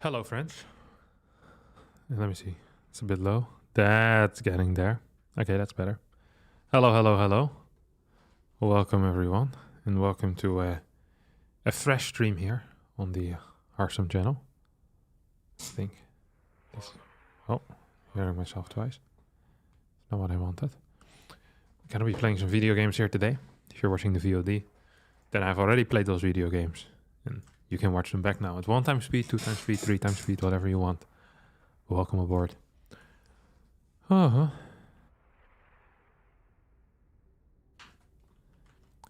Hello, friends. Let me see. It's a bit low. That's getting there. Okay, that's better. Hello, hello, hello. Welcome, everyone. And welcome to a fresh stream here on the Harstem channel. I think. Oh, hearing myself twice. Not what I wanted. I'm gonna be playing some video games here today. If you're watching the VOD, then I've already played those video games. And you can watch them back now at 1 times speed, 2 times speed, 3 times speed, whatever you want. Welcome aboard. I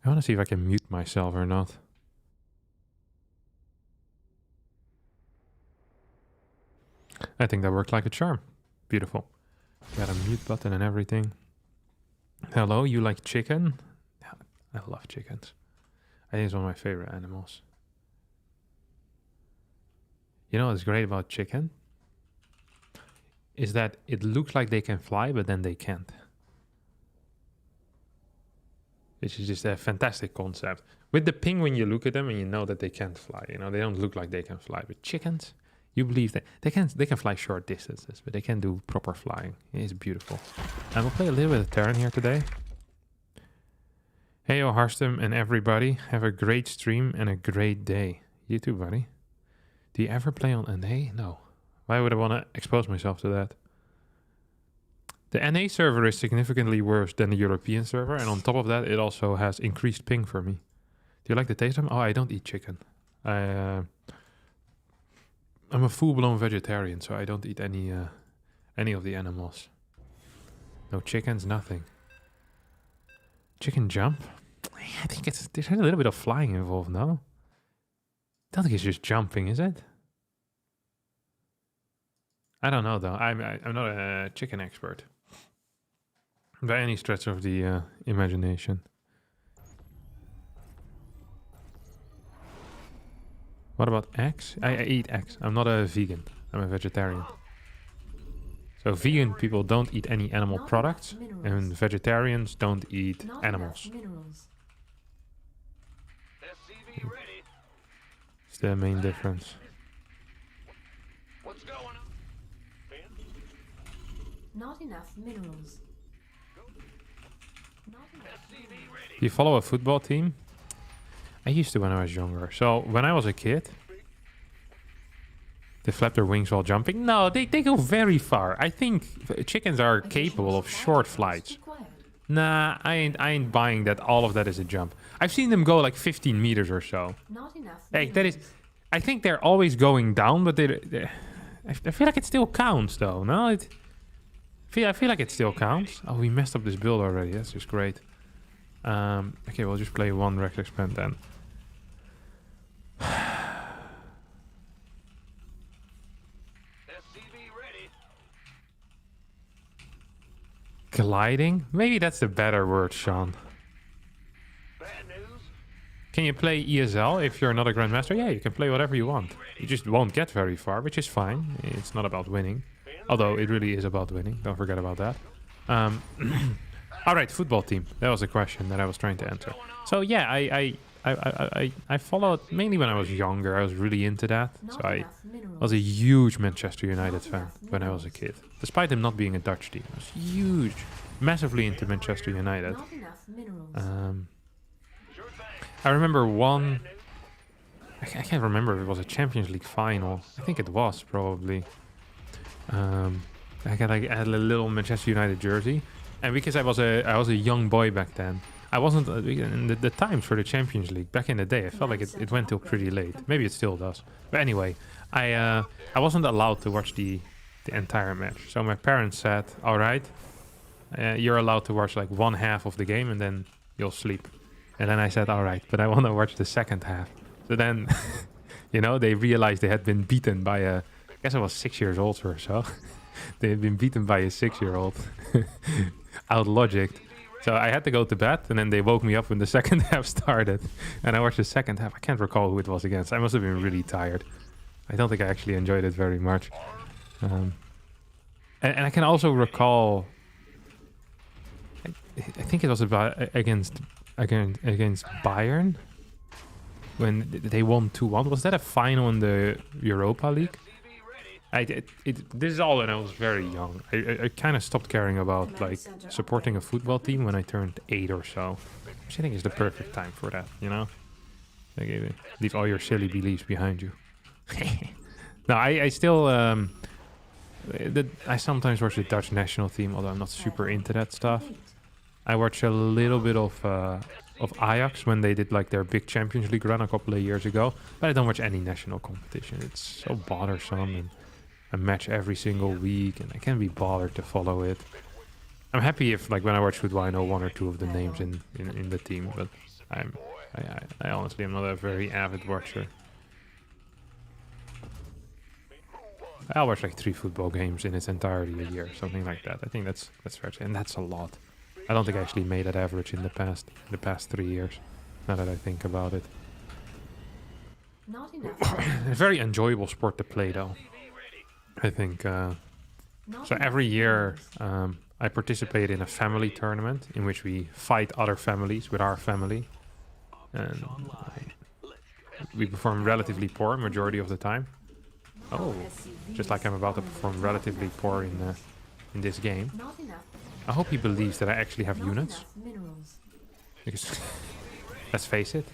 want to see if I can mute myself or not. I think that worked like a charm. Beautiful. Got a mute button and everything. Hello, you like chicken? I love chickens. I think it's one of my favorite animals. You know what's great about chicken? Is that it looks like they can fly, but then they can't. Which is just a fantastic concept. With the penguin, you look at them and you know that they can't fly. You know, they don't look like they can fly. But chickens, you believe that they can fly short distances, but they can do proper flying. It's beautiful. And we'll play a little bit of Terran here today. Hey, yo, Harstem and everybody. Have a great stream and a great day. You too, buddy. Do you ever play on NA? No. Why would I want to expose myself to that? The NA server is significantly worse than the European server, and on top of that, it also has increased ping for me. Do you like the taste of them? Oh, I don't eat chicken. I'm a full-blown vegetarian, so I don't eat any of the animals. No chickens, nothing. Chicken jump? I think there's a little bit of flying involved, no? I don't think it's just jumping, is it? I don't know though. I'm not a chicken expert by any stretch of the imagination. What about eggs? I eat eggs. I'm not a vegan. I'm a vegetarian. So vegan people don't eat any animal products, and vegetarians don't eat animals. It's the main difference. Not enough minerals. Do you follow a football team? I used to when I was younger. So when I was a kid, they flap their wings while jumping. No, they go very far. I think chickens are capable of short flights. Nah, I ain't buying that all of that is a jump. I've seen them go like 15 meters or so. Not enough. Hey, that is... I think they're always going down, but I feel like it still counts though. No, I feel like it still counts. Oh, we messed up this build already. That's just great. Okay, we'll just play one Rex Expand then. Gliding? Maybe that's the better word, Sean. Can you play ESL if you're not a Grandmaster? Yeah, you can play whatever you want. You just won't get very far, which is fine. It's not about winning. Although it really is about winning. Don't forget about that. Alright, football team. That was the question that I was trying to answer. So yeah, I followed mainly when I was younger. I was really into that. So I was a huge Manchester United fan when I was a kid. Despite them not being a Dutch team. I was huge. Massively into Manchester United. I remember one... I can't remember if it was a Champions League final. I think it was, probably. I had a little Manchester United jersey. And because I was a young boy back then, I wasn't... in the times for the Champions League, back in the day, I felt like it went till pretty late. Maybe it still does. But anyway, I wasn't allowed to watch the entire match. So my parents said, alright, you're allowed to watch like one half of the game and then you'll sleep. And then I said, alright, but I want to watch the second half. So then, you know, they realized they had been beaten by a... I guess I was 6 years old or so. They had been beaten by a 6-year-old. Out-logicked. So I had to go to bed, and then they woke me up when the second half started. And I watched the second half. I can't recall who it was against. I must have been really tired. I don't think I actually enjoyed it very much. And I can also recall... I think it was about against Bayern when they won 2-1. Was that a final in the Europa League? This is all when I was very young. I kind of stopped caring about like supporting a football team when I turned 8 or so, which I think is the perfect time for that. You know, like, leave all your silly beliefs behind you. No, I still I sometimes watch the Dutch national team, although I'm not super into that stuff. I watch a little bit of Ajax when they did like their big Champions League run a couple of years ago, but I don't watch any national competition. It's so bothersome, and a match every single week, and I can't be bothered to follow it. I'm happy if, like, when I watch football, I know 1 or 2 of the names in the team, but I honestly am not a very avid watcher. I'll watch like 3 football games in its entirety a year, something like that. I think that's fair, and that's a lot. I don't think I actually made that average in the past 3 years. Now that I think about it, Not enough. it's a very enjoyable sport to play, though. I think so. Every year, I participate in a family tournament in which we fight other families with our family, and we perform relatively poor majority of the time. Oh, just like I'm about to perform relatively poor in this game. Not enough. I hope he believes that I actually have Not units, enough minerals. because let's face it,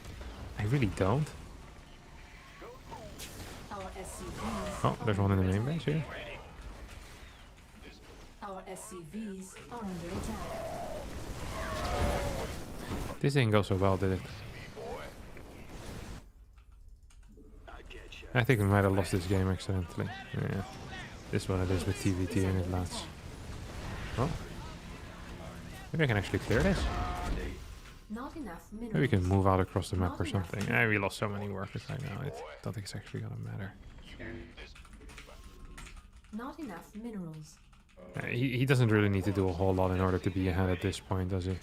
I really don't. Our SCVs. Oh, there's one in the main base here. Our SCVs are under attack. This didn't go so well, did it? I think we might have lost this game accidentally. Yeah, this one it is with TVT and it lasts. Oh, maybe I can actually clear this. Not enough minerals. Maybe we can move out across the map or something. We lost so many workers right now. I don't think it's actually gonna matter. Not enough minerals. He doesn't really need to do a whole lot in order to be ahead at this point, does he?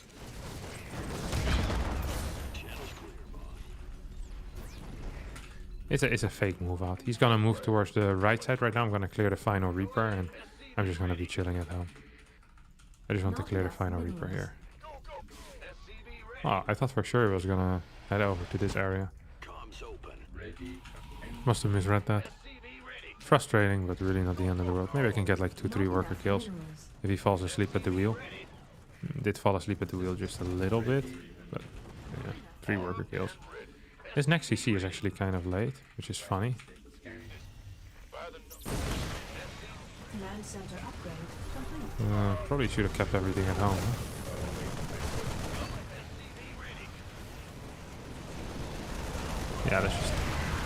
It's a fake move out. He's gonna move towards the right side right now. I'm gonna clear the final Reaper, and I'm just gonna be chilling at home. I just want to clear the final Reaper here. Oh, I thought for sure he was gonna head over to this area. Must have misread that. Frustrating, but really not the end of the world. Maybe I can get like 2-3 worker kills if he falls asleep at the wheel. Did fall asleep at the wheel just a little bit, but yeah, 3 worker kills. This next CC is actually kind of late, which is funny. Command center upgrade complete. Probably should have kept everything at home. Huh? Yeah, let's just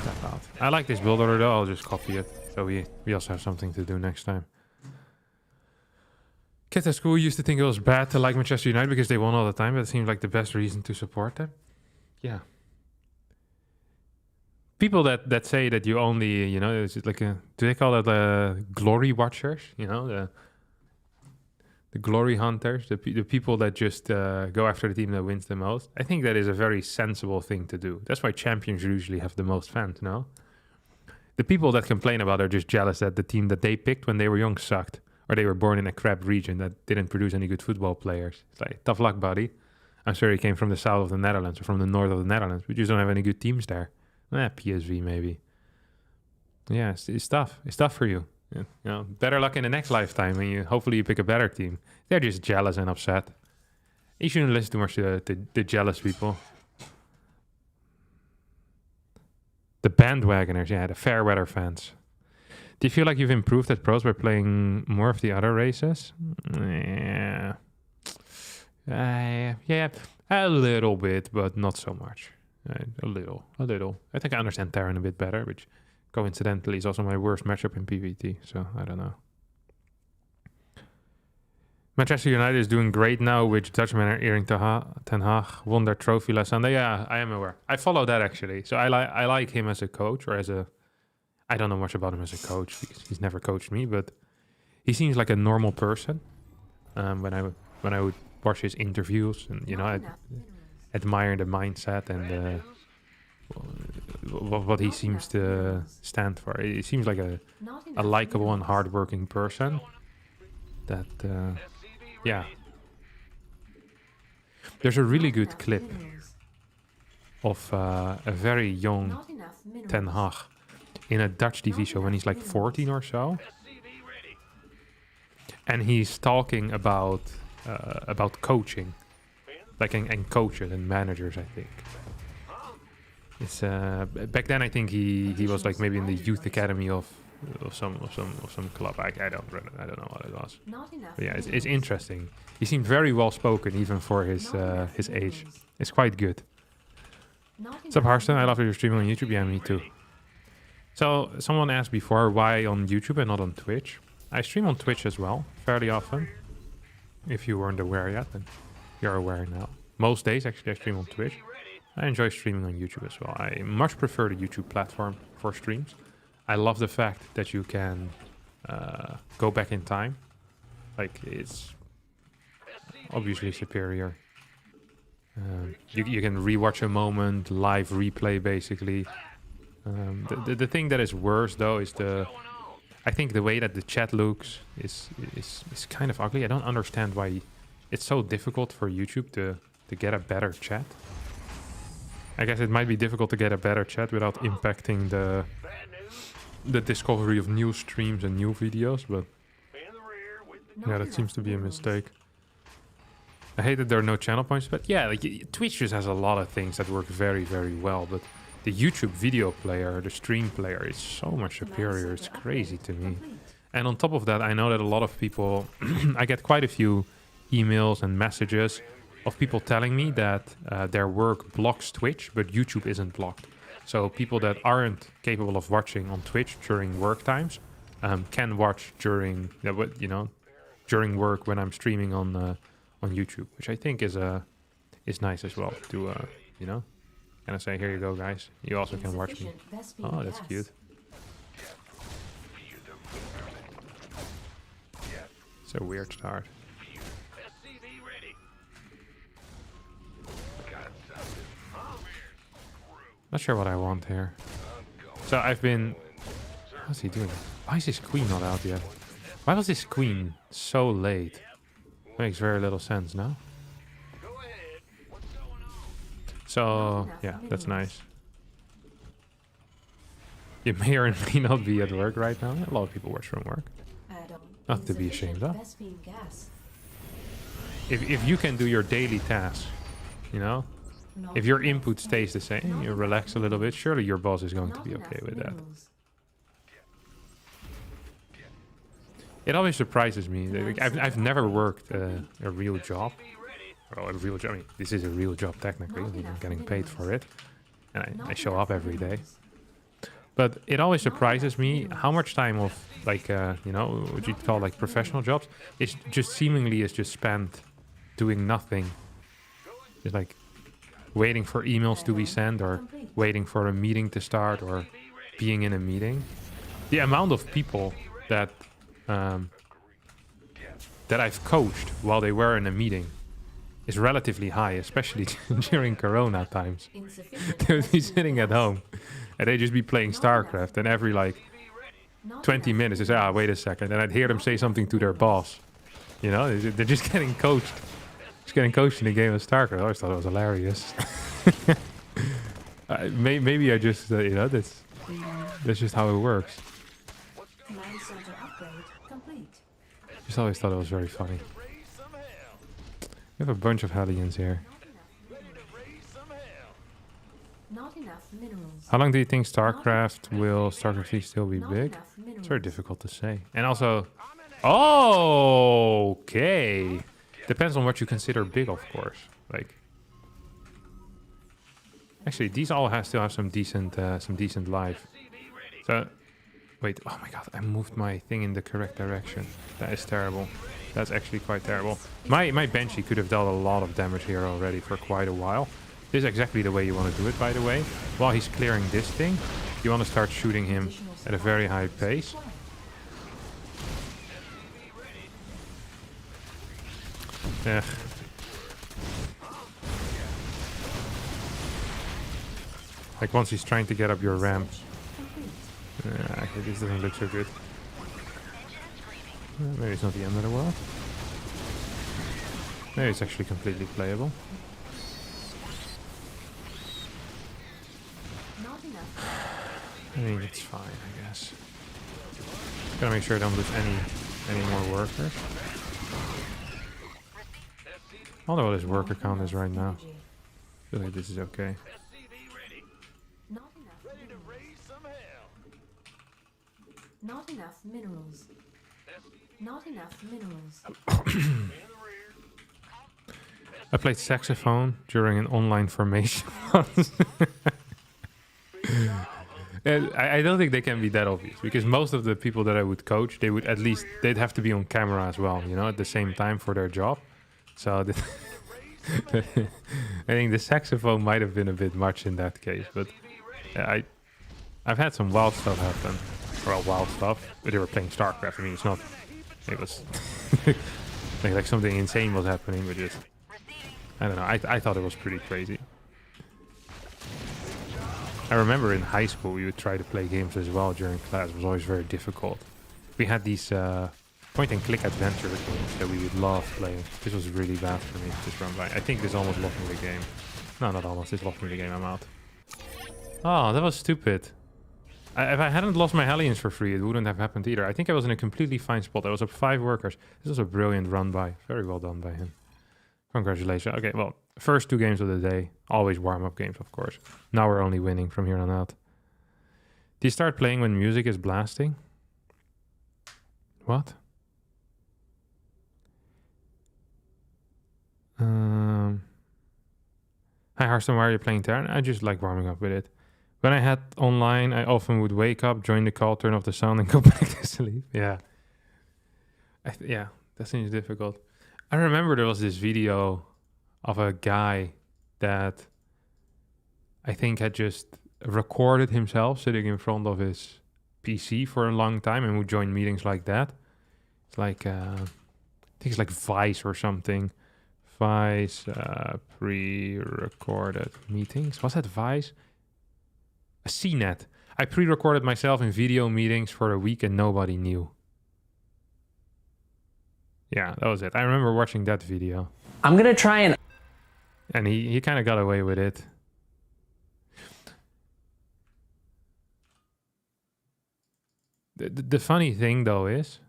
step out. I like this build order though. I'll just copy it, so we also have something to do next time. Kids at school used to think it was bad to like Manchester United because they won all the time, but it seems like the best reason to support them. Yeah. People that say that you only, you know, it's like do they call that glory watchers? You know, the glory hunters, the people that just go after the team that wins the most. I think that is a very sensible thing to do. That's why champions usually have the most fans, no? The people that complain about it are just jealous that the team that they picked when they were young sucked, or they were born in a crap region that didn't produce any good football players. It's like, tough luck, buddy. I'm sure you came from the south of the Netherlands or from the north of the Netherlands. We just don't have any good teams there. PSV maybe. Yeah, it's tough. It's tough for you. Yeah, you know, better luck in the next lifetime, and hopefully you pick a better team. They're just jealous and upset. You shouldn't listen too much to the jealous people. The bandwagoners, yeah, the fair weather fans. Do you feel like you've improved at pros by playing more of the other races? Yeah. Yeah, a little bit, but not so much. A little. I think I understand Terran a bit better, which coincidentally is also my worst matchup in PvT, so I don't know. Manchester United is doing great now, which Dutchman Erik ten Hag won their trophy last Sunday. Yeah, I am aware. I follow that actually. So I like him as a coach, or as a... I don't know much about him as a coach because he's never coached me, but he seems like a normal person. When I would watch his interviews, and you know, I admire the mindset and what he seems to stand for. He seems like a likable and hardworking person. That yeah. There's a really good clip of a very young Ten Hag in a Dutch TV show when he's like 14 or so, and he's talking about coaching, like and coaches and managers. I think it's back then. I think he was like maybe in the youth academy of some club. I don't know what it was. But yeah, it's interesting. He seemed very well spoken even for his age. It's quite good. What's up, Harstem? I love that you're streaming on YouTube. Yeah, me too. So someone asked before why on YouTube and not on Twitch. I stream on Twitch as well, fairly often. If you weren't aware yet, then you're aware now. Most days actually I stream on Twitch. I enjoy streaming on YouTube as well. I much prefer the YouTube platform for streams. I love the fact that you can go back in time. Like, it's obviously superior. You can rewatch a moment, live replay basically. The thing that is worse though is I think the way that the chat looks is kind of ugly. I don't understand why it's so difficult for YouTube to get a better chat. I guess it might be difficult to get a better chat without impacting the discovery of new streams and new videos, but yeah, that seems to be a mistake. I hate that there are no channel points, but yeah, like Twitch just has a lot of things that work very, very well, but the YouTube video player, the stream player, is so much superior. It's crazy to me. And on top of that, I know that a lot of people, I get quite a few emails and messages of people telling me that their work blocks Twitch, but YouTube isn't blocked. So people that aren't capable of watching on Twitch during work times can watch during, during work when I'm streaming on YouTube, which I think is nice as well to, kind of say, here you go, guys. You also can watch me. Oh, that's cute. It's a weird start. Not sure what I want here. So I've been... What's he doing? Why is this queen not out yet? Why was this queen so late? Makes very little sense, no? So, yeah, that's nice. You may or may not be at work right now. A lot of people watch from work. Not to be ashamed of. If you can do your daily tasks, if your input stays the same, you relax a little bit, surely your boss is going to be okay with that. It always surprises me. Like, I've never worked a real job. Well, a real job. I mean, this is a real job technically. I'm getting paid for it, and I show up every day. But it always surprises me how much time of like what you call like professional jobs is just seemingly is just spent doing nothing. Just like waiting for emails to be sent, or waiting for a meeting to start, or being in a meeting. The amount of people that I've coached while they were in a meeting is relatively high, especially during Corona times. They would be sitting at home and they'd just be playing StarCraft, and every like 20 minutes they say, wait a second, and I'd hear them say something to their boss. They're just getting coached. Just getting coached in a game of StarCraft. I always thought it was hilarious. Maybe I just, that's just how it works. Just always thought it was very funny. We have a bunch of Hellions here. How long do you think StarCraft will still be big? It's very difficult to say. And also, okay, depends on what you consider big, of course. Like, actually, these all still have some decent life. So, wait, oh my god, I moved my thing in the correct direction. That is terrible. That's actually quite terrible. My Banshee could have dealt a lot of damage here already for quite a while. This is exactly the way you want to do it, by the way. While he's clearing this thing, you want to start shooting him at a very high pace. Yeah. Like once he's trying to get up your ramp. Okay, this doesn't look so good. Maybe it's not the end of the world. Maybe it's actually completely playable. I mean, it's fine, I guess. Gotta make sure I don't lose any more workers. I don't know what his worker count is right now. I feel like this is okay. Not enough minerals. Not enough minerals. Not enough minerals. I played saxophone during an online formation. And I don't think they can be that obvious, because most of the people that I would coach, they would at least, they'd have to be on camera as well, you know, at the same time for their job. So I think the saxophone might have been a bit much in that case, but I've had some wild stuff happen. Well, wild stuff, but they were playing StarCraft. I mean, it's not, it was like something insane was happening, but just, I don't know, I thought it was pretty crazy. I remember in high school we would try to play games as well during class. It was always very difficult. We had these point-and-click adventure games that we would love playing. This was really bad for me, this run by. I think this almost lost me the game. No, not almost. This lost me the game. I'm out. Oh, that was stupid. If I hadn't lost my Hellions for free, it wouldn't have happened either. I think I was in a completely fine spot. I was up 5 workers. This was a brilliant run by. Very well done by him. Congratulations. Okay, well, first 2 games of the day. Always warm-up games, of course. Now we're only winning from here on out. Do you start playing when music is blasting? What? Hi, Harstem, why are you playing Terran? I just like warming up with it. When I had online, I often would wake up, join the call, turn off the sound, and go back to sleep. Yeah. Yeah, that seems difficult. I remember there was this video of a guy that I think had just recorded himself sitting in front of his PC for a long time and would join meetings like that. It's like, I think it's like Vice or something. Vice pre-recorded meetings. Was that Vice? A CNET. I pre-recorded myself in video meetings for a week and nobody knew. Yeah, that was it. I remember watching that video. I'm gonna try and... And he kind of got away with it. The funny thing, though, is...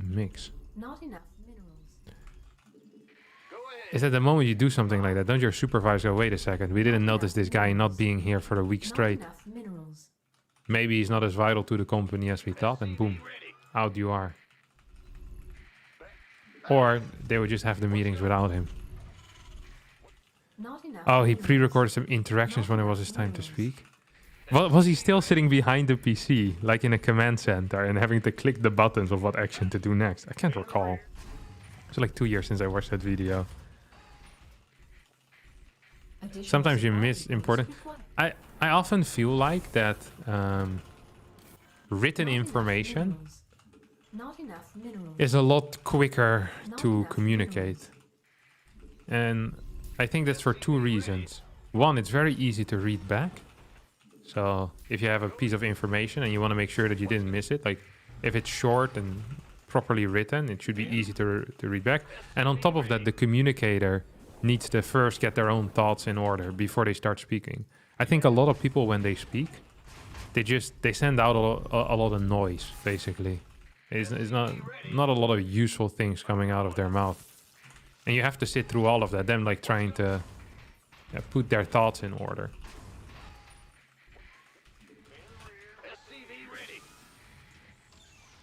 mix. Not enough minerals. Is that the moment you do something like that, don't your supervisor go, wait a second, we didn't notice this guy not being here for a week straight. Not enough minerals. Maybe he's not as vital to the company as we thought, and boom, out you are. Or they would just have the meetings without him. Not enough Oh, he minerals. pre-recorded some interactions when it was his time to speak. Was he still sitting behind the PC, like in a command center, and having to click the buttons of what action to do next? I can't recall. It's like 2 years since I watched that video. Additional Sometimes you supply miss depots important... required. I often feel like that written Not enough information minerals. Not enough minerals. is a lot quicker Not to enough communicate. And I think that's for 2 reasons. One, it's very easy to read back. So if you have a piece of information and you want to make sure that you didn't miss it, like if it's short and properly written, it should be easy to read back. And on top of that, the communicator needs to first get their own thoughts in order before they start speaking. I think a lot of people, when they speak, they send out a lot of noise, basically. It's not a lot of useful things coming out of their mouth. And you have to sit through all of that, them like trying to put their thoughts in order.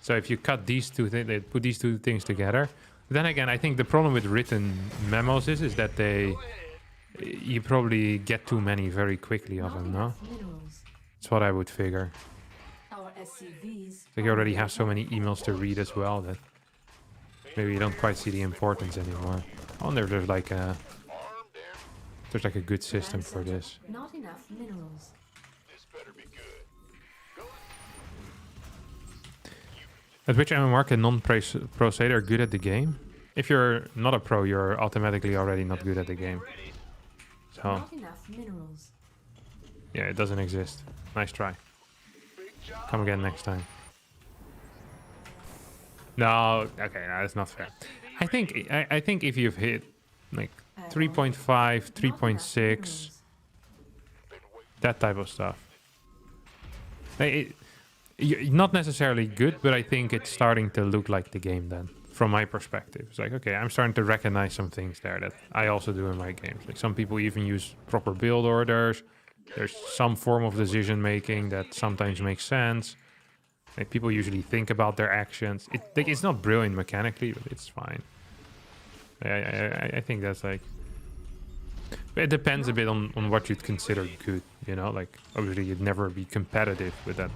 So if you cut these two things, they put these 2 things together. Then again, I think the problem with written memos is that you probably get too many very quickly of Not them, no? enough minerals. That's what I would figure. Our SCVs. Like you already have so many emails to read as well that maybe you don't quite see the importance anymore. I wonder if there's like a good system for this. Not enough minerals. At which MMR can non-pro say they're good at the game? If you're not a pro, you're automatically already not good at the game. So, Not enough minerals. yeah, it doesn't exist. Nice try. Come again next time. No, okay, no, that's not fair. I think if you've hit like Add-on. 3.5, Not enough 3.6, minerals. that type of stuff. Not necessarily good, but I think it's starting to look like the game then, from my perspective. It's like, okay, I'm starting to recognize some things there that I also do in my games. Like some people even use proper build orders. There's some form of decision making that sometimes makes sense. Like people usually think about their actions. It's not brilliant mechanically, but it's fine. I think that's like... It depends a bit on what you'd consider good, you know? Like, obviously you'd never be competitive with that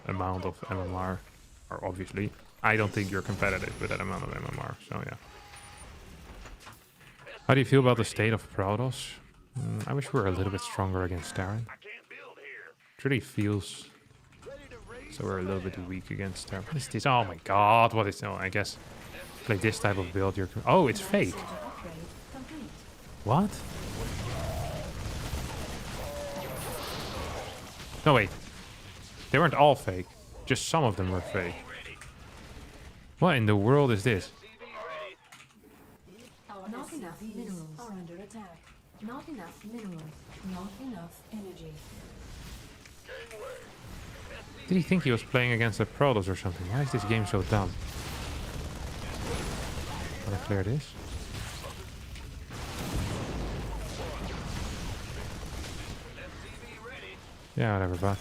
amount of MMR. Or obviously, I don't think you're competitive with that amount of MMR, so yeah. How do you feel about the state of Protoss? I wish we were a little bit stronger against Terran. It really feels... So we're a little bit weak against Terran. What is this? Oh my god, what is... Oh, I guess... Play this type of build, you're... Oh, it's fake! Center upgrade complete. What? No, wait. They weren't all fake. Just some of them were fake. What in the world is this? Not enough minerals are under attack. Not enough minerals. Not enough energy. Did he think he was playing against the Protoss or something? Why is this game so dumb? Can I clear this? Yeah, whatever, but...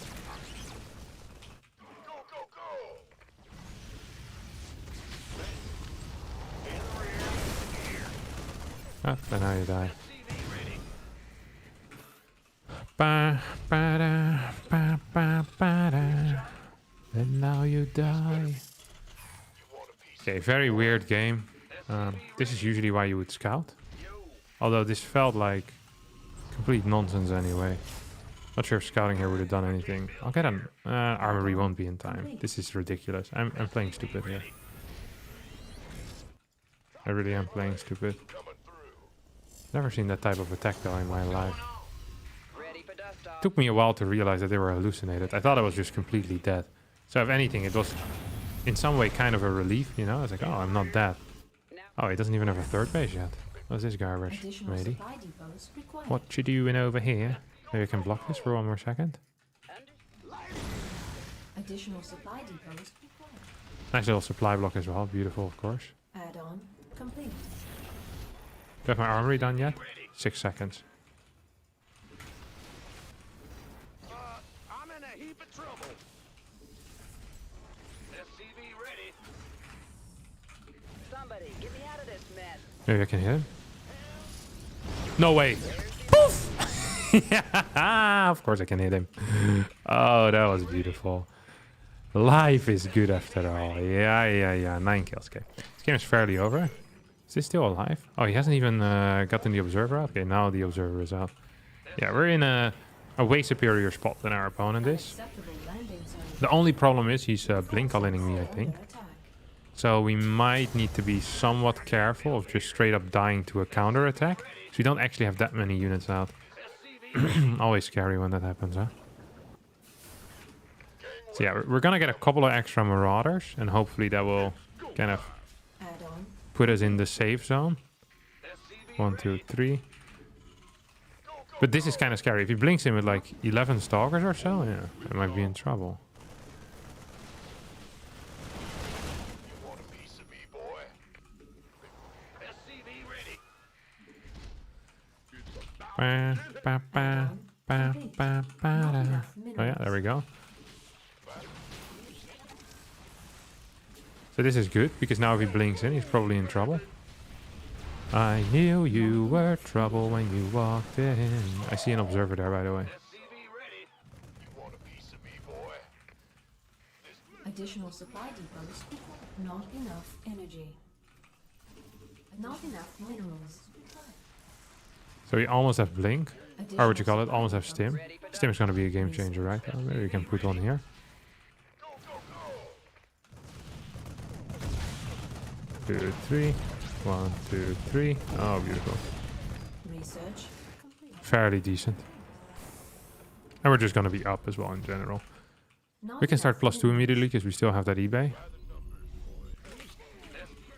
Ah, then now you die. Ba, ba, da, ba, ba, ba, da. And now you die. Okay, very weird game. This is usually why you would scout. Although this felt like complete nonsense anyway. Not sure if scouting here would have done anything. I'll get an armory won't be in time. This is ridiculous. I'm playing stupid here. I really am playing stupid. Never seen that type of attack though in my life. Took me a while to realize that they were hallucinated. I thought I was just completely dead. So if anything, it was in some way kind of a relief, you know? I was like, oh, I'm not dead. Oh, he doesn't even have a third base yet. What's this garbage, Additional matey? supply depots required. What you doing over here? Maybe I can block this for one more second. Additional supply depots required. Nice little supply block as well. Beautiful, of course. Add-on complete. Do I have my armory done yet? 6 seconds. I'm in a heap of trouble. SCV ready. Somebody, get me out of this mess. Maybe I can hit him. No way. Poof! Yeah, of course I can hit him. Oh, that was beautiful. Life is good after all. Yeah. 9 kills. Okay. This game is fairly over. Is this still alive? Oh, he hasn't even gotten the observer out. Okay, now the observer is out. Yeah, we're in a way superior spot than our opponent is. Acceptable landing zone. The only problem is he's blink calling me, I think. Under attack. So we might need to be somewhat careful of just straight up dying to a counter attack. So we don't actually have that many units out. Always scary when that happens, huh? So yeah, we're gonna get a couple of extra marauders, and hopefully that will kind of Add-on. put us in the safe zone. 1, 2, 3. But this is kind of scary. If he blinks in with like 11 stalkers or so, yeah, I might be in trouble. You want a piece of me, boy? SCV ready. Ba, ba, ba, ba, ba, ba, da. Oh yeah, there we go. So this is good, because now if he blinks in, he's probably in trouble. I knew you were trouble when you walked in. I see an observer there, by the way. SCV ready. You want a piece of me, boy? Additional supply depots required. Not enough energy. Not enough minerals. So we almost have blink, or what you call it, almost have stim. Stim is going to be a game changer, right? Maybe we can put one here. 2, 3. 1, 2, 3. Oh, beautiful. Research complete. Fairly decent. And we're just going to be up as well in general. Not We can start enough +2 minerals. immediately, because we still have that eBay.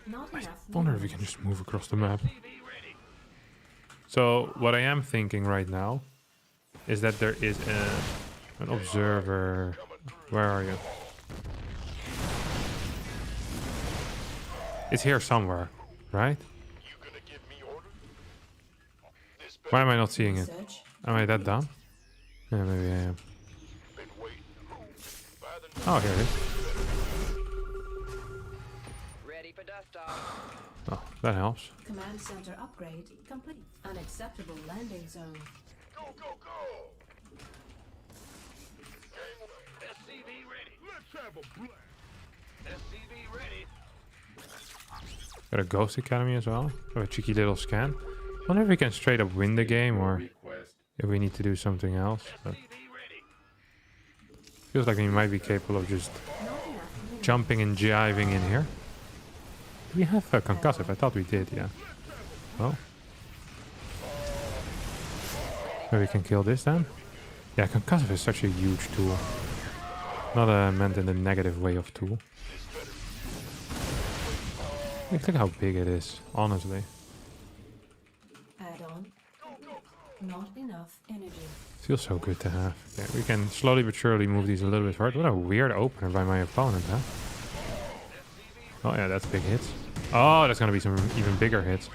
Not enough Wonder if we minerals. can just move across the map. So what I am thinking right now is that there is an observer. Where are you? It's here somewhere, right? You gonna give me orders? This Why am I not seeing it? Research. Am I that dumb? Yeah, maybe I am. been waiting. By the Oh, here it is. Ready for dust off. Oh, that helps. Command center upgrade complete. Unacceptable landing zone. go, go, go! SCV ready. Let's have a blast. SCV ready. Got a Ghost Academy as well. Have a cheeky little scan. Wonder if we can straight up win the game or if we need to do something else. But SCV ready. feels like we might be capable of just Not enough minerals. jumping and jiving in here. Do we have a concussive? I thought we did, yeah. Well. Maybe we can kill this then? Yeah, concussive is such a huge tool. Not meant in the negative way of tool. Look how big it is, honestly. Add on. Not enough energy. Feels so good to have. Yeah, we can slowly but surely move these a little bit forward. What a weird opener by my opponent, huh? Oh yeah, that's big hits. Oh, that's gonna be some even bigger hits.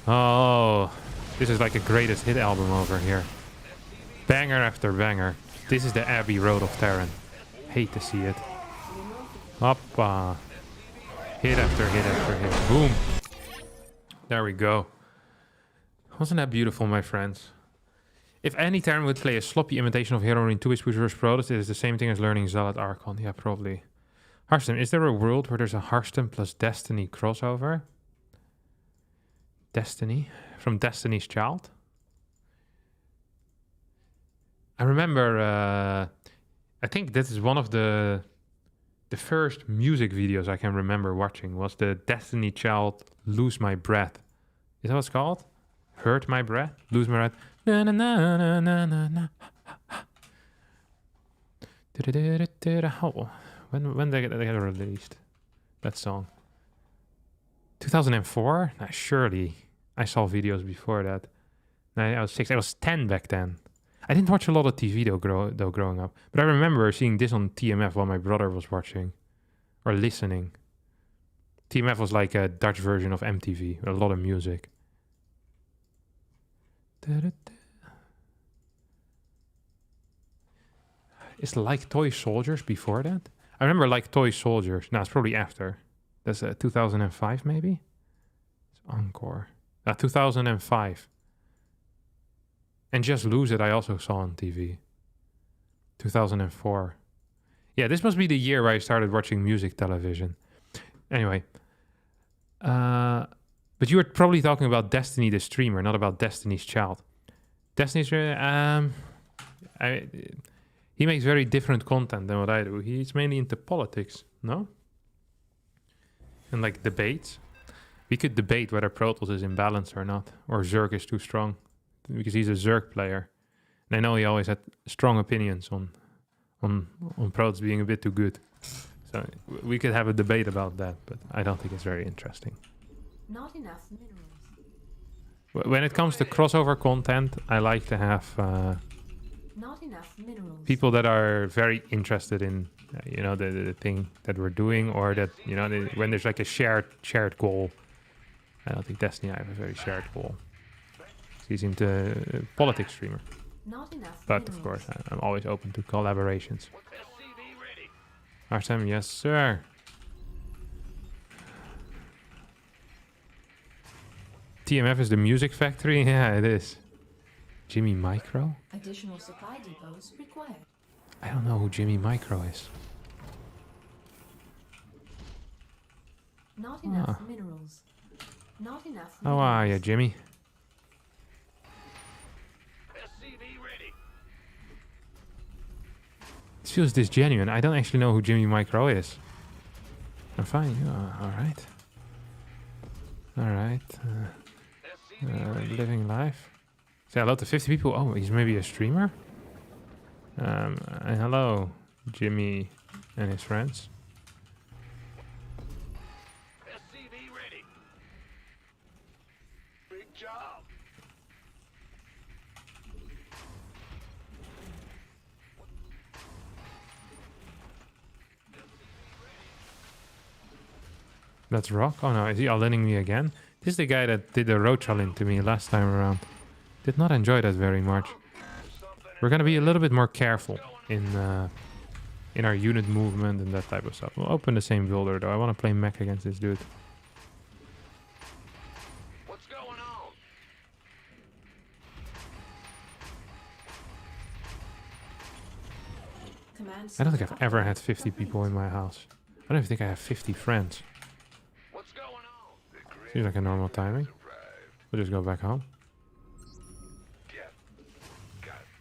Oh, this is like a greatest hit album over here. Banger after banger. This is the Abbey Road of Terran. Hate to see it. Hoppa. Hit after hit after hit. Boom. There we go. Wasn't that beautiful, my friends? If any Terran would play a sloppy imitation of Hero in 2 Push vs. Protoss, it is the same thing as learning Zealot Archon. Yeah, probably. Harstem, is there a world where there's a Harstem plus Destiny crossover? Destiny? From Destiny's Child? I remember, I think this is one of the first music videos I can remember watching was the Destiny Child Lose My Breath. Is that what it's called? Hurt My Breath? Lose My Breath? Na na na na na na na. Oh, when they get released? That song. 2004? Nah, surely. I saw videos before that. No, I was 6. I was 10 back then. I didn't watch a lot of TV though growing up. But I remember seeing this on TMF while my brother was watching. Or listening. TMF was like a Dutch version of MTV. A lot of music. Is Like Toy Soldiers before that? I remember Like Toy Soldiers. No, it's probably after. That's 2005 maybe? It's Encore. 2005. And Just Lose It I also saw on TV. 2004. Yeah, this must be the year where I started watching music television. Anyway. But you were probably talking about Destiny the streamer, not about Destiny's Child. Destiny's... he makes very different content than what I do. He's mainly into politics, no? And like debates. We could debate whether Protoss is in balance or not. Or Zerg is too strong. Because he's a Zerg player. And I know he always had strong opinions on Protoss being a bit too good. So we could have a debate about that, but I don't think it's very interesting. Not enough minerals. When it comes to crossover content, I like to have Not enough minerals. people that are very interested in, the thing that we're doing, or that, when there's like a shared goal. I don't think Destiny I have a very shared goal. He's into politics streamer. Not enough But minerals. of course, I'm always open to collaborations. SCV ready. Harstem, yes sir. TMF is the music factory? Yeah, it is. Jimmy Micro? Additional supply depots required. I don't know who Jimmy Micro is. Not enough minerals. Not enough How are you, minerals. Jimmy? SCV ready. This feels disgenuine. I don't actually know who Jimmy Micro is. I'm fine. Alright. Alright. Living life. Say hello to 50 people. Oh, he's maybe a streamer? And hello, Jimmy and his friends. SCV ready. Big job. That's Rock. Oh no, is he all-inning me again? This is the guy that did the road challenge to me last time around. Did not enjoy that very much. We're gonna be a little bit more careful in our unit movement and that type of stuff. We'll open the same builder though. I want to play mech against this dude. What's going on? Command I don't think center I've ever had upgrade 50 people complete. in my house. I don't even think I have 50 friends. What's going on? Seems like a normal timing. We'll just go back home.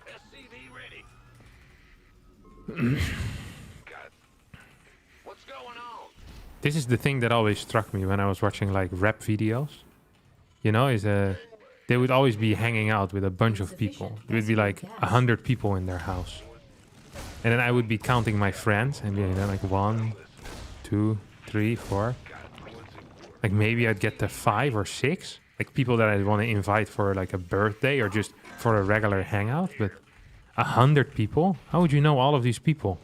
SCV ready. What's going on? This is the thing that always struck me when I was watching like rap videos. You know, they would always be hanging out with a bunch of people. It would be like 100 people in their house. And then I would be counting my friends and be like 1, 2, 3, 4. Like maybe I'd get to 5 or 6. Like people that I'd want to invite for like a birthday or just for a regular hangout. But 100 people? How would you know all of these people?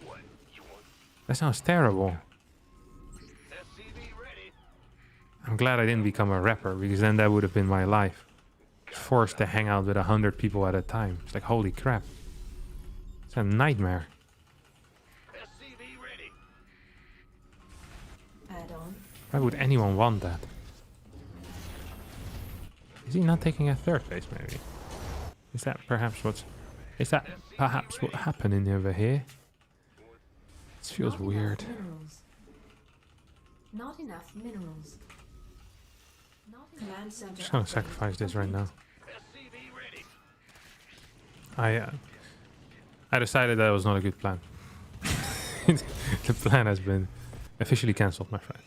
That sounds terrible. SCV ready. I'm glad I didn't become a rapper because then that would have been my life. Forced to hang out with 100 people at a time. It's like, holy crap. It's a nightmare. SCV ready. Add-on. Why would anyone want that? Is he not taking a third base maybe? Is that perhaps what happening over here? This feels Not weird. enough minerals. Not enough minerals. Not command center. Just gonna upgrade sacrifice this right now. SCV ready. I decided that was not a good plan. The plan has been officially cancelled, my friends.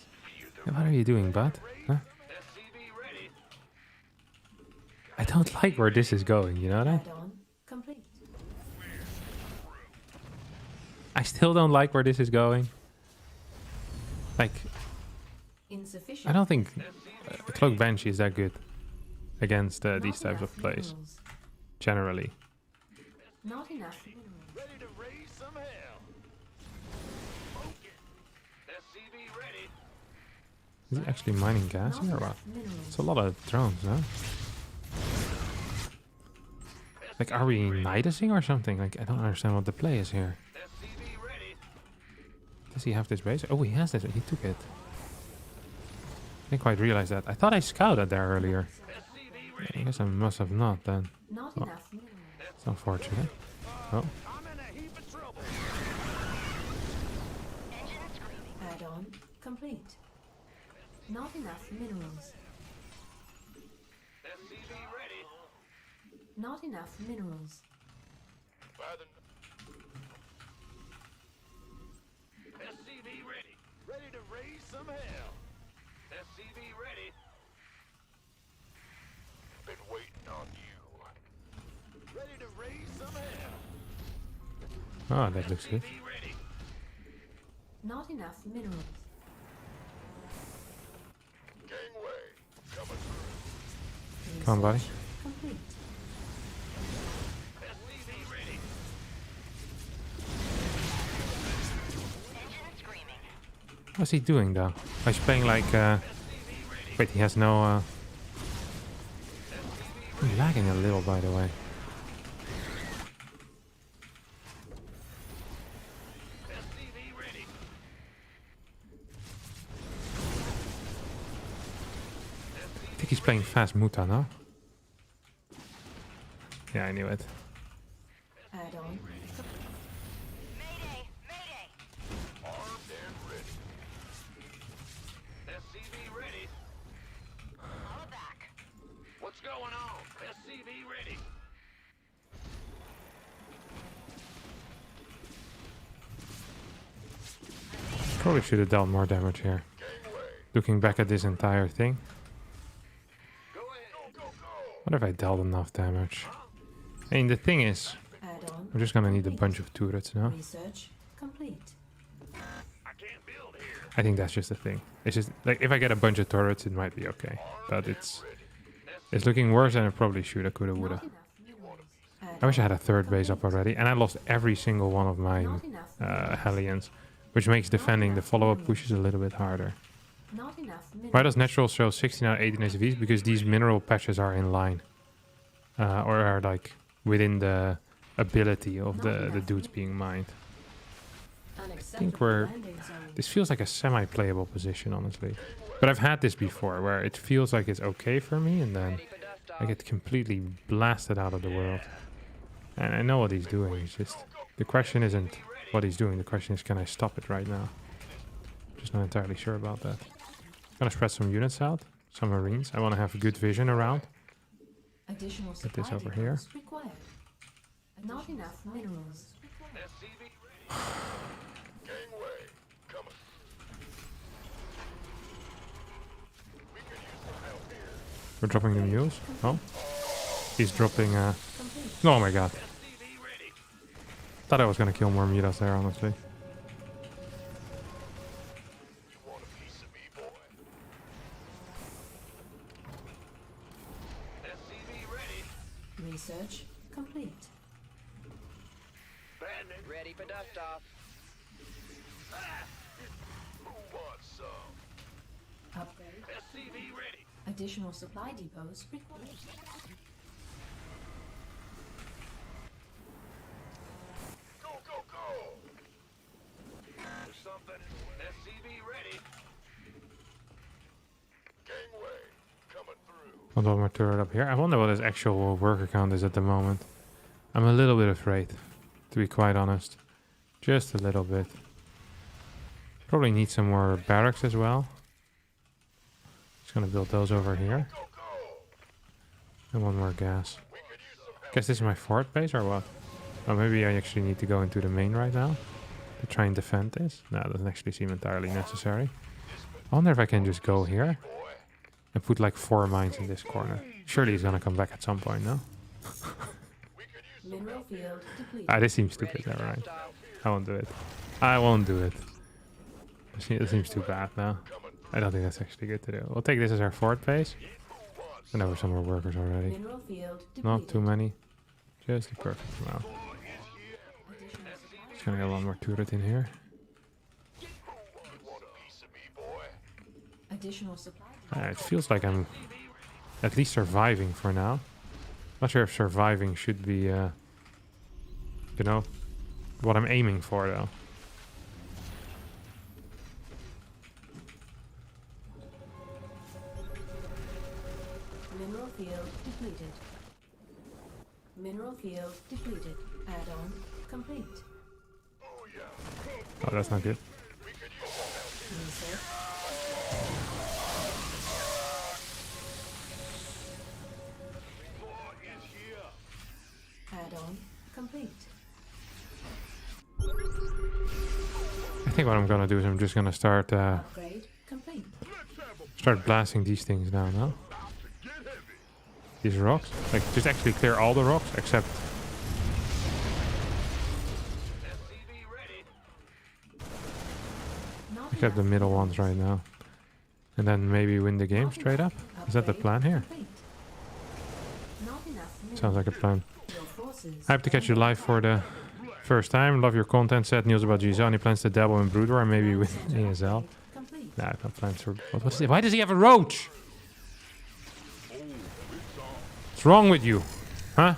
Hey, what are you doing, bud? Huh? SCV ready. I don't like where this is going, you know that? Add-on complete. I still don't like where this is going. Like, Insufficient. I don't think Cloak Banshee is that good against Not these types enough of plays, minerals. generally. Not enough minerals. Ready to raise some hell. Smoke it. SCV ready. Is he actually mining gas Not here or what? enough minerals. It's a lot of drones, no? Like, are we nidusing or something? Like, I don't understand what the play is here. SCV ready. Does he have this base? Oh, he has this. He took it. Didn't quite realize that. I thought I scouted there earlier. SCV I ready. guess I must have not then. Not Oh. enough minerals. It's unfortunate. Oh, I'm in a heap of trouble. Add-on complete. Not enough minerals. SCV ready. Not enough minerals. By the SCV ready. Ready to raise some hell. SCV ready. Been waiting on you. Ready to raise some hell. oh, that looks good. SCV ready. Not enough minerals. Gangway coming through. Come on, buddy. Research complete. SCV ready. What's he doing though? Oh, he's playing like. Wait, he has no. I'm lagging a little, by the way. SCV ready. I think he's playing fast Muta, no? Yeah, I knew it. Add-on. Armed and ready. SCV ready. What's going on? SCV ready. Probably should have dealt more damage here. Gangway. Looking back at this entire thing. Go ahead. Go, go, go. What if I dealt enough damage? I mean, the thing is, Add-on. we're just gonna need a complete. bunch of turrets now. Research complete. I can't build here. I think that's just the thing. It's just, like, if I get a bunch of turrets, it might be okay. But it's looking worse than it probably shoulda, coulda, woulda. Not enough minerals. I wish I had a third base up already. And I lost every single one of my Not enough minerals. Hellions, which makes defending the follow-up pushes a little bit harder. Not enough minerals. Why does natural show 16 out of 18 SCVs? Because these mineral patches are in line. Or are like within the ability of the dudes being mined. I think we're... This feels like a semi-playable position, honestly. But I've had this before, where it feels like it's okay for me, and then Ready for dust I off. get completely blasted out of the world. And I know what he's doing, it's just... The question isn't what he's doing, the question is, can I stop it right now? Just not entirely sure about that. Gonna spread some units out, some marines. I want to have good vision around. Additional Get this supply over here. depots required. Not enough minerals. SCV ready. Gangway coming. We could use some help here. We're dropping the mules. Oh, he's dropping... Complete. Oh my god. SCV ready. Thought I was gonna kill more mutas there, honestly. You want a piece of me, boy? SCV ready. Research complete. Bandit. Ready for dust off. Who wants some? Upgrade. SCV ready. Additional supply depots required. Go, go, go! There's something. SCV ready. Gangway coming through. One more turret up here. I wonder what his actual worker count is at the moment. I'm a little bit afraid, to be quite honest. Just a little bit. Probably need some more barracks as well. Just gonna build those over here. Go, go! And one more gas. We could use some help. Guess this is my fort base or what? Oh, maybe I actually need to go into the main right now to try and defend this. No, it doesn't actually seem entirely necessary. I wonder if I can just go here and put like 4 mines in this corner. Surely he's gonna come back at some point, no? Mineral field depleted. Ah, this seems Ready stupid, for alright. dust off. I won't do it. I won't do it. It seems too bad now. I don't think that's actually good to do. We'll take this as our fort base. And there were some more workers already. Mineral field depleted. Not too many. Just the perfect amount. Additional supply. Just gonna get one more turret in here. Want a piece of me, boy? Additional supply. It feels like I'm at least surviving for now. Not sure if surviving should be, you know, what I'm aiming for though. Mineral field depleted. Mineral field depleted. Add-on complete. Oh, that's not good. Research. Add-on complete. I think what I'm gonna do is I'm just gonna start Upgrade complete. start blasting these things down now. These rocks. Like just actually clear all the rocks except SCV ready. Not except the enough middle ones right now. And then maybe win the game Not straight up. enough. Is that the Upgrade plan here? complete. Not enough Sounds like a plan. Your forces. I have to catch you live for the first time. Love your content. Said Niels about GSL. Any plans to dabble in Brood War and maybe with ASL? Complete. Nah, I have no plans for. What's this? Why does he have a roach? What's wrong with you? Huh?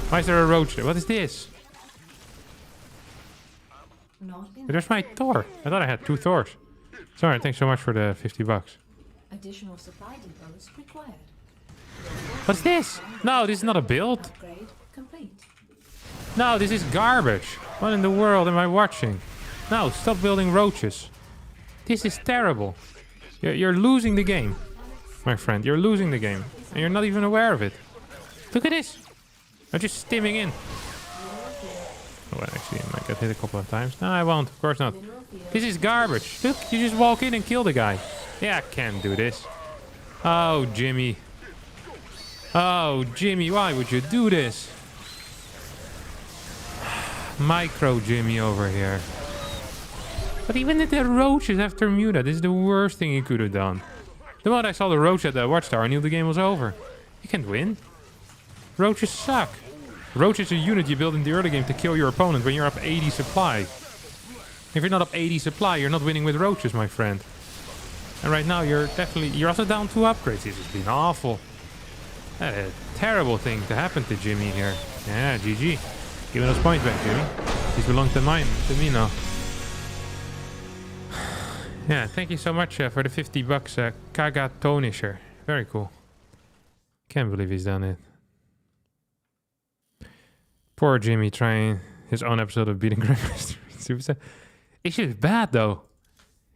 Why is there a roach there? What is this? Not enough. There's my Thor. I thought I had 2 Thors. Sorry, thanks so much for the $50. Additional supply depots required. What's this? No, this is not a build. Upgrade complete. No, this is garbage. What in the world am I watching? No, stop building roaches. This is terrible. You're losing the game, my friend. You're losing the game. And you're not even aware of it. Look at this. I'm just stimming in. Oh, actually, I might get hit a couple of times. No, I won't. Of course not. Mineral field. This is garbage. Look, you just walk in and kill the guy. Yeah, I can't do this. Oh, Jimmy. Oh, Jimmy, why would you do this? Micro Jimmy over here. But even if the roaches after Muta, this is the worst thing he could have done. The moment I saw the roach at the watchtower, I knew the game was over. You can't win. Roaches suck. Roach is a unit you build in the early game to kill your opponent when you're up 80 supply. If you're not up 80 supply, you're not winning with roaches, my friend. And right now you're also down 2 upgrades. This has been awful. A terrible thing to happen to Jimmy here. Yeah, GG. Give me those points back, Jimmy. These belong to me now. Yeah, thank you so much for the $50, Kaga Tonisher. Very cool. Can't believe he's done it. Poor Jimmy trying his own episode of beating Grandmaster Superstar. It's just bad though.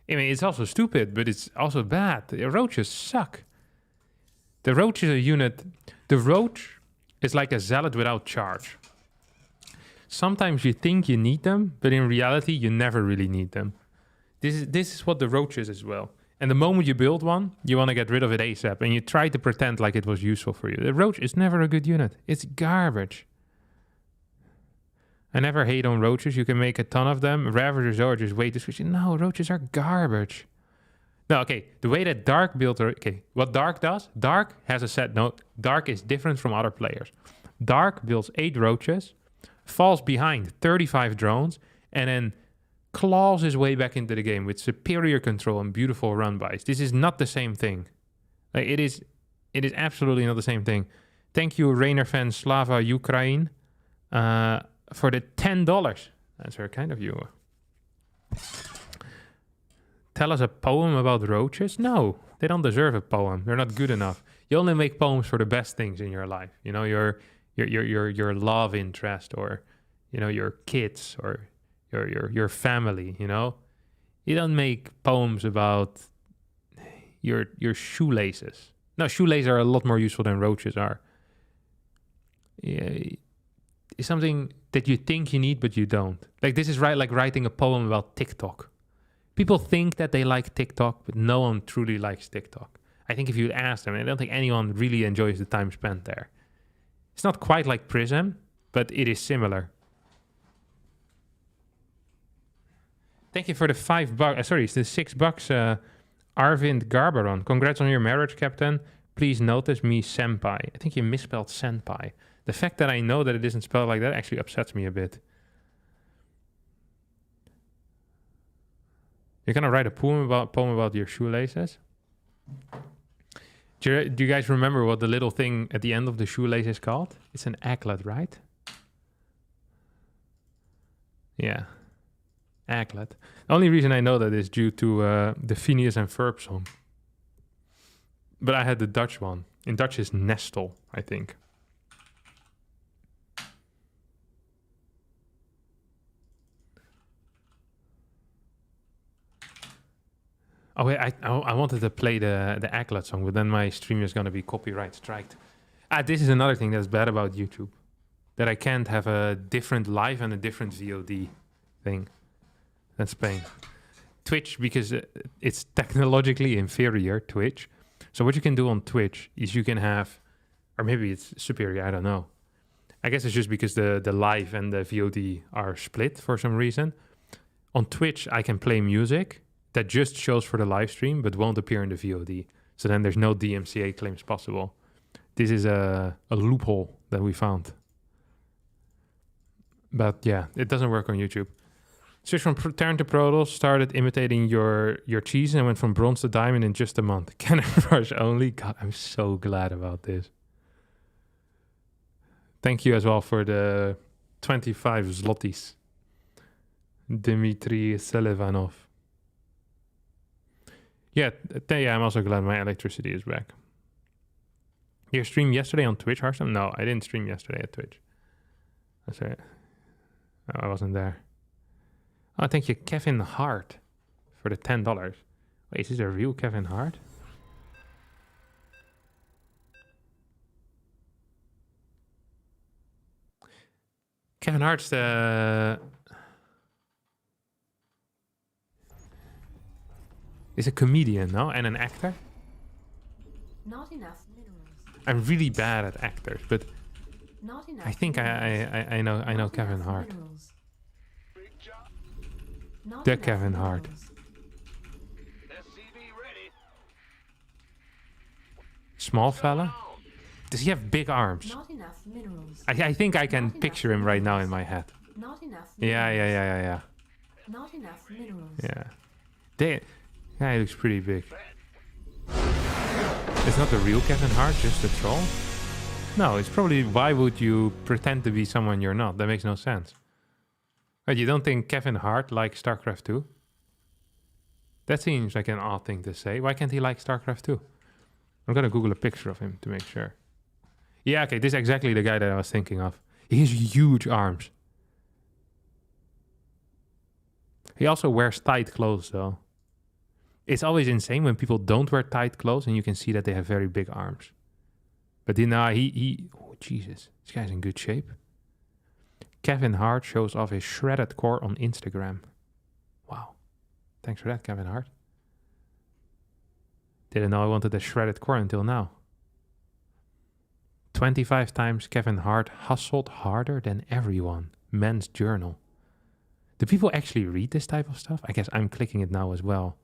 I mean, it's also stupid, but it's also bad. The roaches suck. The roach is a unit. The roach is like a zealot without charge. Sometimes you think you need them, but in reality, you never really need them. This is what the roach is as well. And the moment you build one, you want to get rid of it ASAP, and you try to pretend like it was useful for you. The roach is never a good unit. It's garbage. I never hate on roaches. You can make a ton of them. Ravagers are just way too squishy. No, roaches are garbage. No, okay. The way that Dark built... Okay, what Dark does... Dark has a set... No, Dark is different from other players. Dark builds 8 roaches, falls behind 35 drones, and then claws his way back into the game with superior control and beautiful run-bys. This is not the same thing. Like, it is absolutely not the same thing. Thank you, Rainer fan Slava Ukraine, for the $10. That's very kind of you. Tell us a poem about roaches? No, they don't deserve a poem. They're not good enough. You only make poems for the best things in your life. You know, your love interest, or you know, your kids, or your family. You know, you don't make poems about your shoelaces. No, shoelaces are a lot more useful than roaches are. Yeah, it's something that you think you need, but you don't. Like, this is like writing a poem about TikTok. People think that they like TikTok, but no one truly likes TikTok. I think if you ask them, I don't think anyone really enjoys the time spent there. It's not quite like Prism, but it is similar. Thank you for the $5. Sorry, it's the $6. Arvind Garbaron. Congrats on your marriage, Captain. Please notice me, senpai. I think you misspelled senpai. The fact that I know that it isn't spelled like that actually upsets me a bit. You're gonna write a poem about your shoelaces? Do you guys remember what the little thing at the end of the shoelace is called? It's an aglet, right? Yeah, aglet. The only reason I know that is due to the Phineas and Ferb song. But I had the Dutch one. In Dutch is nestel, I think. Oh wait, I wanted to play the Aglet song, but then my stream is gonna be copyright striked. This is another thing that's bad about YouTube, that I can't have a different live and a different VOD thing. That's pain. Twitch, because it's technologically inferior, Twitch. So what you can do on Twitch is you can have, or maybe it's superior, I don't know. I guess it's just because the live and the VOD are split for some reason. On Twitch, I can play music that just shows for the live stream, but won't appear in the VOD. So then there's no DMCA claims possible. This is a loophole that we found. But yeah, it doesn't work on YouTube. Switched from Terran to Protoss, started imitating your cheese, and went from bronze to diamond in just a month. Cannon rush only. God, I'm so glad about this. Thank you as well for the 25 zlotys. Dmitry Selevanov. Yeah, I'm also glad my electricity is back. You streamed yesterday on Twitch, Harstem? No, I didn't stream yesterday at Twitch. That's right. I wasn't there. Oh, thank you, Kevin Hart, for the $10. Wait, is this a real Kevin Hart? Kevin Hart's the... is a comedian, no? And an actor? Not enough minerals. I'm really bad at actors, but Not enough I think I know Kevin Hart. Minerals. Not The enough Kevin Hart. minerals. SCV ready. Small fella? Does he have big arms? Not enough minerals. I think I can Not enough picture him right now in minerals. my head. Not enough Yeah. minerals. Not enough minerals. Yeah. Yeah, he looks pretty big. Fat It's not the real Kevin Hart, just a troll? No, it's probably why would you pretend to be someone you're not? That makes no sense. But you don't think Kevin Hart likes StarCraft 2? That seems like an odd thing to say. Why can't he like StarCraft 2? I'm gonna Google a picture of him to make sure. Yeah, okay, this is exactly the guy that I was thinking of. He has huge arms. He also wears tight clothes though. It's always insane when people don't wear tight clothes and you can see that they have very big arms. But you know, oh Jesus, this guy's in good shape. Kevin Hart shows off his shredded core on Instagram. Wow. Thanks for that, Kevin Hart. Didn't know I wanted a shredded core until now. 25 times Kevin Hart hustled harder than everyone. Men's Journal. Do people actually read this type of stuff? I guess I'm clicking it now as well.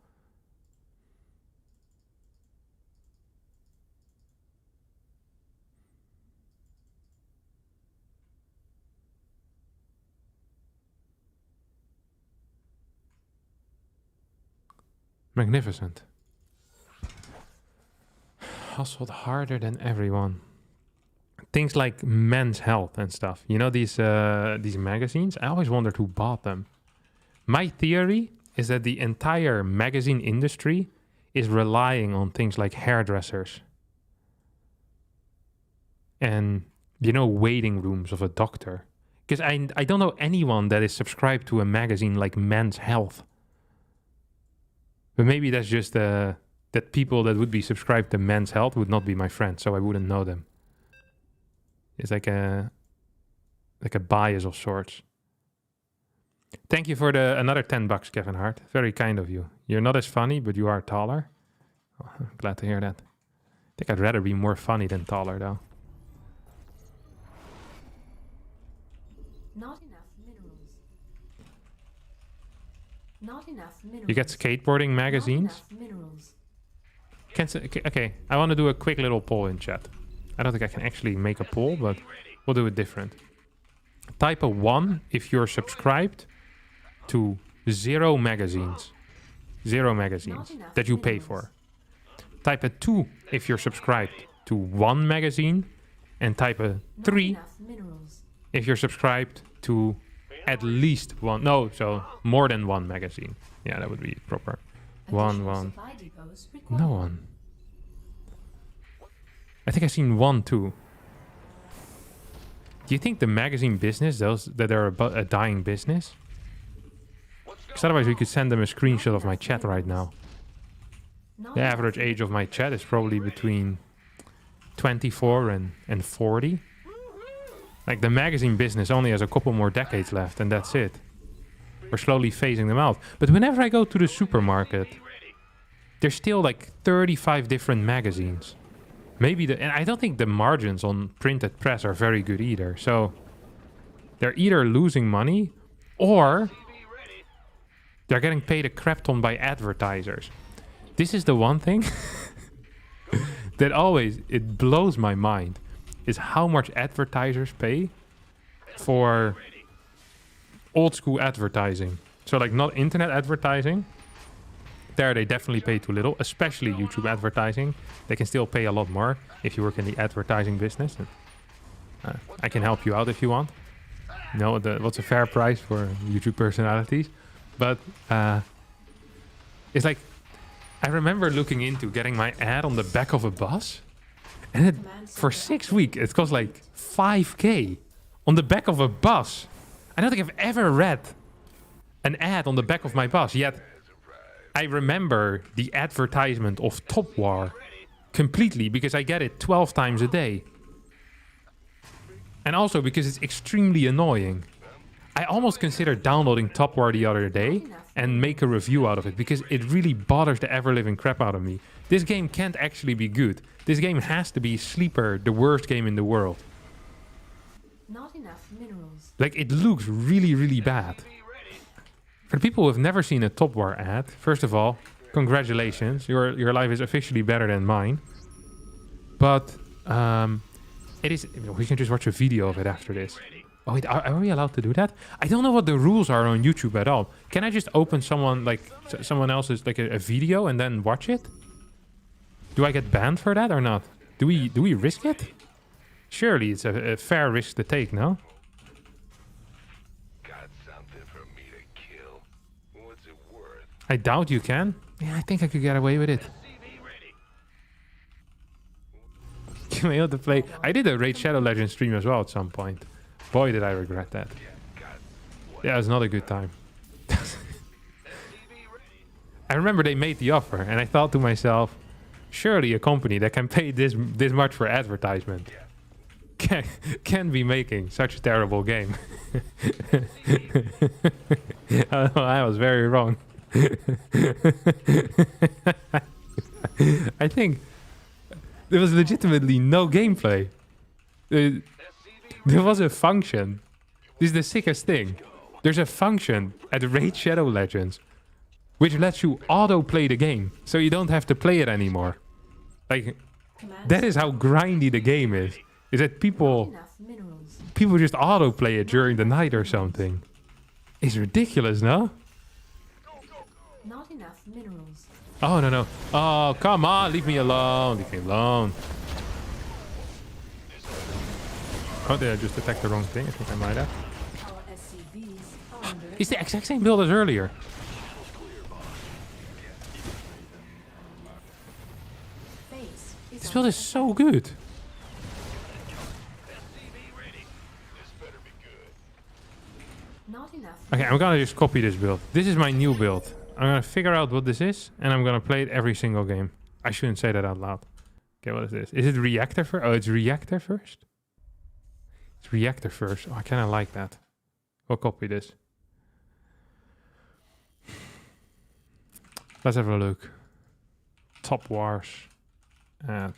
Magnificent. Hustled harder than everyone. Things like Men's Health and stuff. You know, these magazines? I always wondered who bought them. My theory is that the entire magazine industry is relying on things like hairdressers. And, you know, waiting rooms of a doctor. Because I don't know anyone that is subscribed to a magazine like Men's Health. But maybe that's just that people that would be subscribed to Men's Health would not be my friends, so I wouldn't know them. It's like a bias of sorts. Thank you for another $10, Kevin Hart. Very kind of you. You're not as funny, but you are taller. Oh, I'm glad to hear that. I think I'd rather be more funny than taller, though. Not enough minerals. Not enough minerals. You get skateboarding magazines? Not enough minerals. Okay, I want to do a quick little poll in chat. I don't think I can actually make a poll, but we'll do it different. Type a 1 if you're subscribed to 0 magazines. 0 magazines that you pay for. Type a 2 if you're subscribed to 1 magazine. And type a 3 if you're subscribed to at least 1. No, so more than 1 magazine. Yeah, that would be proper. 1. No one. I think I've seen 1 too. Do you think the magazine business, those that are a dying business? Because otherwise we could send them a screenshot of my chat right now. The average age of my chat is probably between 24 and 40. Like the magazine business only has a couple more decades left and that's it. We're slowly phasing them out. But whenever I go to the supermarket, there's still like 35 different magazines. And I don't think the margins on printed press are very good either. So they're either losing money or they're getting paid a crap ton by advertisers. This is the one thing that it blows my mind, is how much advertisers pay for old school advertising. So like not internet advertising. There they definitely pay too little, especially YouTube advertising. They can still pay a lot more if you work in the advertising business. And, I can help you out if you want. You know, what's a fair price for YouTube personalities? But it's like, I remember looking into getting my ad on the back of a bus. And for 6 weeks, it cost like 5K on the back of a bus. I don't think I've ever read an ad on the back of my bus, yet I remember the advertisement of Top War completely because I get it 12 times a day. And also because it's extremely annoying. I almost considered downloading Top War the other day and make a review out of it because it really bothers the ever-living crap out of me. This game can't actually be good. This game has to be Sleeper, the worst game in the world. Not enough minerals. Like, it looks really, really bad. For the people who have never seen a Top War ad, first of all, congratulations. Your life is officially better than mine. But it is. We can just watch a video of it after this. Oh wait, are we allowed to do that? I don't know what the rules are on YouTube at all. Can I just open someone else's like a video and then watch it? Do I get banned for that or not? Do we risk it? Surely it's a fair risk to take, no? Got something for me to kill. What's it worth? I doubt you can. Yeah, I think I could get away with it. SCV ready. Can I to play? I did a Raid Shadow Legends stream as well at some point. Boy, did I regret that. Yeah, it was not a good time. I remember they made the offer, and I thought to myself, surely a company that can pay this much for advertisement can be making such a terrible game. I was very wrong. I think there was legitimately no gameplay. There was a function. This is the sickest thing. There's a function at Raid Shadow Legends which lets you auto-play the game, so you don't have to play it anymore. Like, that is how grindy the game is. Is that people just auto-play it during the night or something. It's ridiculous, no? Not enough minerals. Oh, no. Oh, come on, leave me alone. Leave me alone. Oh, did I just attack the wrong thing? I think I might have. Our SCVs are under It's the exact same build as earlier. base. This build is so good. SCV ready. This better be good. Not enough. Okay, I'm gonna just copy this build. This is my new build. I'm gonna figure out what this is, and I'm gonna play it every single game. I shouldn't say that out loud. Okay, what is this? Is it reactor first? Oh, it's reactor first? It's reactor first. Oh, I kinda like that. We'll copy this. Let's have a look. Top wars. Add.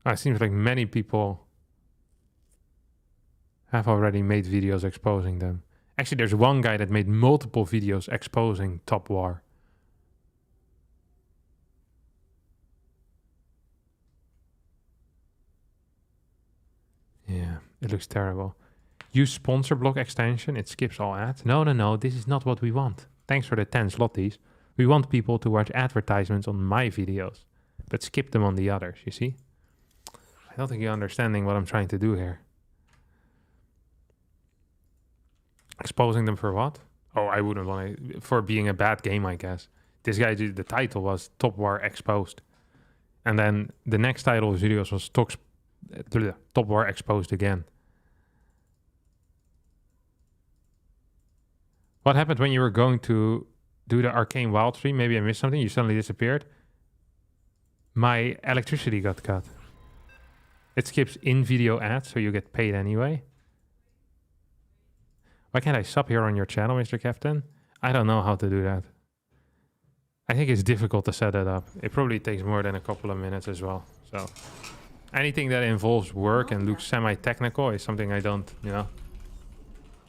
It seems like many people have already made videos exposing them. Actually, there's one guy that made multiple videos exposing Top War. Yeah, it looks terrible. Use sponsor block extension. It skips all ads. No. This is not what we want. Thanks for the 10 slotties. We want people to watch advertisements on my videos, but skip them on the others, you see? I don't think you're understanding what I'm trying to do here. Exposing them for what? Oh, I wouldn't want to... For being a bad game, I guess. This guy, the title was Top War Exposed. And then the next title of his videos was Top War Exposed again. What happened when you were going to do the Arcane Wild stream? Maybe I missed something. You suddenly disappeared. My electricity got cut. It skips in-video ads, so you get paid anyway. Why can't I sub here on your channel, Mr. Captain? I don't know how to do that. I think it's difficult to set that up. It probably takes more than a couple of minutes as well. So anything that involves work and looks semi-technical is something I don't,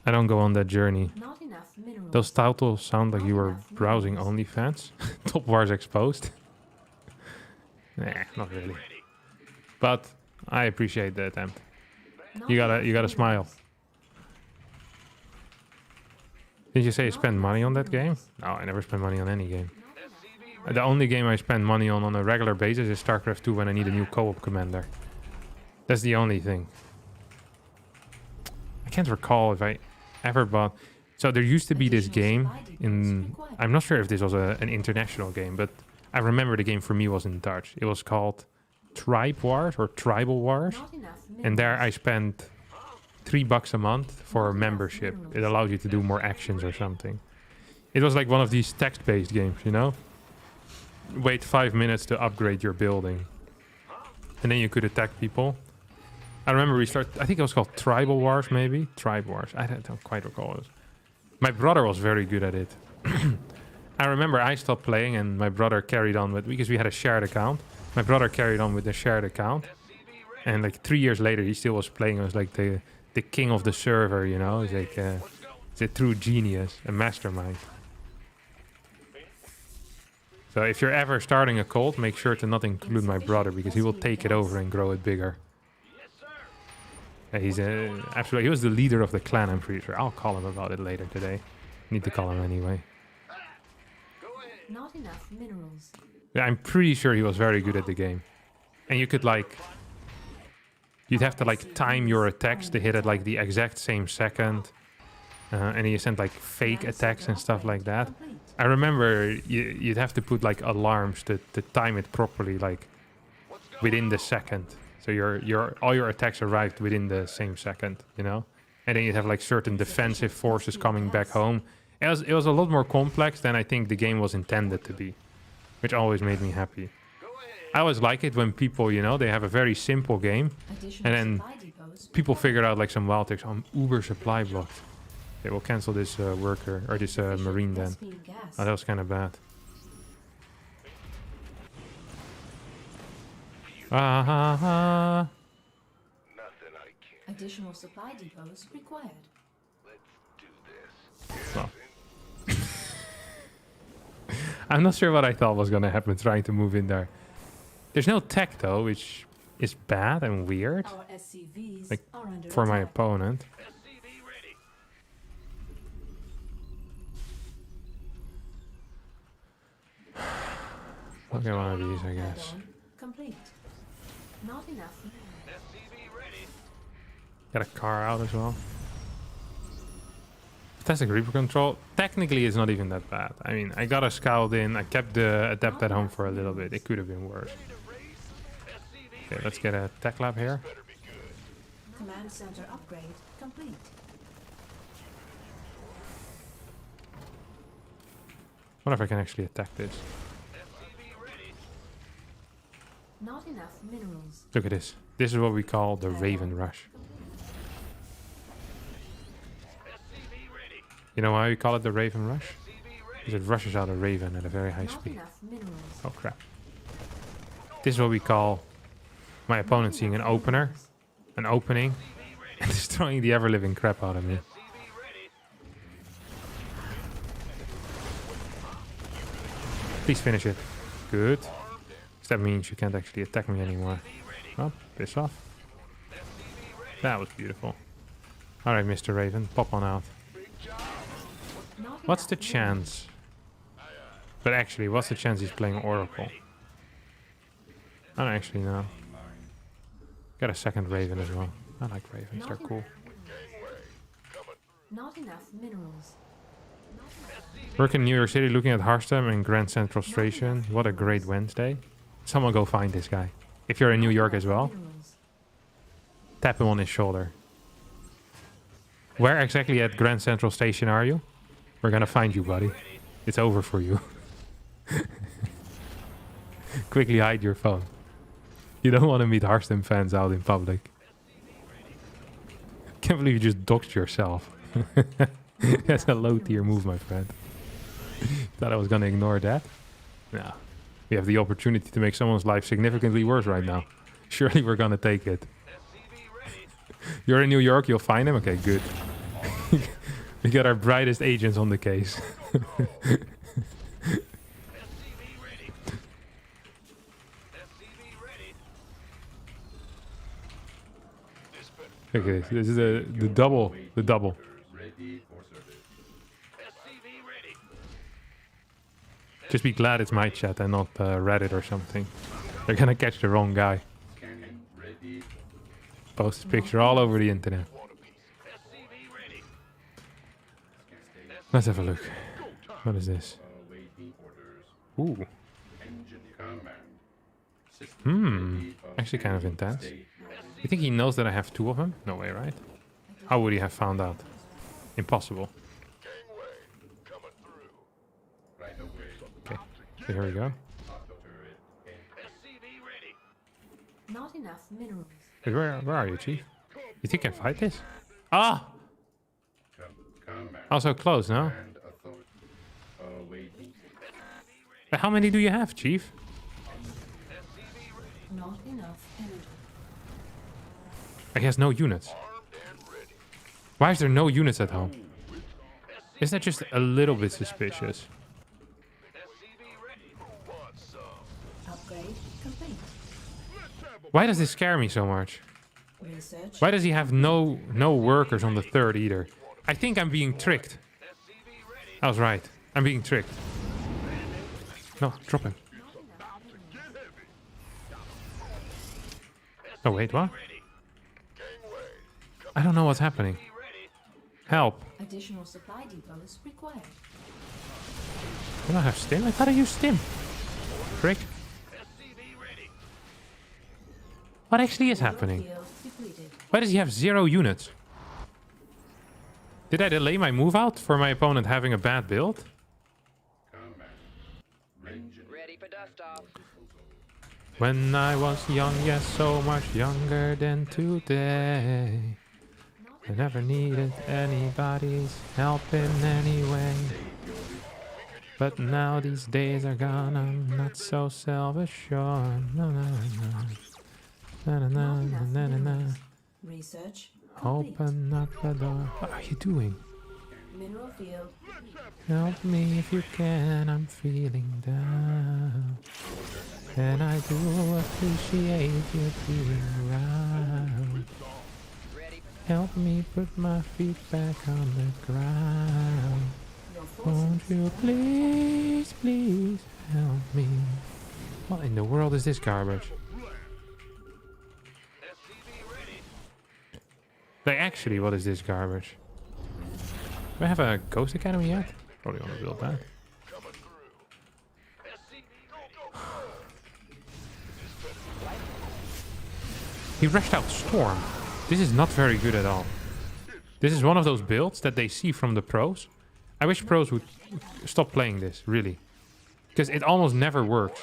I don't go on that journey. Not enough minerals. Those titles sound like you were browsing OnlyFans. Top Wars Exposed. Nah, not really. But I appreciate the attempt. Not You enough gotta smile. minerals. Did you say you spend money on that game? No, I never spend money on any game. The only game I spend money on a regular basis is StarCraft 2 when I need a new co-op commander. That's the only thing. I can't recall if I ever bought... So there used to be this game in... I'm not sure if this was an international game, but I remember the game for me was in Dutch. It was called Tribe Wars or Tribal Wars. Not enough And there I minerals. spent $3 a month for a membership. It allowed you to do more actions or something. It was like one of these text-based games, Wait 5 minutes to upgrade your building. And then you could attack people. I remember I think it was called Tribal Wars, maybe? Tribe Wars. I don't quite recall it. My brother was very good at it. I remember I stopped playing and my brother carried on with... Because we had a shared account. My brother carried on with the shared account. And like 3 years later, he still was playing. It was like the king of the server, He's like... he's a true genius. A mastermind. So if you're ever starting a cult, make sure to not include my brother because he will take it over and grow it bigger. Yeah, he's absolutely. He was the leader of the clan. I'm pretty sure. I'll call him about it later today. Need to call him anyway. Not enough minerals. Yeah, I'm pretty sure he was very good at the game. And you could like, you'd have to like time your attacks to hit at like the exact same second. And then you send like fake attacks and stuff like that. I remember you'd have to put like alarms to time it properly, like within the second. So all your attacks arrived within the same second, you know? And then you'd have like certain defensive forces coming back home. It was a lot more complex than I think the game was intended to be, which always made me happy. I always like it when people, you know, they have a very simple game and then people figure out like some wild tricks on Uber supply blocked. Okay, we'll cancel this worker or this marine then. Oh, that was kind of bad. Nothing I can't. Additional supply depots required. Let's do this. Well. I'm not sure what I thought was going to happen trying to move in there. There's no tech though, which is bad and weird. Our SCVs Like, are under for my attack. opponent. SCV ready. I'll get one of these, I guess. Add-on complete. Not enough. SCV ready. Got a car out as well. Fantastic Reaper control. Technically, it's not even that bad. I mean, I got a scout in. I kept the adept at home for a little bit. It could have been worse. Okay, let's get a tech lab here. Command center upgrade complete. What if I can actually attack this? Not enough minerals. Look at this. This is what we call the Raven Rush. You know why we call it the Raven Rush? Because it rushes out a raven at a very high Not speed. enough minerals. Oh crap. This is what we call my opponent seeing an opener, an opening, and destroying the ever-living crap out of me. Please finish it. Good. 'Cause that means you can't actually attack me anymore. Oh, piss off. That was beautiful. Alright, Mr. Raven, pop on out. Not What's enough the chance? But actually, what's the chance he's playing Oracle? I don't actually know. Got a second Raven as well. I like Ravens, they're cool. Not enough minerals. Work in New York City looking at Harstem and Grand Central Station. What a great Wednesday. Someone go find this guy. If you're in New York as well, Minerals. tap him on his shoulder. Where exactly at Grand Central Station are you? We're gonna find you, buddy. It's over for you. Quickly hide your phone. You don't want to meet Harstem fans out in public. Can't believe you just doxed yourself. That's a low tier move, my friend. Thought I was gonna ignore that? No. We have the opportunity to make someone's life significantly worse right now. Surely we're gonna take it. You're in New York, you'll find him? Okay, good. We got our brightest agents on the case. Okay, so this is the double. The double. Just be glad it's my chat and not Reddit or something. They're gonna catch the wrong guy. Post his picture all over the internet. Let's have a look. What is this? Ooh. Actually kind of intense. You think he knows that I have two of them? No way, right? How would he have found out? Impossible. Okay, so here we go. Not enough minerals. Wait, where are you, Chief? You think I can fight this? Ah! Also close, no? But how many do you have, Chief? Not enough energy. He has no units. Why is there no units at home? Is that just a little bit suspicious? Why does this scare me so much? Research. Why does he have no workers on the third either? I think I'm being tricked. I was right. I'm being tricked. No, drop him. Oh, wait, what? I don't know what's happening. Help. Additional supply depots required. I don't have stim? I thought I used stim. Frick. What actually is happening? Field depleted. Why does he have 0 units? Did I delay my move out for my opponent having a bad build? Ready for dust off. When I was young, yes, so much younger than today. I never needed anybody's help in any way. But now these days are gone, I'm not so self-assured. No, no, no. Na, na, na, na, na, na, na. Research. Complete. Open up the door. What are you doing? Mineral field. Help me if you can, I'm feeling down. And I do appreciate you being around. Ready for Help me put my feet back on the ground. Your Won't forces. you please, please help me? What in the world is this garbage? Like, actually, what is this garbage? Do I have a Ghost Academy yet? Probably want to build that. He rushed out Storm. This is not very good at all. This is one of those builds that they see from the pros. I wish pros would stop playing this, really. Because it almost never works.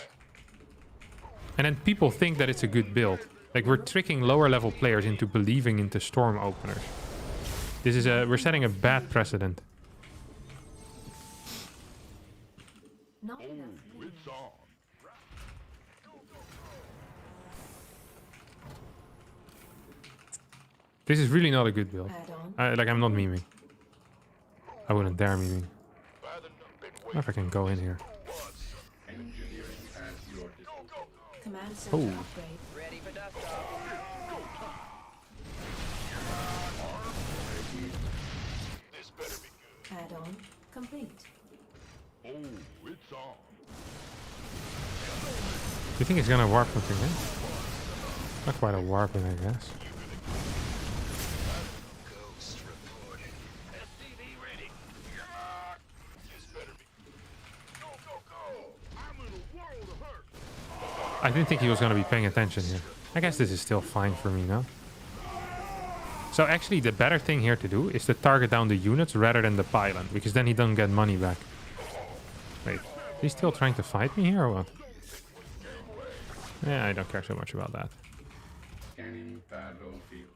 And then people think that it's a good build. Like, we're tricking lower level players into believing into Storm openers. This is we're setting a bad precedent. Not enough. minerals. This is really not a good build. Add-on. Like, I'm not memeing. I wouldn't dare memeing. I wonder if I can go in here. Command center Oh. upgrade. ready for dust off. Add-on complete. Do you think it's gonna warp something in? Not quite a warping, I guess. I didn't think he was gonna be paying attention here. I guess this is still fine for me now. So actually the better thing here to do is to target down the units rather than the pylon, because then he doesn't get money back. Wait, he's still trying to fight me here or what? Yeah, I don't care so much about that. Scanning battlefield.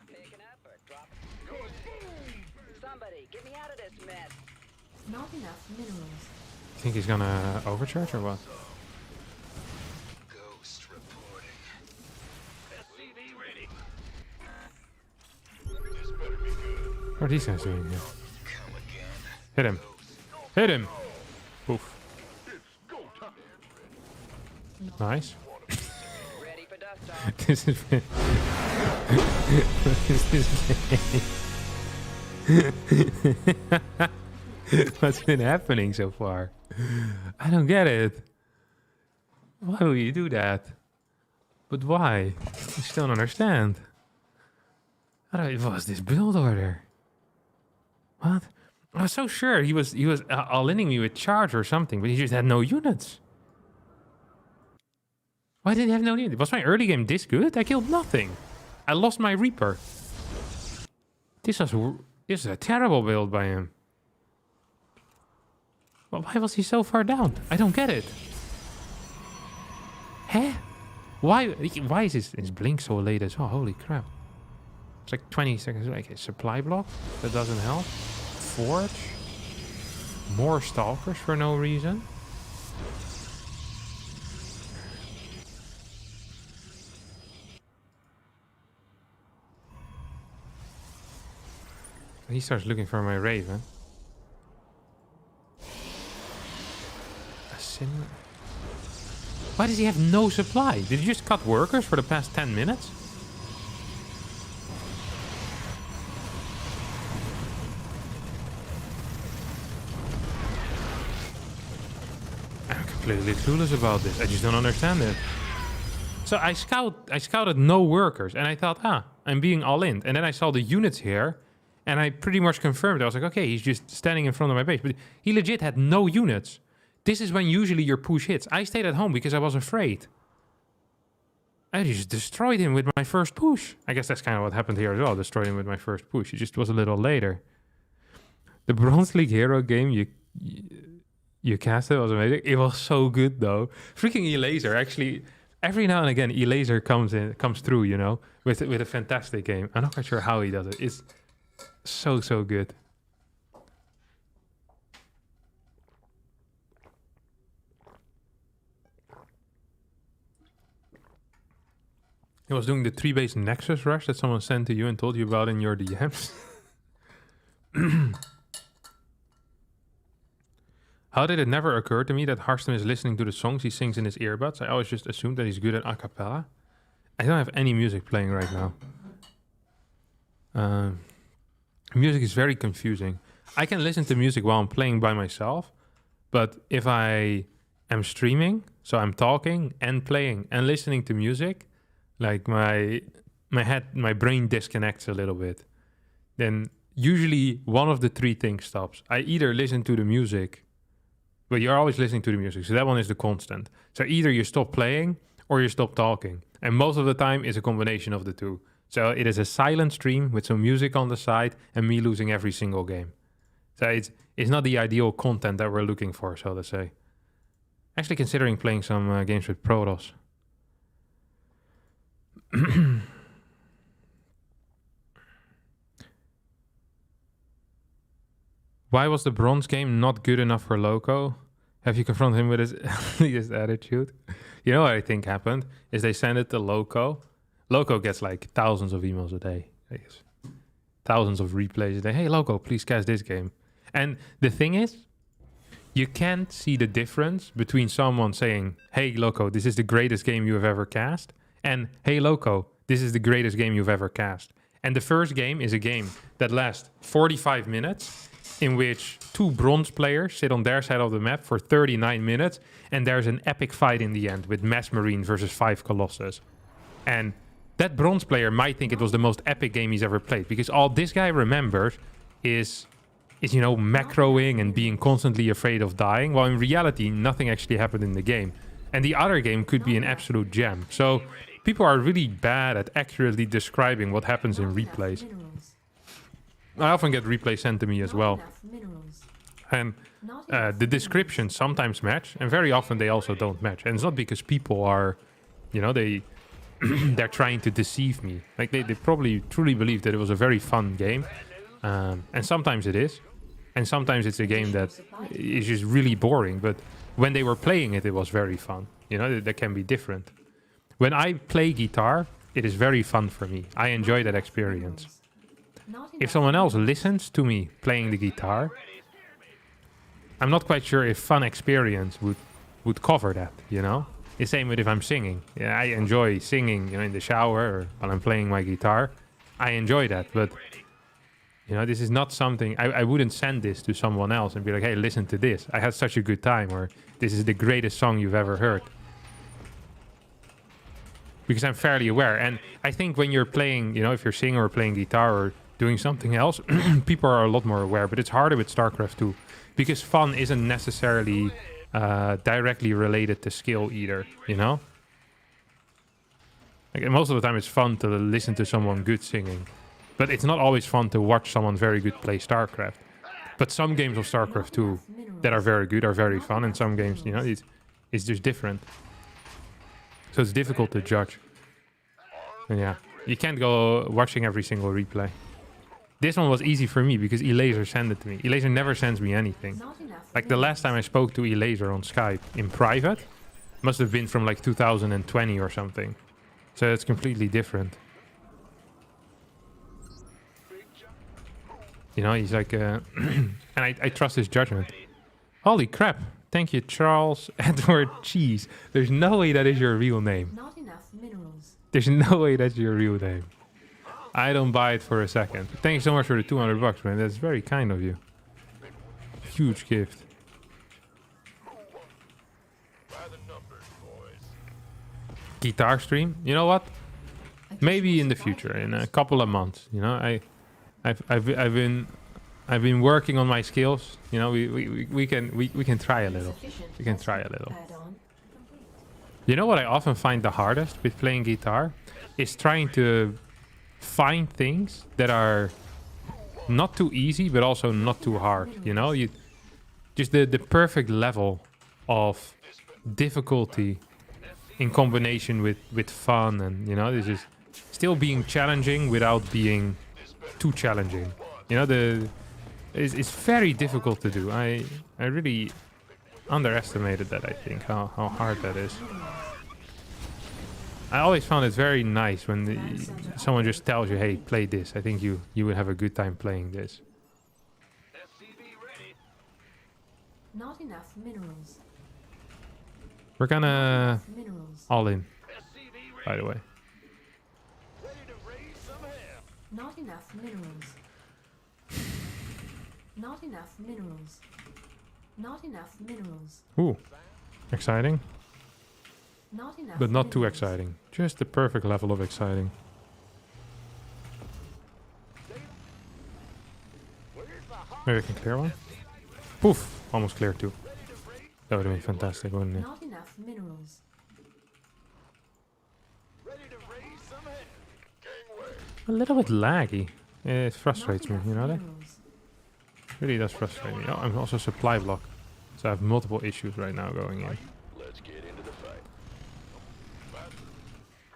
Picking up or dropping. Somebody, get me out of this mess. Not enough minerals. Think he's gonna overcharge or what? Ghost reporting. SCV ready. This better be good. What are these guys doing here? Come again. Hit him. Hit him! Oof. Nice. Ready for dust off. This is... What's been happening so far? I don't get it. Why would you do that? But why? I still don't understand. What was this build order? What? I was so sure he was all-inning me with charge or something, but he just had no units. Why did he have no units? Was my early game this good? I killed nothing. I lost my Reaper. This is a terrible build by him. Well, why was he so far down? I don't get it. Huh? Why is his blink so late as well? Holy crap. It's like 20 seconds. Like a supply block? That doesn't help. Forge? More stalkers for no reason? He starts looking for my Raven. A sin. Why does he have no supply? Did he just cut workers for the past 10 minutes? I'm completely clueless about this. I just don't understand it. So I scouted no workers, and I thought, I'm being all in. And then I saw the units here, and I pretty much confirmed. I was like, okay, he's just standing in front of my base. But he legit had no units. This is when usually your push hits. I stayed at home because I was afraid. I just destroyed him with my first push. I guess that's kind of what happened here as well. Destroyed him with my first push. It just was a little later. The Bronze League Hero game you casted was amazing. It was so good though. Freaking Elaser actually. Every now and again, Elaser comes through, you know, with a fantastic game. I'm not quite sure how he does it. It's so good. He was doing the 3-base Nexus rush that someone sent to you and told you about in your DMs. How did it never occur to me that Harstem is listening to the songs he sings in his earbuds? I always just assumed that he's good at a cappella. I don't have any music playing right now. Music is very confusing. I can listen to music while I'm playing by myself, but if I am streaming, so I'm talking and playing and listening to music, like my brain disconnects a little bit. Then usually one of the three things stops. I either listen to the music. But you're always listening to the music, so that one is the constant. So either you stop playing or you stop talking. And most of the time it's a combination of the two. So it is a silent stream with some music on the side and me losing every single game. So it's not the ideal content that we're looking for, so to say. Actually considering playing some games with Protoss. Why was the bronze game not good enough for Loco? Have you confronted him with his attitude? You know what I think happened? Is they send it to Loco. Loco gets like thousands of emails a day. Thousands of replays a day. Hey, Loco, please cast this game. And the thing is, you can't see the difference between someone saying, hey, Loco, this is the greatest game you have ever cast, and hey, Loco, this is the greatest game you've ever cast. And the first game is a game that lasts 45 minutes, in which two bronze players sit on their side of the map for 39 minutes, and there's an epic fight in the end with Mass Marine versus 5 Colossus. And that bronze player might think it was the most epic game he's ever played, because all this guy remembers is you know, macroing and being constantly afraid of dying, while in reality, nothing actually happened in the game. And the other game could be an absolute gem. So people are really bad at accurately describing what happens in replays. I often get replays sent to me as well. And the descriptions sometimes match, and very often they also don't match. And it's not because people are, you know, they're trying to deceive me. Like they probably truly believe that it was a very fun game. And sometimes it is. And sometimes it's a game that is just really boring. But when they were playing it, it was very fun. You know, that can be different. When I play guitar, it is very fun for me. I enjoy that experience. If someone else listens to me playing the guitar, I'm not quite sure if fun experience would cover that, you know? The same with if I'm singing. Yeah, I enjoy singing, you know, in the shower or while I'm playing my guitar. I enjoy that, but you know, this is not something I wouldn't send this to someone else and be like, hey, listen to this. I had such a good time, or this is the greatest song you've ever heard. Because I'm fairly aware. And I think when you're playing, you know, if you're singing or playing guitar or doing something else, people are a lot more aware. But it's harder with StarCraft 2 because fun isn't necessarily directly related to skill either, you know? Like, most of the time it's fun to listen to someone good singing. But it's not always fun to watch someone very good play StarCraft. But some games of StarCraft 2 that are very good are very fun. And some games, you know, it's just different. So it's difficult to judge. And yeah, you can't go watching every single replay. This one was easy for me because Elaser sent it to me. Elaser never sends me anything. Like the last time I spoke to Elaser on Skype in private, must have been from like 2020 or something. So it's completely different. You know, he's like, and I trust his judgment. Holy crap, Thank you, Charles Edward Cheese. There's no way that is your real name. Not enough minerals. There's no way that's your real name. I don't buy it for a second. Thank you so much for the 200 bucks, man. That's very kind of you. Huge gift. By the numbers, boys. Guitar stream. You know what? Maybe in the future, in a couple of months. You know, I've been working on my skills. You know, we can try a little. Sufficient. We can try a little. Add-on complete. You know what I often find the hardest with playing guitar is trying to find things that are not too easy but also not too hard. You know, you just the perfect level of difficulty in combination with fun, and you know, this is still being challenging without being too challenging. You know, it's very difficult to do. I really underestimated that, I think, how hard that is. I always found it very nice when someone just tells you, hey, play this. I think you would have a good time playing this. SCV ready. Not enough minerals. We're gonna Minerals. all in, SCV ready. by the way. Ready to raise some hell. Not enough minerals. Not enough minerals. Not enough minerals. Ooh, exciting, Not enough. but not too minerals. exciting. Just the perfect level of exciting. Where's the hot? Maybe I can clear one. Poof, almost cleared two. That would have been fantastic, wouldn't it? Not enough minerals. Ready to raise some hell. Gangway. A little bit laggy. It frustrates me, Not you know enough that? minerals. Really does frustrate me. Oh, I'm also supply block. So I have multiple issues right now going in. Let's get into the fight.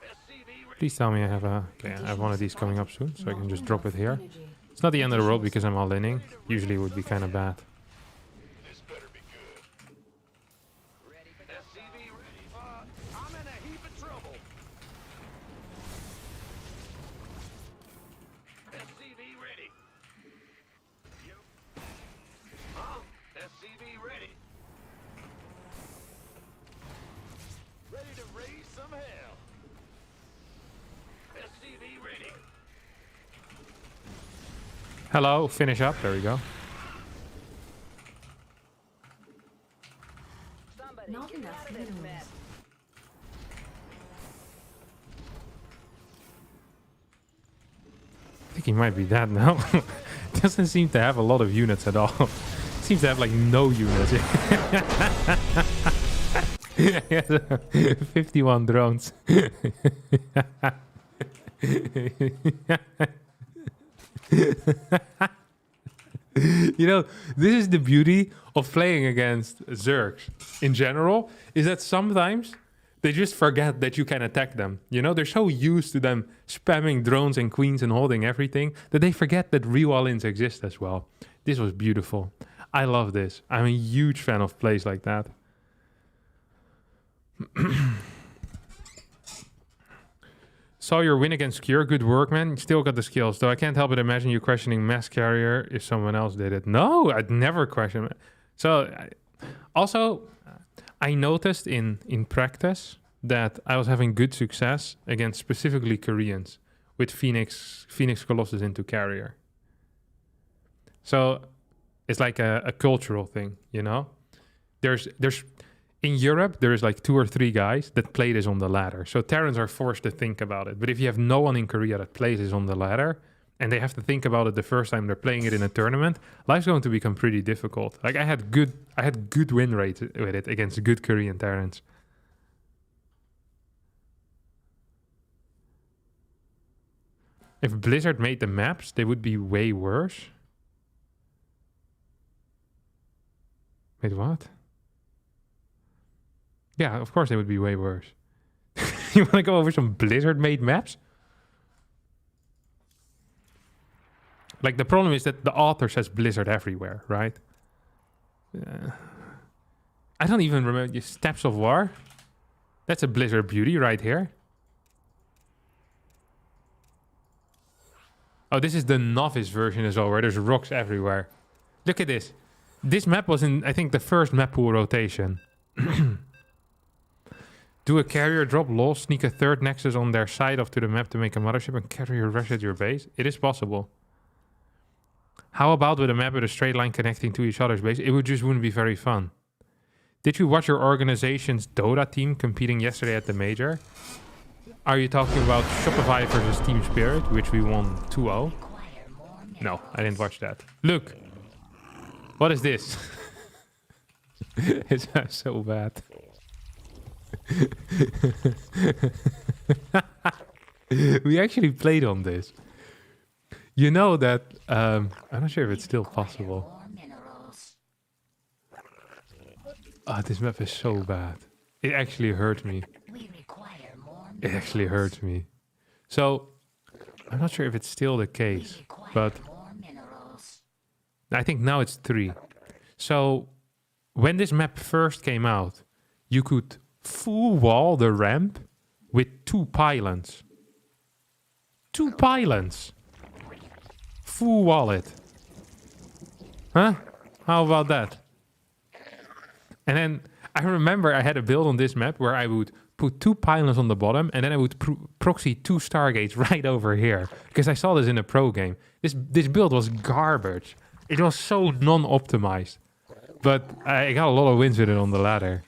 SCV ready. Please tell me I have a... Okay, I have one of these coming up soon, so I can just drop it here. Energy. It's not the end of the world because I'm all inning. Usually it would be kind of bad. This better be good. SCV ready. I'm in a heap of trouble. SCV ready. Yep. Huh? SCV ready. Ready to raise some hell. SCV ready. Hello, finish up. There we go. Somebody, Not get me enough out of this minerals. mess. I think he might be dead now. Doesn't seem to have a lot of units at all. Seems to have like no units. He has 51 drones. You know, this is the beauty of playing against Zergs in general, is that sometimes they just forget that you can attack them. You know, they're so used to them spamming drones and queens and holding everything that they forget that real all-ins exist as well. This was beautiful. I love this. I'm a huge fan of plays like that. Saw your win against Cure. Good work, man. You still got the skills. Though I can't help but imagine you questioning Mass Carrier if someone else did it. No, I'd never question it. So, I noticed in practice that I was having good success against specifically Koreans with Phoenix Colossus into Carrier. So, it's like a cultural thing, you know? There's in Europe, there is like 2 or 3 guys that play this on the ladder. So Terrans are forced to think about it. But if you have no one in Korea that plays this on the ladder, and they have to think about it the first time they're playing it in a tournament, life's going to become pretty difficult. Like I had good win rates with it against good Korean Terrans. If Blizzard made the maps, they would be way worse. Wait, what? Yeah, of course they would be way worse. You want to go over some Blizzard-made maps? Like, the problem is that the author says Blizzard everywhere, right? I don't even remember. Steps of War? That's a Blizzard beauty right here. Oh, this is the novice version as well, where there's rocks everywhere. Look at this. This map was in, I think, the first map pool rotation. Do a carrier drop, lol, sneak a third nexus on their side off to the map to make a mothership and carrier rush at your base? It is possible. How about with a map with a straight line connecting to each other's base? It wouldn't be very fun. Did you watch your organization's Dota team competing yesterday at the major? Are you talking about Shopify versus Team Spirit, which we won 2-0? No, I didn't watch that. Look! What is this? It's so bad. We actually played on this. You know that... I'm not sure if it's still possible. Oh, this map is so bad. It actually hurt me. It actually hurts me. So, I'm not sure if it's still the case, but I think now it's 3. So, when this map first came out, you could full wall the ramp with 2 pylons. 2 pylons! Full wall it. Huh? How about that? And then I remember I had a build on this map where I would put 2 pylons on the bottom and then I would proxy 2 stargates right over here. Because I saw this in a pro game. This build was garbage. It was so non-optimized. But I got a lot of wins with it on the ladder.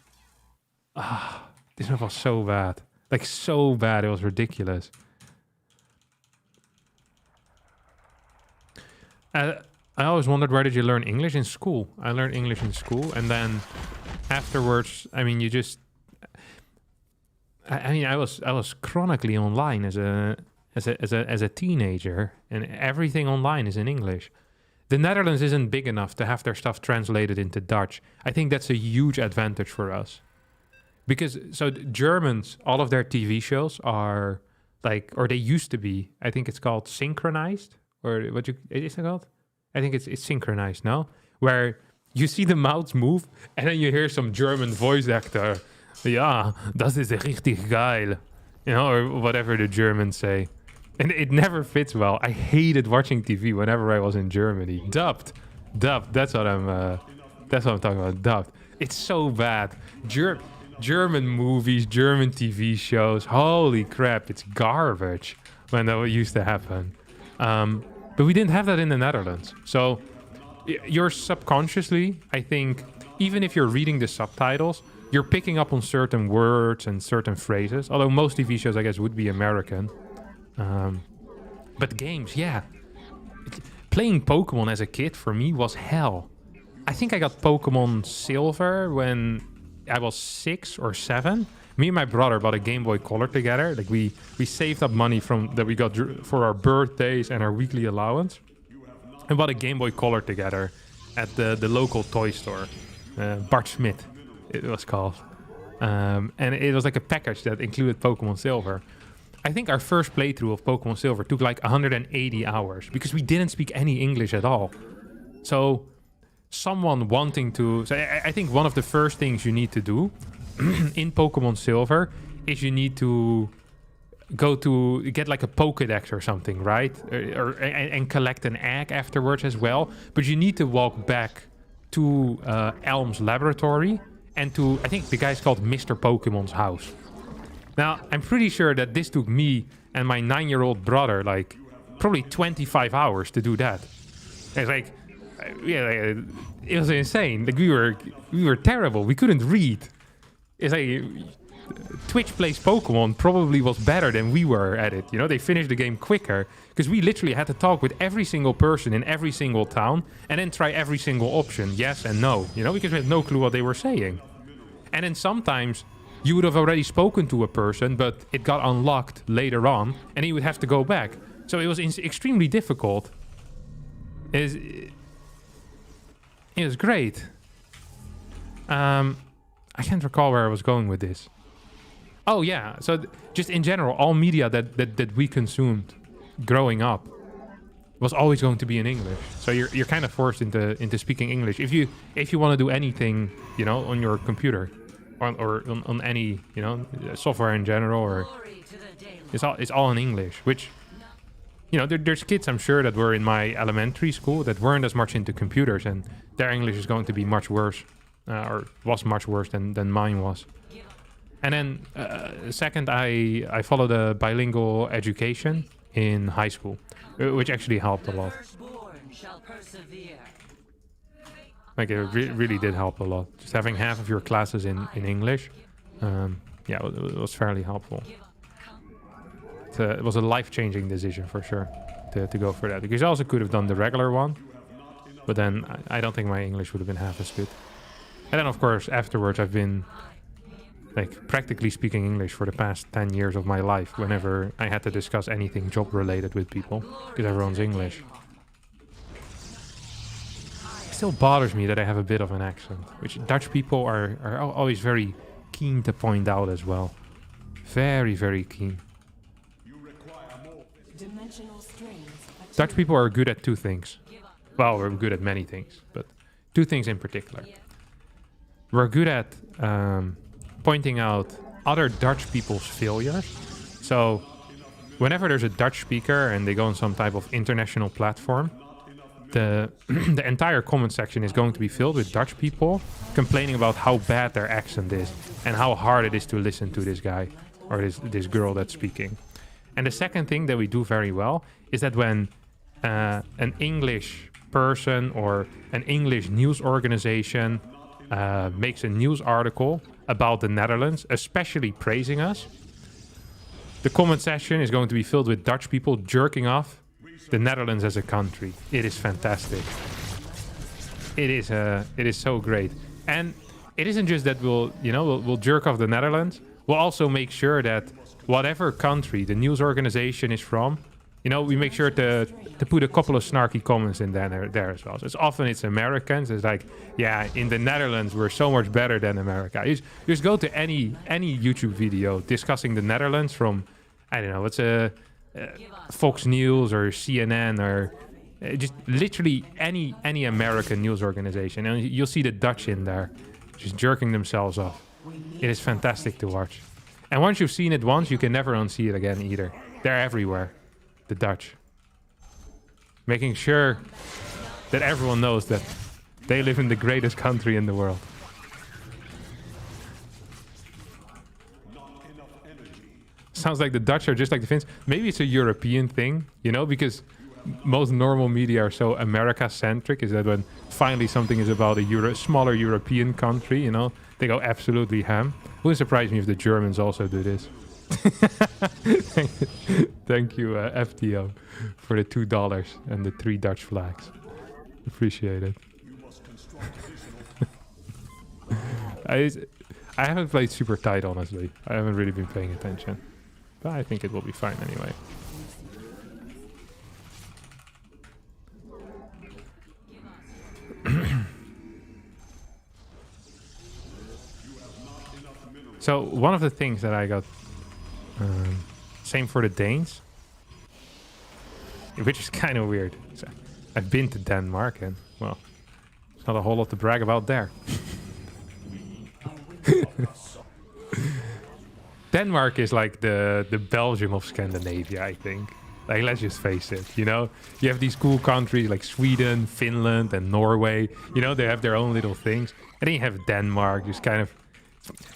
Ah, this map was so bad. Like, so bad. It was ridiculous. I always wondered, where did you learn English? In school. I learned English in school. And then afterwards, I mean, you just... I mean, I was chronically online as a teenager. And everything online is in English. The Netherlands isn't big enough to have their stuff translated into Dutch. I think that's a huge advantage for us. Because, so Germans, all of their TV shows are like, or they used to be, I think it's called synchronized. Or what is it called? I think it's synchronized, no? Where you see the mouths move and then you hear some German voice actor. Ja, das ist richtig geil. You know, or whatever the Germans say. And it never fits well. I hated watching TV whenever I was in Germany. Dubbed. That's what I'm talking about. Dubbed. It's so bad. German movies, German TV shows. Holy crap, it's garbage when that used to happen. But we didn't have that in the Netherlands. So you're subconsciously, I think, even if you're reading the subtitles, you're picking up on certain words and certain phrases. Although most TV shows, I guess, would be American. But games, yeah. Playing Pokemon as a kid for me was hell. I think I got Pokemon Silver when I was 6 or 7. Me and my brother bought a Game Boy Color together. Like we saved up money from that we got for our birthdays and our weekly allowance, and bought a Game Boy Color together at the local toy store, Bart Schmidt, it was called, and it was like a package that included Pokemon Silver. I think our first playthrough of Pokemon Silver took like 180 hours because we didn't speak any English at all. So someone wanting to... So I think one of the first things you need to do in Pokemon Silver is you need to go to get like a Pokédex or something, right? And collect an egg afterwards as well. But you need to walk back to Elm's laboratory and to, I think the guy's called Mr. Pokemon's house. Now, I'm pretty sure that this took me and my 9-year-old brother like probably 25 hours to do that. It's like, yeah, it was insane. Like we were terrible. We couldn't read. It's like Twitch Plays Pokemon probably was better than we were at it. You know, they finished the game quicker because we literally had to talk with every single person in every single town and then try every single option, yes and no. You know, because we had no clue what they were saying. And then sometimes you would have already spoken to a person, but it got unlocked later on, and you would have to go back. So it was extremely difficult. It was great. I can't recall where I was going with this. Oh yeah, so just in general, all media that we consumed growing up was always going to be in English. So you're kind of forced into speaking English if you want to do anything, you know, on your computer. Or on any, you know, software in general, or it's all in English, which you know, there's kids, I'm sure, that were in my elementary school that weren't as much into computers, and their English is going to be much worse, or was much worse than mine was. And then, second, I followed a bilingual education in high school, which actually helped a lot. Like, it really did help a lot. Just having half of your classes in English, yeah, it was fairly helpful. It was a life-changing decision for sure to go for that. Because I also could have done the regular one, but then I don't think my English would have been half as good. And then, of course, afterwards, I've been like practically speaking English for the past 10 years of my life whenever I had to discuss anything job-related with people, because everyone's English. It still bothers me that I have a bit of an accent, which Dutch people are always very keen to point out as well. Very, very keen. Dutch people are good at two things. Well, we're good at many things, but two things in particular. We're good at pointing out other Dutch people's failures. So whenever there's a Dutch speaker and they go on some type of international platform, the entire comment section is going to be filled with Dutch people complaining about how bad their accent is and how hard it is to listen to this guy or this girl that's speaking. And the second thing that we do very well is that when an English person or an English news organization makes a news article about the Netherlands, especially praising us, the comment section is going to be filled with Dutch people jerking off the Netherlands as a country. It is fantastic. It is so great. And it isn't just that we'll jerk off the Netherlands. We'll also make sure that whatever country the news organization is from, we make sure to put a couple of snarky comments in there as well. So it's Americans. It's like, yeah, in the Netherlands, we're so much better than America. You just go to any YouTube video discussing the Netherlands from, I don't know, what's Fox News or CNN or just literally any American news organization. And you'll see the Dutch in there just jerking themselves off. It is fantastic to watch. And once you've seen it once, you can never unsee it again either. They're everywhere. The Dutch. Making sure that everyone knows that they live in the greatest country in the world. Sounds like the Dutch are just like the Finns. Maybe it's a European thing, because most normal media are so America-centric, is that when finally something is about a smaller European country, they go absolutely ham. Wouldn't surprise me if the Germans also do this. Thank you, FTO, for the $2 and the 3 Dutch flags. Appreciate it. I haven't played super tight, honestly. I haven't really been paying attention. But I think it will be fine anyway. So one of the things that I got, same for the Danes, which is kind of weird. So I've been to Denmark and, well, there's not a whole lot to brag about there. Denmark is like the Belgium of Scandinavia, I think. Like, let's just face it, You have these cool countries like Sweden, Finland, and Norway. They have their own little things. And then you have Denmark, just kind of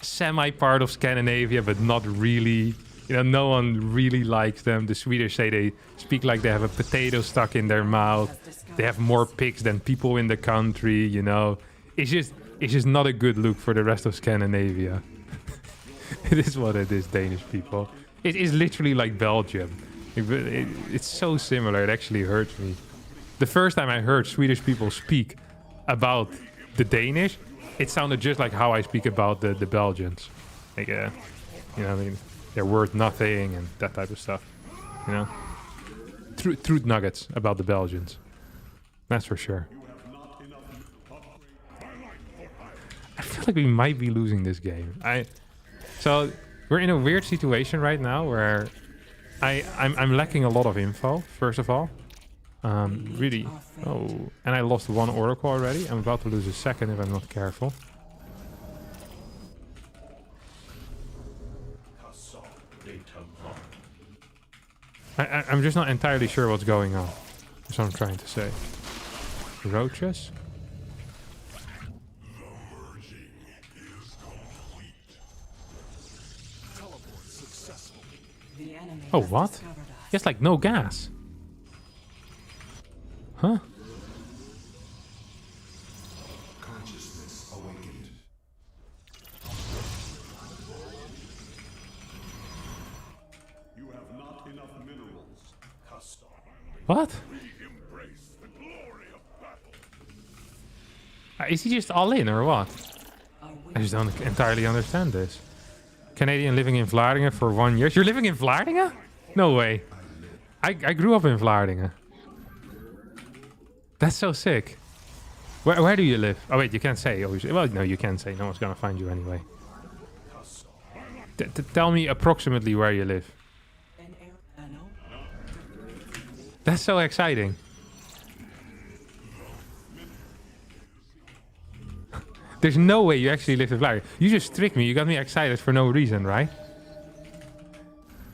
semi-part of Scandinavia, but not really. No one really likes them. The Swedish say they speak like they have a potato stuck in their mouth. They have more pigs than people in the country, It's just not a good look for the rest of Scandinavia. It is what it is, Danish people. It is literally like Belgium. It's so similar, it actually hurts me. The first time I heard Swedish people speak about the Danish, it sounded just like how I speak about the Belgians. Like, they're worth nothing and that type of stuff. Truth nuggets about the Belgians. That's for sure. I feel like we might be losing this game. So we're in a weird situation right now where I'm lacking a lot of info, first of all. Really. Oh, and I lost one oracle already. I'm about to lose a second if I'm not careful. I'm just not entirely sure what's going on. That's what I'm trying to say. Roaches? The enemy Oh, has what? discovered us. He has like no gas. Huh? Consciousness awakened. You have not enough minerals. Custom. What? Embrace the glory of battle. Is he just all in or what? I just don't entirely understand this. Canadian living in Vlaardingen for 1 year. You're living in Vlaardingen? No way. I grew up in Vlaardingen. That's so sick. Where do you live? Oh wait, you can't say. Obviously. Well, no, you can say. No one's gonna find you anyway. Tell me approximately where you live. An air panel. That's so exciting. There's no way you actually live in Vlaardingen. You just tricked me. You got me excited for no reason, right?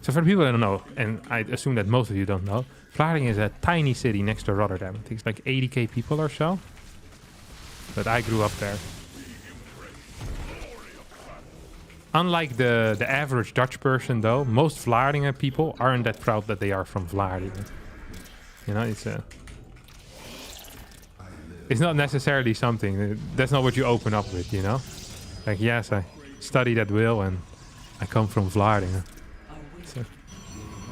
So for the people that don't know, and I assume that most of you don't know, Vlaardingen is a tiny city next to Rotterdam. I think it's like 80k people or so. But I grew up there. Unlike the average Dutch person, though, most Vlaardingen people aren't that proud that they are from Vlaardingen. You know, it's not necessarily something. That's not what you open up with, you know? Like, yes, I studied at Will and I come from Vlaardingen. So,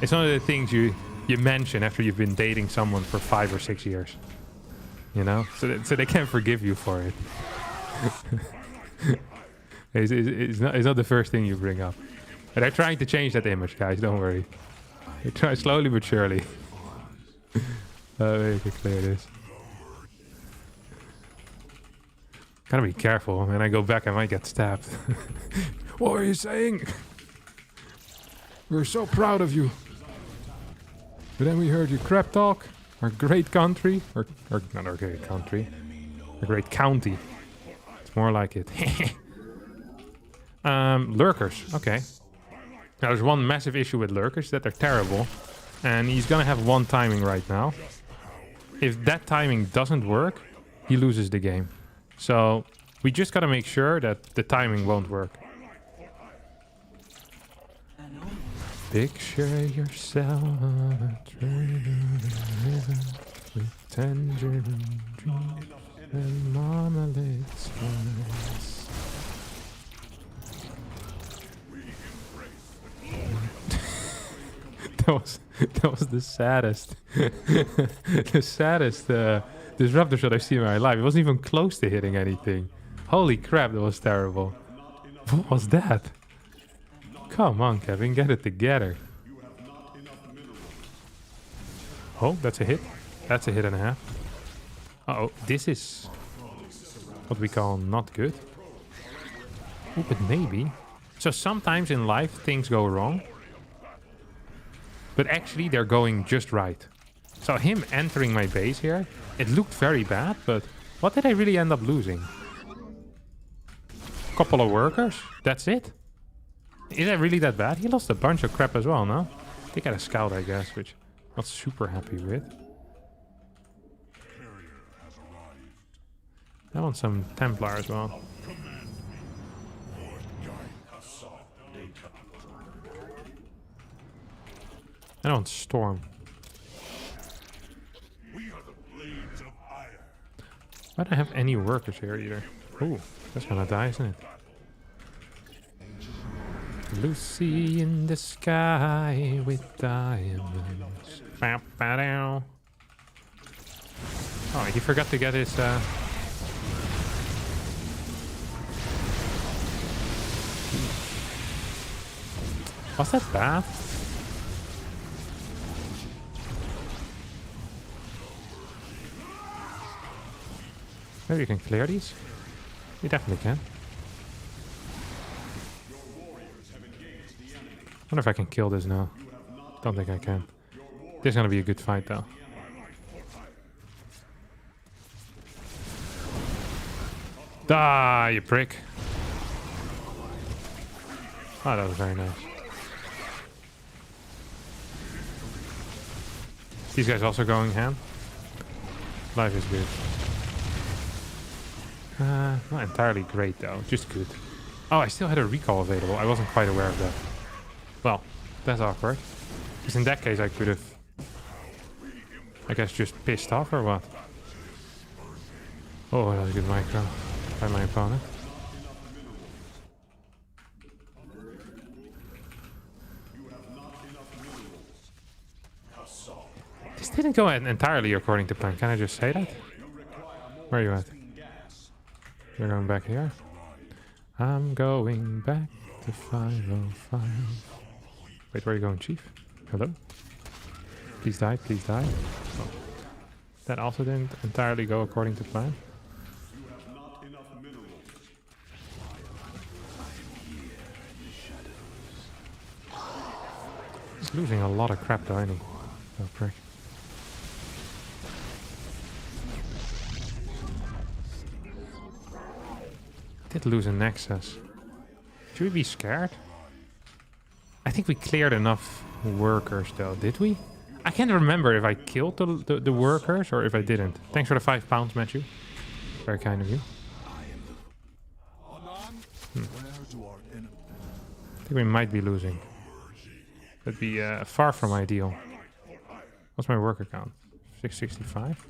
it's one of the things you mention after you've been dating someone for 5 or 6 years. You know? So they can't forgive you for it. It's not the first thing you bring up. But they're trying to change that image, guys. Don't worry. They try slowly but surely. Make it clear this. Gotta be careful. When I go back, I might get stabbed. What are you saying? We're so proud of you. But then we heard you crap talk. Our great country. Or not our great country. Our great county. It's more like it. Lurkers. Okay. Now, there's one massive issue with lurkers, that they're terrible. And he's gonna have one timing right now. If that timing doesn't work, he loses the game. So we just gotta make sure that the timing won't work. Picture yourself on a train with tangerine dreams and marmalade spice. that was the saddest the saddest disruptor shot I've seen in my life. It wasn't even close to hitting anything. Holy crap, that was terrible. What was that? Come on, Kevin, get it together. Oh, that's a hit. That's a hit and a half. Uh-oh, this is what we call not good. Oh, but maybe. So sometimes in life things go wrong. But actually they're going just right. So him entering my base here, it looked very bad, but what did I really end up losing? Couple of workers? That's it? Is that really that bad? He lost a bunch of crap as well, no? They got a scout, I guess, which I'm not super happy with. I want some Templar as well. I want Storm. I don't have any workers here either. Ooh, that's gonna die, isn't it? Lucy in the sky with diamonds. Bow, bow, dow. Oh, he forgot to get his was that bad? Maybe you can clear these? You definitely can. Wonder if I can kill this now. Don't think I can. This is gonna be a good fight though. Die, you prick. Oh, that was very nice. These guys also going ham. Life is good. Not entirely great though, just good. Oh, I still had a recall available. I wasn't quite aware of that. Well, that's awkward. Because in that case I could have, I guess, just pissed off or what? Oh, that was a good micro by my opponent. This didn't go entirely according to plan. Can I just say that? Where are you at? You're going back here? I'm going back to 505. Wait, where are you going, Chief? Hello? Please die, please die. Oh. That also didn't entirely go according to plan. He's losing a lot of crap though, ain't he? Oh, prick. Did lose a Nexus. Should we be scared? I think we cleared enough workers though, did we? I can't remember if I killed the workers or if I didn't. Thanks for the £5, Matthew. Very kind of you. I think we might be losing. That'd be far from ideal. What's my worker count? 665?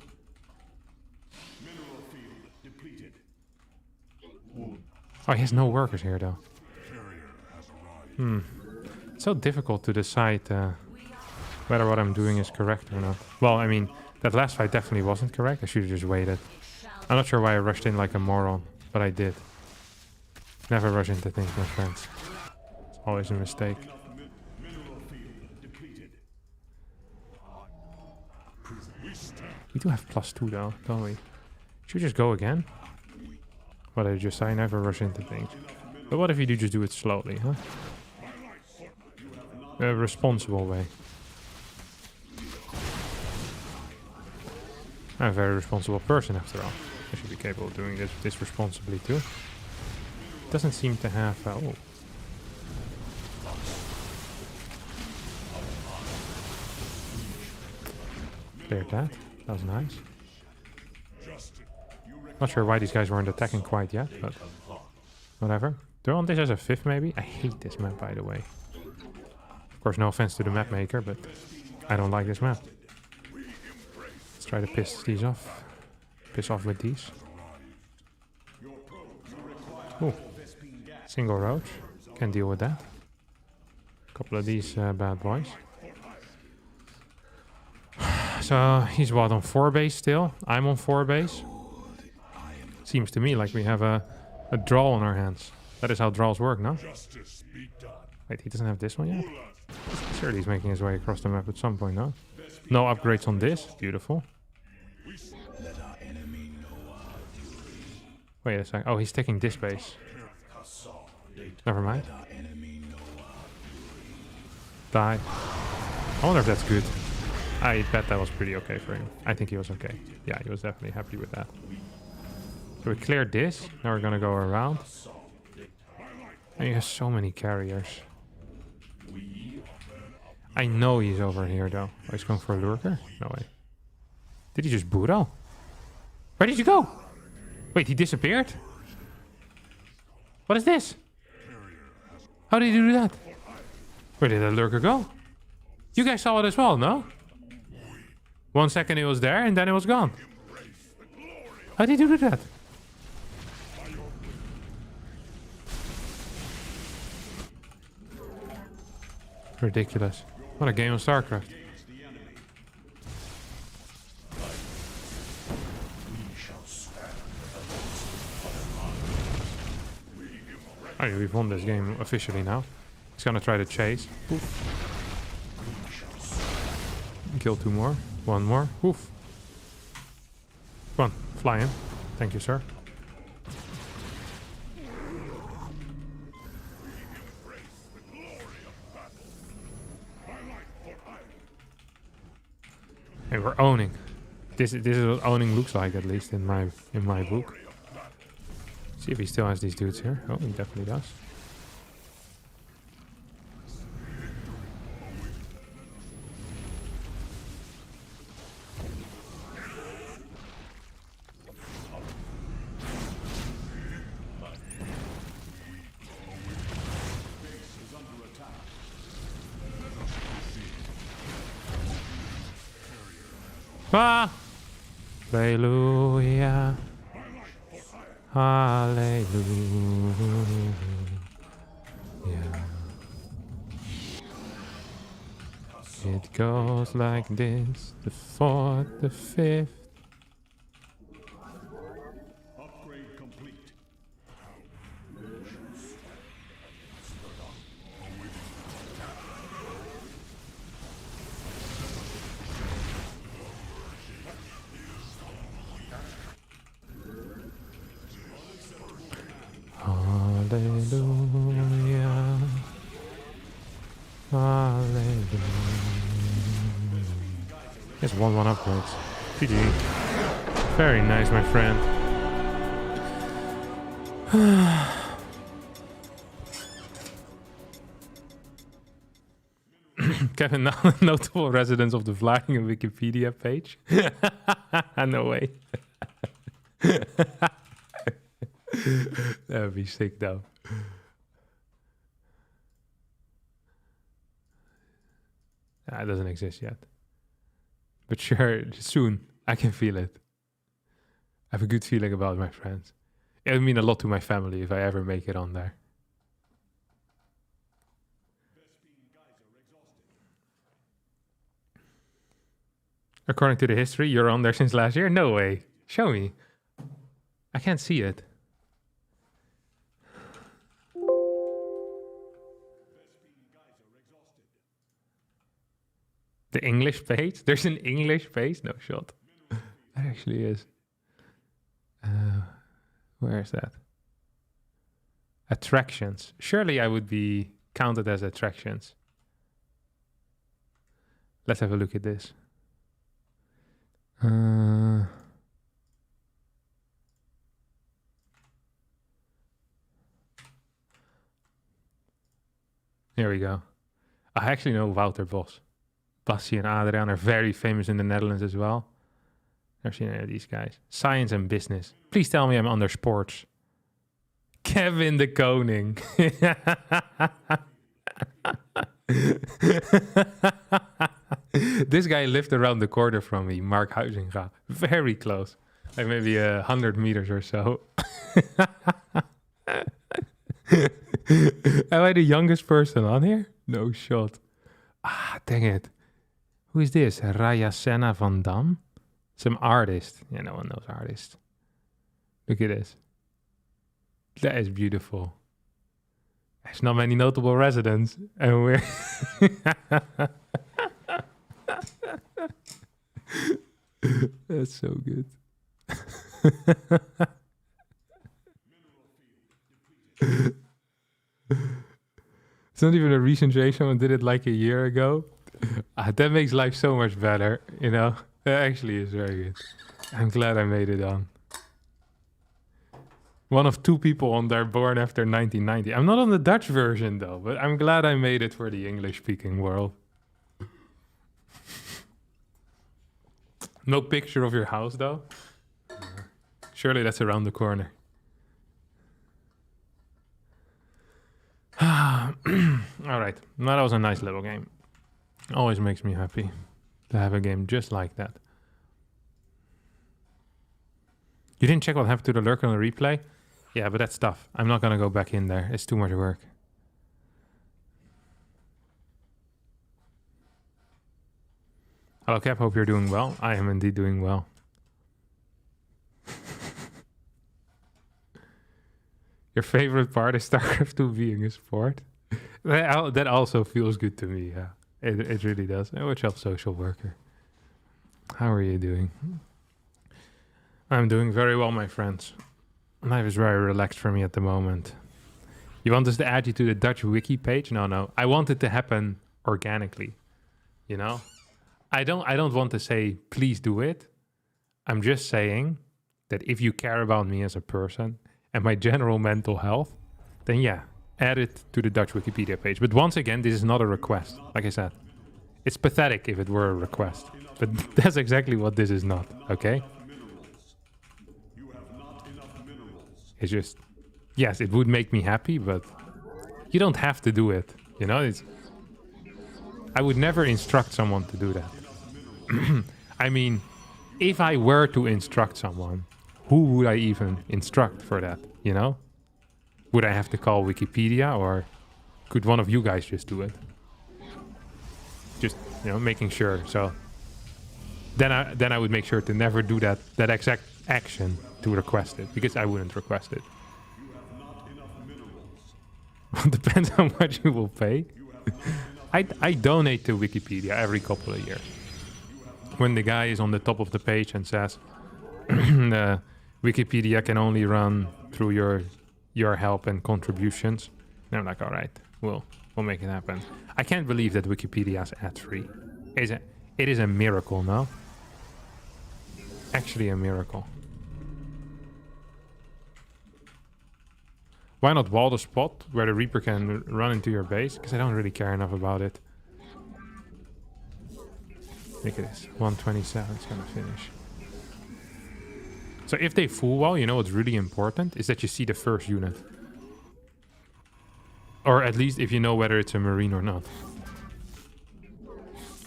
Oh, he has no workers here though. It's so difficult to decide whether what I'm doing is correct or not. Well, I mean, that last fight definitely wasn't correct. I should have just waited. I'm not sure why I rushed in like a moron, but I did. Never rush into things, my friends. It's always a mistake. We do have +2 though, don't we? Should we just go again? What did I just say? I never rush into things. But what if you do just do it slowly, huh? A responsible way. I'm a very responsible person after all. I should be capable of doing this responsibly too. Doesn't seem to have... oh. Cleared that. That was nice. Not sure why these guys weren't attacking quite yet, but whatever. Do I want this as a 5th maybe? I hate this map, by the way. Of course, no offense to the map maker, but I don't like this map. Let's try to piss these off. Piss off with these. Ooh. Single roach. Can deal with that. A couple of these bad boys. So he's what, on 4 base still? I'm on 4 base. Seems to me like we have a draw on our hands. That is how draws work, no? Wait, he doesn't have this one yet? Surely he's making his way across the map at some point, no? No upgrades on this. Beautiful. Wait a second. Oh, he's taking this base. Never mind. Die. I wonder if that's good. I bet that was pretty okay for him. I think he was okay. Yeah, he was definitely happy with that. So we cleared this. Now we're gonna go around. And he has so many carriers. I know he's over here though. Oh, he's going for a lurker? No way. Did he just Budo? Where did you go? Wait, he disappeared? What is this? How did he do that? Where did the lurker go? You guys saw it as well, no? 1 second it was there and then it was gone. How did he do that? Ridiculous. What a game of StarCraft. Oh, yeah, we've won this game officially now. He's gonna try to chase. Oof. Kill 2 more. 1 more. Oof. Come on, fly in. Thank you, sir. And we're owning. This is what owning looks like, at least in my book. See if he still has these dudes here. Oh, he definitely does. Ah! Hallelujah. Hallelujah. It goes like this, the fourth, the fifth. Upgrade complete. Hallelujah. Hallelujah. Just 1-1 upgrades. GG. Very nice, my friend. Kevin, notable residents of the flying Wikipedia page. No way. That would be sick, though. It doesn't exist yet. But sure, soon. I can feel it. I have a good feeling about my friends. It would mean a lot to my family if I ever make it on there. According to the history, you're on there since last year? No way. Show me. I can't see it. The English page? There's an English page? No shot. That actually is. Where is that? Attractions. Surely I would be counted as attractions. Let's have a look at this. Here we go. I actually know Wouter Bos. Bassie and Adriaan are very famous in the Netherlands as well. Never seen any of these guys. Science and business. Please tell me I'm under sports. Kevin de Koning. This guy lived around the corner from me, Mark Huizinga. Very close. Like maybe 100 meters or so. Am I the youngest person on here? No shot. Ah, dang it. Who is this? Raya Senna van Dam? Some artist. Yeah, no one knows artist. Look at this. That is beautiful. There's not many notable residents. And we're... That's so good. It's not even a recent race. Someone did it like a year ago. That makes life so much better, you know? That actually is very good. I'm glad I made it on. One of 2 people on there born after 1990. I'm not on the Dutch version, though, but I'm glad I made it for the English-speaking world. No picture of your house, though? Surely that's around the corner. All right. Well, that was a nice little game. Always makes me happy to have a game just like that. You didn't check what happened to the lurker on the replay? Yeah, but that's tough. I'm not going to go back in there. It's too much work. Hello, Cap. Hope you're doing well. I am indeed doing well. Your favorite part is StarCraft 2 being a sport? That also feels good to me, yeah. It really does. What's up, social worker? How are you doing? I'm doing very well, my friends. Life is very relaxed for me at the moment. You want us to add you to the Dutch wiki page? No. I want it to happen organically. You know? I don't want to say, please do it. I'm just saying that if you care about me as a person and my general mental health, then yeah, add it to the Dutch Wikipedia page. But once again, this is not a request. Like I said, it's pathetic if it were a request. But that's exactly what this is not, okay? It's just, yes, it would make me happy, but you don't have to do it. You know, I would never instruct someone to do that. I mean, if I were to instruct someone, who would I even instruct for that, you know? Would I have to call Wikipedia, or could one of you guys just do it? Just, you know, making sure. So then I would make sure to never do that exact action to request it, because I wouldn't request it. Depends how much you will pay. I donate to Wikipedia every couple of years. When the guy is on the top of the page and says Wikipedia can only run through your help and contributions, and I'm like, all right, we'll make it happen. I can't believe that Wikipedia is ad-free. It is a miracle, no? Actually a miracle. Why not wall the spot where the Reaper can run into your base? Because I don't really care enough about it. Look at this. 127 is going to finish. So if they full wall, you know what's really important is that you see the first unit. Or at least if you know whether it's a Marine or not.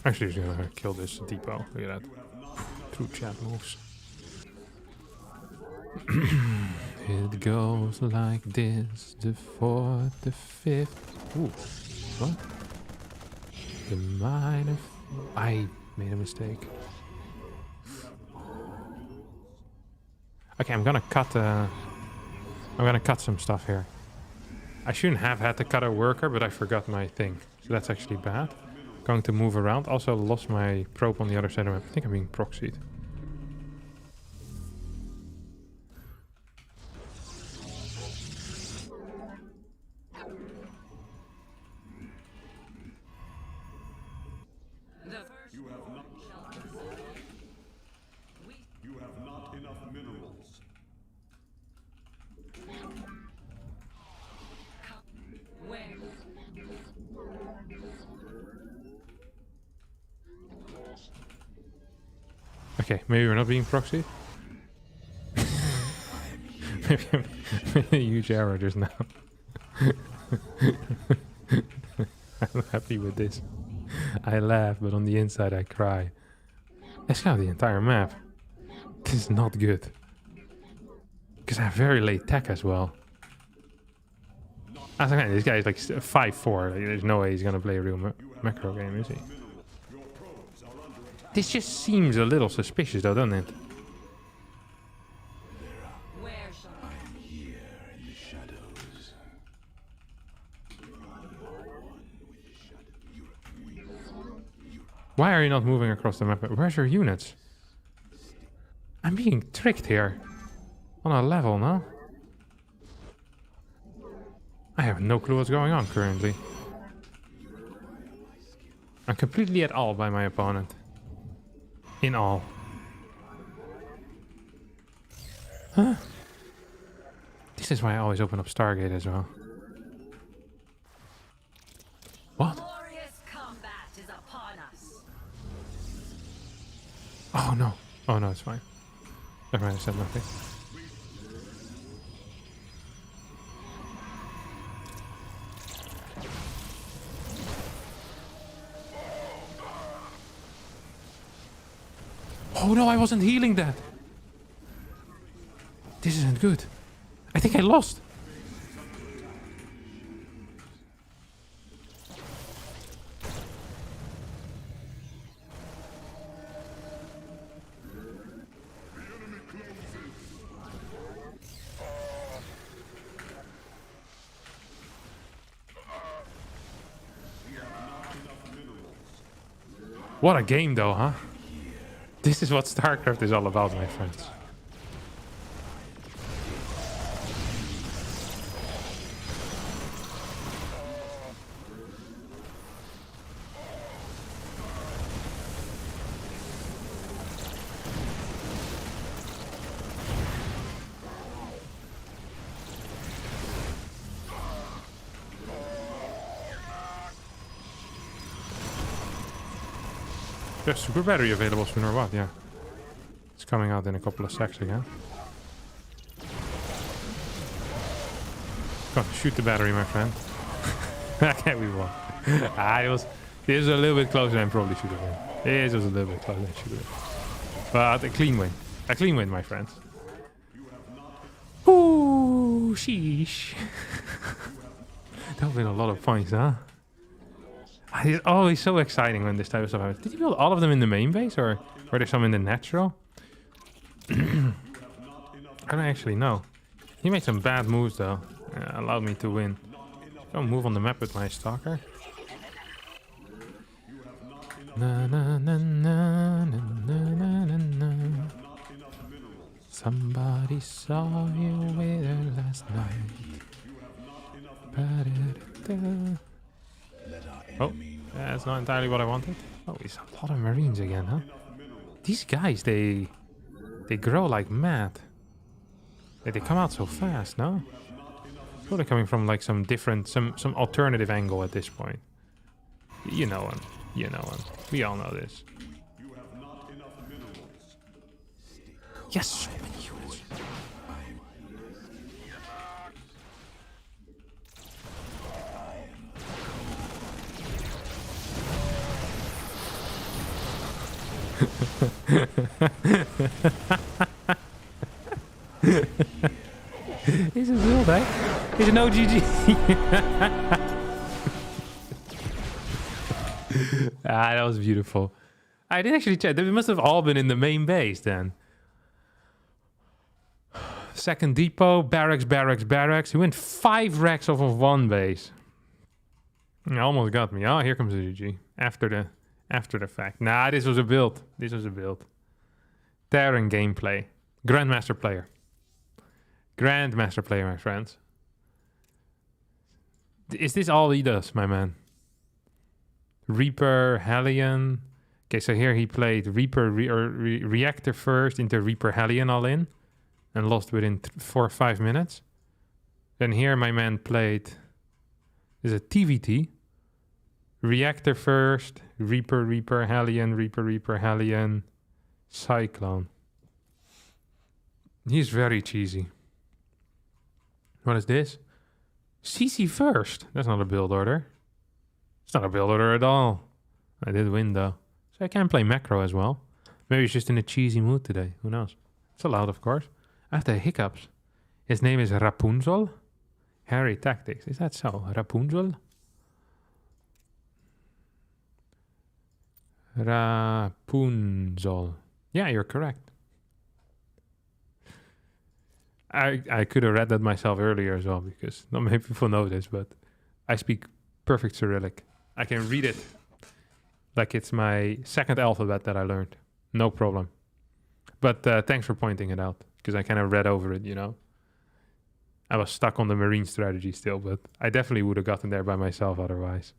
Actually, he's going to kill this depot. Look at that. Through chat moves. It goes like this, the 4th, the 5th. Ooh, what? The minor... I made a mistake. Okay, I'm gonna cut some stuff here. I shouldn't have had to cut a worker, but I forgot my thing. So that's actually bad. Going to move around. Also lost my probe on the other side of the map. I think I'm being proxied. You have not enough minerals. Okay, maybe we're not being proxied. Maybe I made a huge error just now. I'm happy with this. I laugh, but on the inside I cry. Let's go the entire map. This is not good. Because I have very late tech as well. I was like, this guy is like 5'4". Like, there's no way he's gonna play a real macro game, is he? This just seems a little suspicious though, doesn't it? Why are you not moving across the map? Where's your units? I'm being tricked here. On a level, no? I have no clue what's going on currently. I'm completely at all by my opponent. In all. Huh? This is why I always open up Stargate as well. What? Glorious combat is upon us. Oh no. Oh no, it's fine. Never mind, I said nothing. Oh no, I wasn't healing that. This isn't good. I think I lost. What a game though, huh? This is what StarCraft is all about, my friends. There's super battery available soon or what? Yeah. It's coming out in a couple of secs again. Go on, shoot the battery, my friend. Okay, we won. This was a little bit closer than I probably should have been. This was a little bit closer than I should have been. But a clean win. A clean win, my friends. Ooh, sheesh. That would been a lot of points, huh? It's always so exciting when this type of stuff happens. Did you build all of them in the main base, or were there some in the natural? I don't actually know. He made some bad moves, though. Allowed me to win. Don't move on the map with my stalker. Na, na, na, na, na, na, na, na. Somebody saw you with her last night. Ba-da-da-da. Oh, that's not entirely what I wanted. Oh, it's a lot of Marines again, huh? These guys, they grow like mad. They come out so fast, no? So they're coming from like some different, some alternative angle at this point. You know him. You know him. We all know this. Yes, so many units. He's a real guy. He's an OGG. That was beautiful. I did actually check. They must have all been in the main base then. Second depot, barracks, barracks, barracks. He went 5 racks off of 1 base. He almost got me. Oh, here comes the GG. After the fact. Nah, this was a build. This was a build. Terran gameplay. Grandmaster player. Grandmaster player, my friends. Is this all he does, my man? Reaper, Hellion. Okay, so here he played Reaper Reactor first into Reaper Hellion all in. And lost within 4 or 5 minutes. Then here my man played... Is it TVT? Reactor first, Reaper Hellion, Reaper Hellion, Cyclone. He's very cheesy. What is this? CC first. That's not a build order. It's not a build order at all. I did win though. So I can play macro as well. Maybe he's just in a cheesy mood today. Who knows? It's allowed, of course. I have the hiccups. His name is Rapunzel. Harry Tactics. Is that so? Rapunzel? Rapunzel. Yeah, you're correct. I could have read that myself earlier as well, because not many people know this, but I speak perfect Cyrillic. I can read it like it's my second alphabet that I learned. No problem. But thanks for pointing it out, because I kind of read over it, you know. I was stuck on the Marine strategy still, but I definitely would have gotten there by myself otherwise.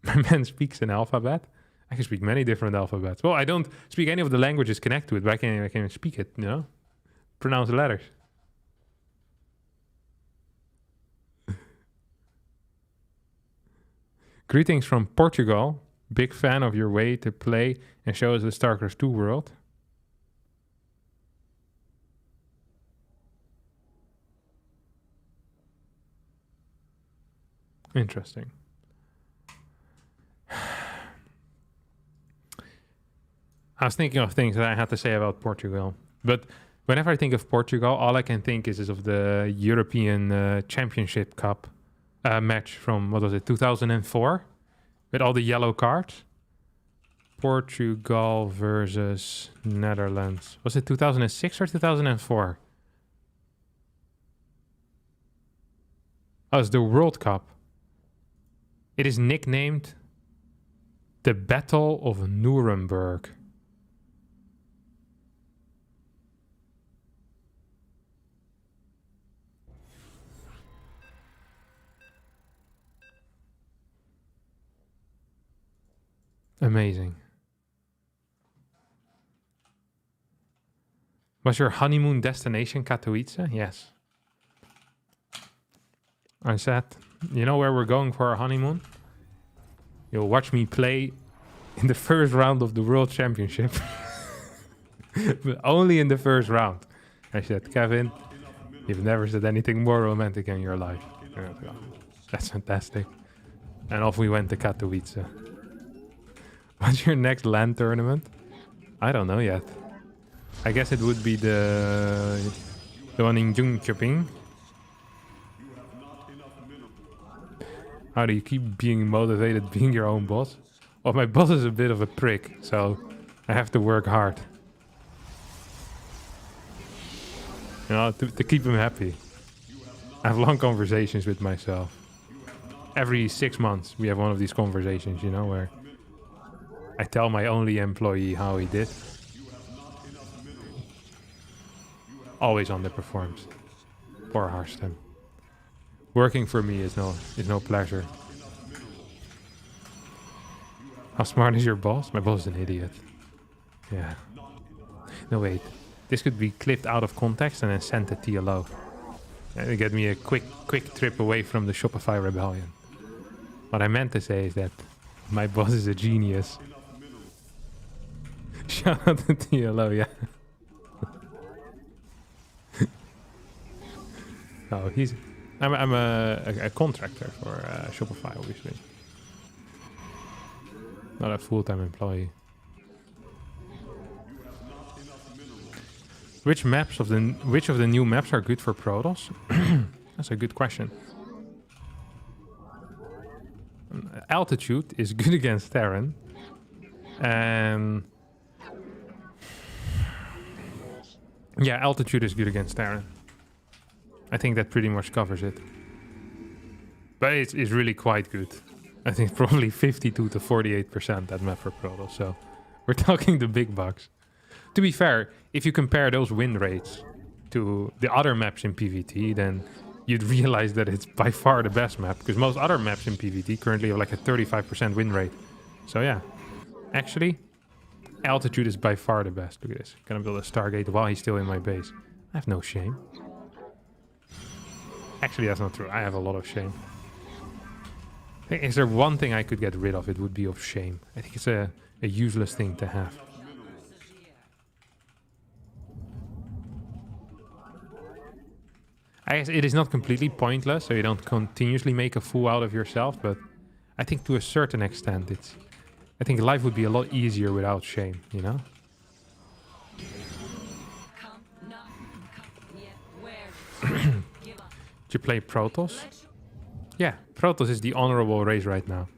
My man speaks an alphabet. I can speak many different alphabets. Well, I don't speak any of the languages connected to it, but I can speak it, you know? Pronounce the letters. Greetings from Portugal. Big fan of your way to play and show us the StarCraft 2 world. Interesting. I was thinking of things that I had to say about Portugal. But whenever I think of Portugal, all I can think is of the European Championship Cup match from, what was it, 2004? With all the yellow cards. Portugal versus Netherlands. Was it 2006 or 2004? Oh, it's the World Cup. It is nicknamed the Battle of Nuremberg. Amazing. Was your honeymoon destination Katowice? Yes. I said, you know where we're going for our honeymoon? You'll watch me play in the first round of the World Championship. But only in the first round. I said, Kevin, you've never said anything more romantic in your life. That's fantastic. And off we went to Katowice. What's your next LAN tournament? I don't know yet. I guess it would be the one in Jönköping. How do you keep being motivated being your own boss? Well, my boss is a bit of a prick, so I have to work hard. You know, to keep him happy. I have long conversations with myself. Every 6 months we have one of these conversations, you know, where I tell my only employee how he did. Always underperforms. Poor Harstem. Working for me is no pleasure. How smart is your boss? My boss is an idiot. Yeah. No, wait. This could be clipped out of context and then sent to TLO. And get me a quick trip away from the Shopify rebellion. What I meant to say is that my boss is a genius. Shout out to TLO, yeah. Oh, I'm a contractor for Shopify, obviously. Not a full-time employee. Which of the new maps are good for Protoss? That's a good question. Altitude is good against Terran. And yeah, altitude is good against Terran. I think that pretty much covers it. But it's really quite good. I think probably 52 to 48% that map for Protoss. So we're talking the big bucks. To be fair, if you compare those win rates to the other maps in PvT, then you'd realize that it's by far the best map. Because most other maps in PvT currently have like a 35% win rate. So yeah, actually, altitude is by far the best. Look at this. Gonna build a Stargate while he's still in my base. I have no shame. Actually, that's not true. I have a lot of shame. Is there one thing I could get rid of? It would be of shame. I think it's a useless thing to have. I guess it is not completely pointless, so you don't continuously make a fool out of yourself, but I think to a certain extent I think life would be a lot easier without shame, you know? Did you play Protoss? Yeah, Protoss is the honorable race right now.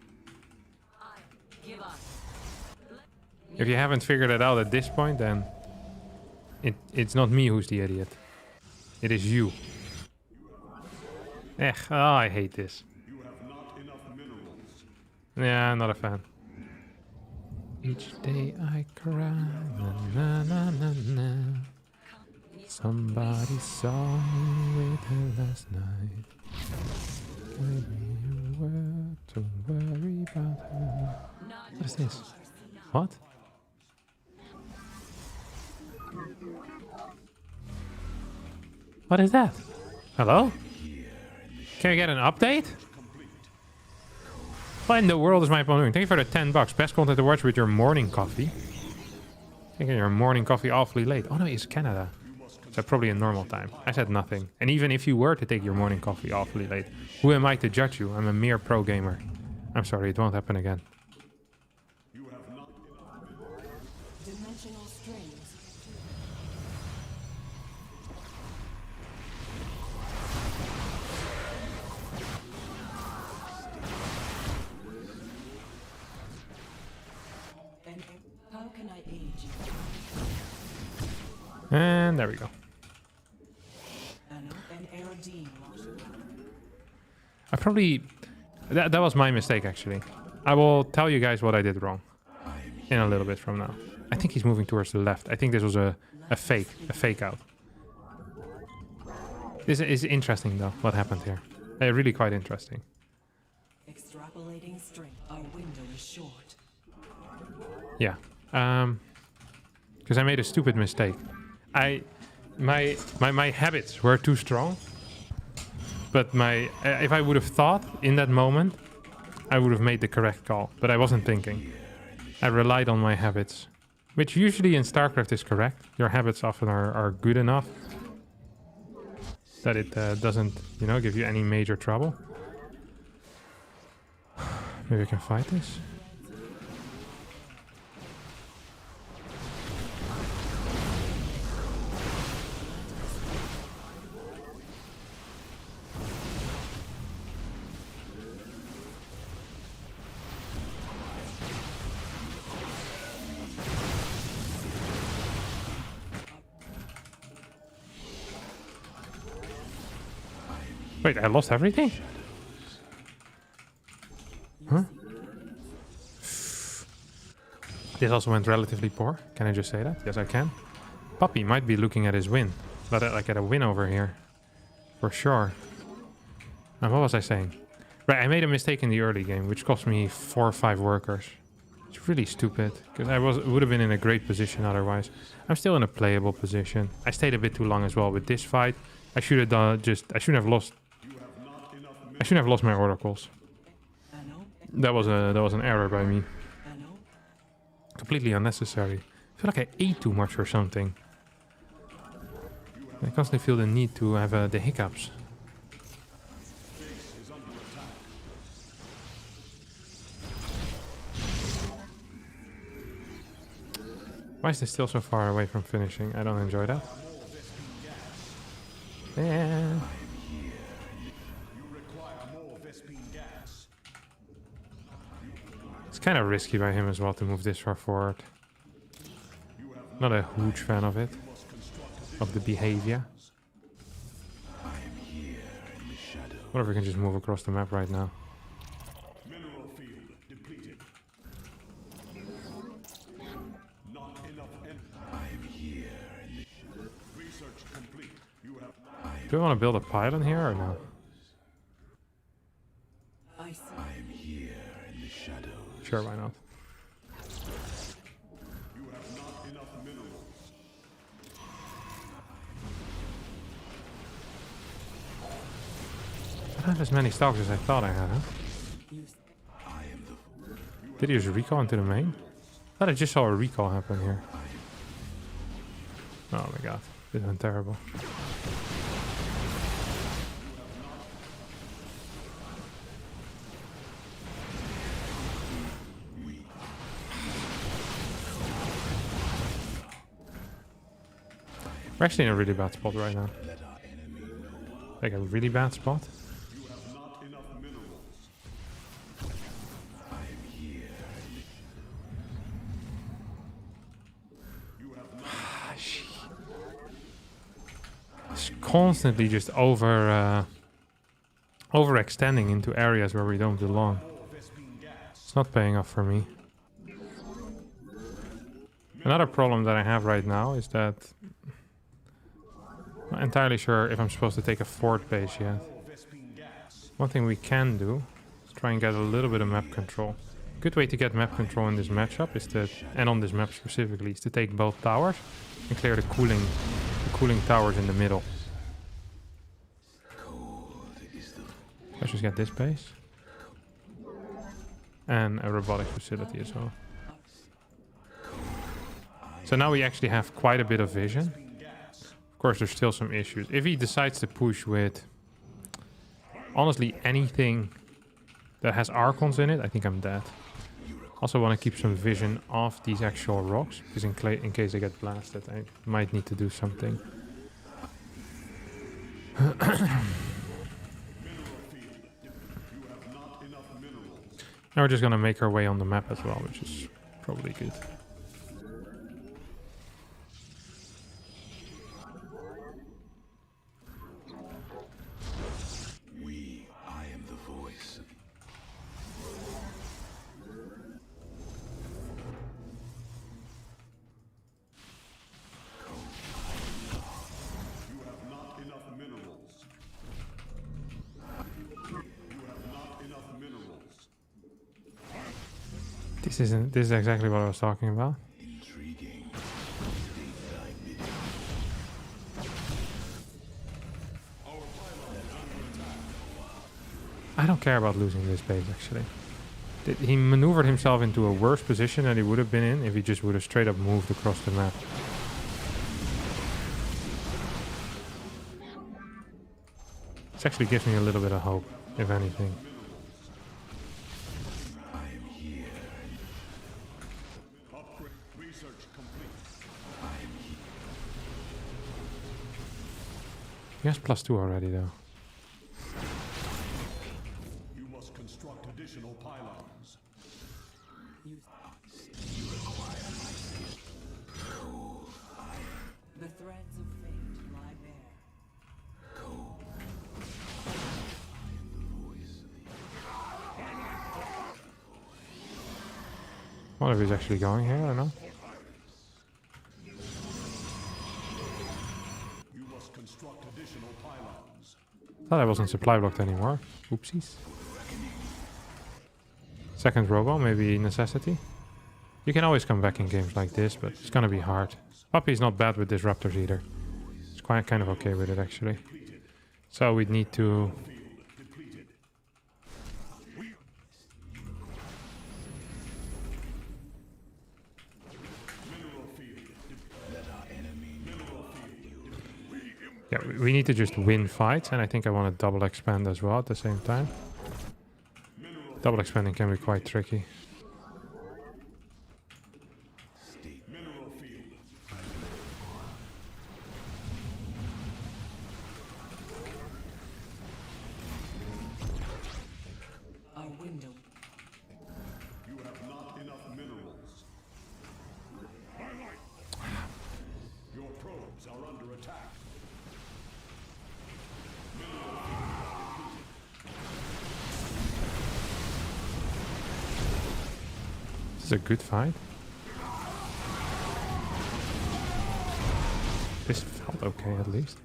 If you haven't figured it out at this point, then it's not me who's the idiot. It is you. I hate this. Yeah, I'm not a fan. Each day I cry, na na na na. Somebody saw me with her last night. Gave me a word to worry about her. What is this? What? What is that? Hello? Can I get an update? What in the world is my opponent doing? Thank you for the $10. Best content to watch with your morning coffee. Taking your morning coffee awfully late. Oh no, it's Canada. So probably a normal time. I said nothing. And even if you were to take your morning coffee awfully late, who am I to judge you? I'm a mere pro gamer. I'm sorry, it won't happen again. Dimensional strings. How can I aid you? And there we go. I probably... That was my mistake, actually. I will tell you guys what I did wrong in a little bit from now. I think he's moving towards the left. I think this was a fake out. This is interesting, though, what happened here. Really quite interesting. Extrapolating strength. Our window is short. Yeah. Because I made a stupid mistake. My habits were too strong. But if I would have thought in that moment, I would have made the correct call. But I wasn't thinking. I relied on my habits, which usually in StarCraft is correct. Your habits often are good enough that it doesn't, you know, give you any major trouble. Maybe I can fight this. Wait, I lost everything? Huh? This also went relatively poor. Can I just say that? Yes, I can. Puppy might be looking at his win. Like at a win over here. For sure. And what was I saying? Right, I made a mistake in the early game, which cost me 4 or 5 workers. It's really stupid, because I would have been in a great position otherwise. I'm still in a playable position. I stayed a bit too long as well with this fight. I should have done I shouldn't have lost. I shouldn't have lost my oracles. That was an error by me. Completely unnecessary. I feel like I ate too much or something. I constantly feel the need to have the hiccups. Why is this still so far away from finishing? I don't enjoy that. Yeah. It's kind of risky by him as well to move this far forward. Not a huge fan of it. Of the behavior. What if we can just move across the map right now? Mineral field depleted. Not enough I'm here. Research complete. You have. Do I want to build a pylon here or no? I see. Sure, why not? You have not enough minerals. I don't have as many stocks as I thought I had, huh? Did he just recall into the main? I thought I just saw a recall happen here. Oh my god, this went terrible. We're actually in a really bad spot right now. Like a really bad spot. You have not enough minerals. You have not. It's constantly just overextending into areas where we don't belong. It's not paying off for me. Another problem that I have right now is that I'm not entirely sure if I'm supposed to take a fort base yet. One thing we can do is try and get a little bit of map control. Good way to get map control in this matchup is that, and on this map specifically, is to take both towers and clear the cooling towers in the middle. Let's just get this base. And a robotics facility as well. So now we actually have quite a bit of vision. Of course, there's still some issues. If he decides to push with, honestly, anything that has Archons in it, I think I'm dead. Also want to keep some vision off these actual rocks, because in case they get blasted, I might need to do something. Now we're just gonna make our way on the map as well, which is probably good. I am the voice. You have not enough minerals. You have not enough minerals. This is exactly what I was talking about. Intriguing. I don't care about losing this base, actually. He maneuvered himself into a worse position than he would have been in if he just would have straight up moved across the map. This actually gives me a little bit of hope, if anything. Upgrade. Research complete. He has +2 already, though. You must construct additional pylons. The threads of fate lie bare. wonder if he's actually going here or not. You must construct additional pylons. Thought I wasn't supply blocked anymore. Oopsies. Second robo, maybe necessity. You can always come back in games like this, but it's gonna be hard. Puppy's not bad with disruptors either. It's quite kind of okay with it actually. So we'd need to... Yeah, we need to just win fights, and I think I want to double expand as well at the same time. Double expanding can be quite tricky. Our window. You have not enough minerals. Your probes are under attack. This is a good fight. This felt okay at least.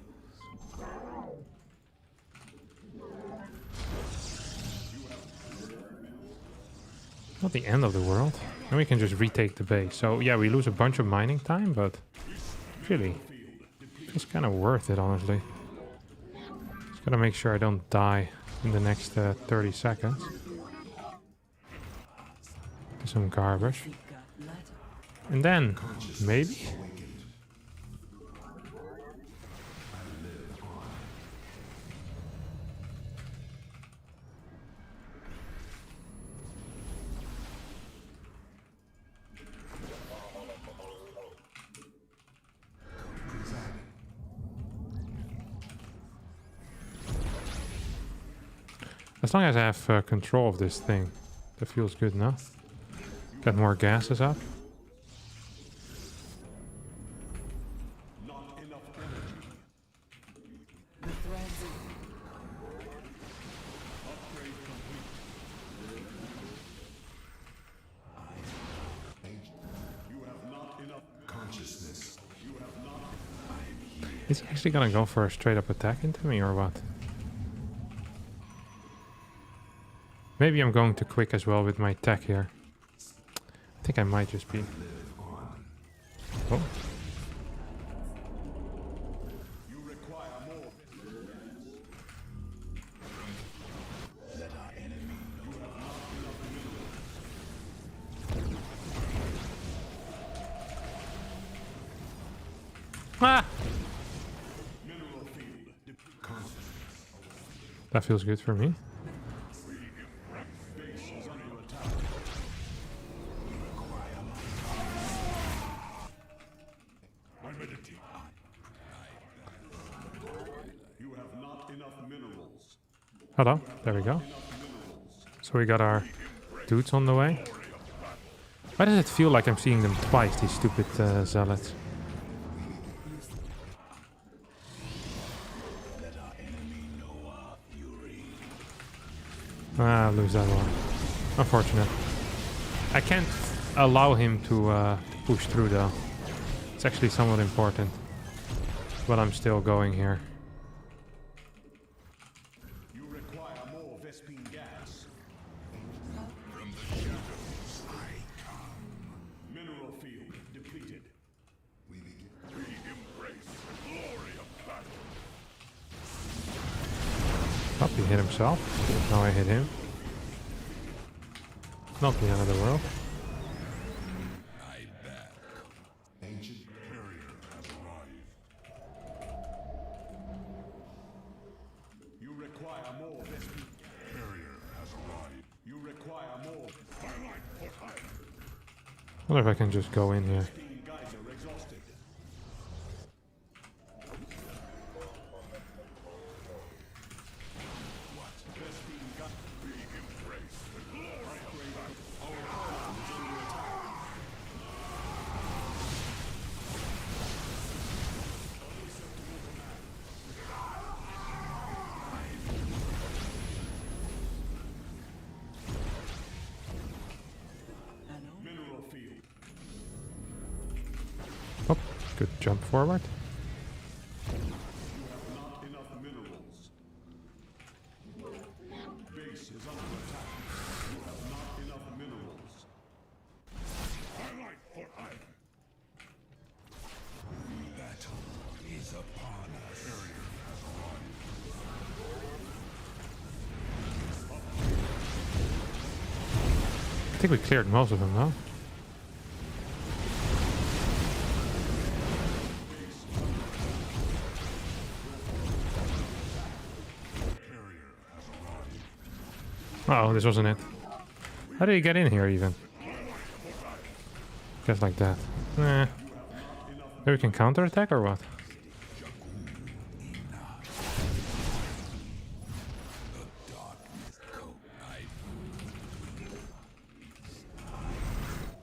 Not the end of the world. And we can just retake the base. So yeah, we lose a bunch of mining time, but really, it's kind of worth it, honestly. Just gotta make sure I don't die in the next 30 seconds. Some garbage. And then, maybe? As long as I have control of this thing, that feels good enough. Got more gases up. Not enough energy. The threads Upgrade complete. You have not enough Consciousness. You have not. Is he actually gonna go for a straight up attack into me or what? Maybe I'm going too quick as well with my tech here. I think I might just be... Oh. You require more. Let our enemy know. Ah! Mineral field. That feels good for me. Base is under attack. You have not enough minerals. Hello, there we go. So we got our dudes on the way. Why does it feel like I'm seeing them twice, these stupid zealots? Let our enemy know our fury. Ah, lose that one. Unfortunate. I can't allow him to push through though. It's actually somewhat important. But I'm still going here. You require more Vespine gas. From the shadows I come. Mineral field depleted. We Embrace the glory of battle. Oh, he hit himself. Now I hit him. Not the end of the world. I back. Ancient barrier has arrived. You require more Vespine. Barrier has arrived. You require more. Wonder if I can just go in here. Vespine geyser exhausted. Vespine geyser. Hello? Mineral field Good jump forward. Not enough minerals. Base is under attack. You have not enough minerals. Highlight for iron. Battle is upon us. Barrier has arrived. I think we cleared most of them, though. Barrier has arrived. Uh-oh, this wasn't it. How did he get in here, even? Just like that. Nah. Maybe we can counterattack or what?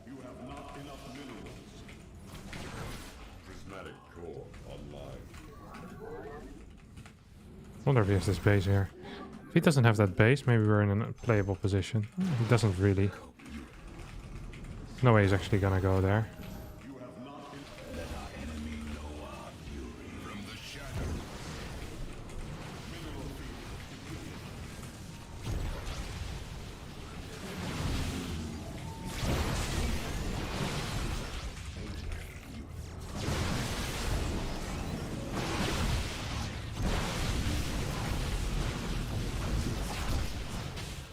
You have not enough minerals. Prismatic core online. Wonder if he has this base here. If he doesn't have that base, maybe we're in a playable position. He doesn't really. No way he's actually gonna go there. From the shadows.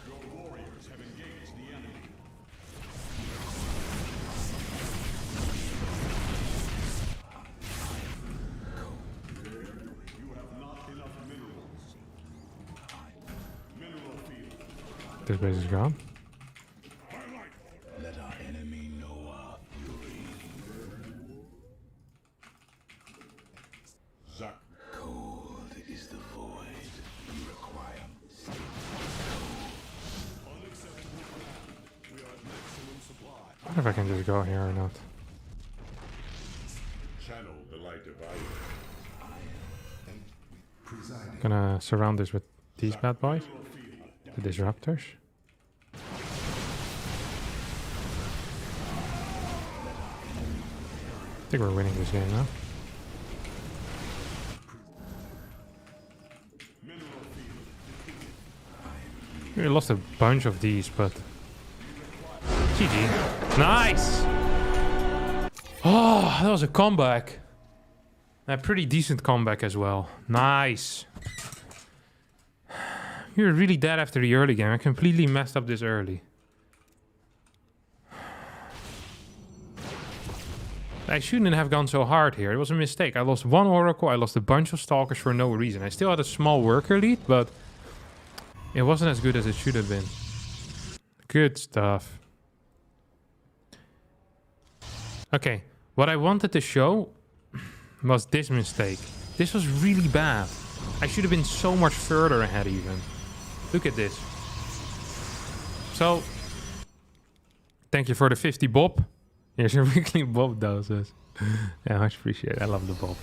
Your warriors have engaged the enemy. You have not enough minerals. Mineral field. This base is gone. Let our enemy know our fury. Zack. Cold is the void. You require. Unacceptable command. We are at maximum supply. I wonder if I can just go here or not. Channel the light of iron. Presiding. Gonna surround this with these bad boys. The disruptors. I think we're winning this game now. We lost a bunch of these, but GG. Nice! Oh, that was a comeback. A pretty decent comeback as well. Nice. We were really dead after the early game. I completely messed up this early. I shouldn't have gone so hard here. It was a mistake. I lost one Oracle. I lost a bunch of Stalkers for no reason. I still had a small worker lead, but it wasn't as good as it should have been. Good stuff. Okay, what I wanted to show was this mistake. This was really bad. I should have been so much further ahead even. Look at this. So, thank you for the 50 bob. Here's your weekly bob doses. Yeah, much appreciated. I love the bob.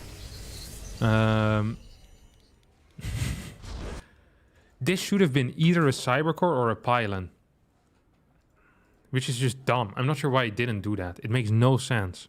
This should have been either a Cybercore or a Pylon. Which is just dumb. I'm not sure why it didn't do that. It makes no sense.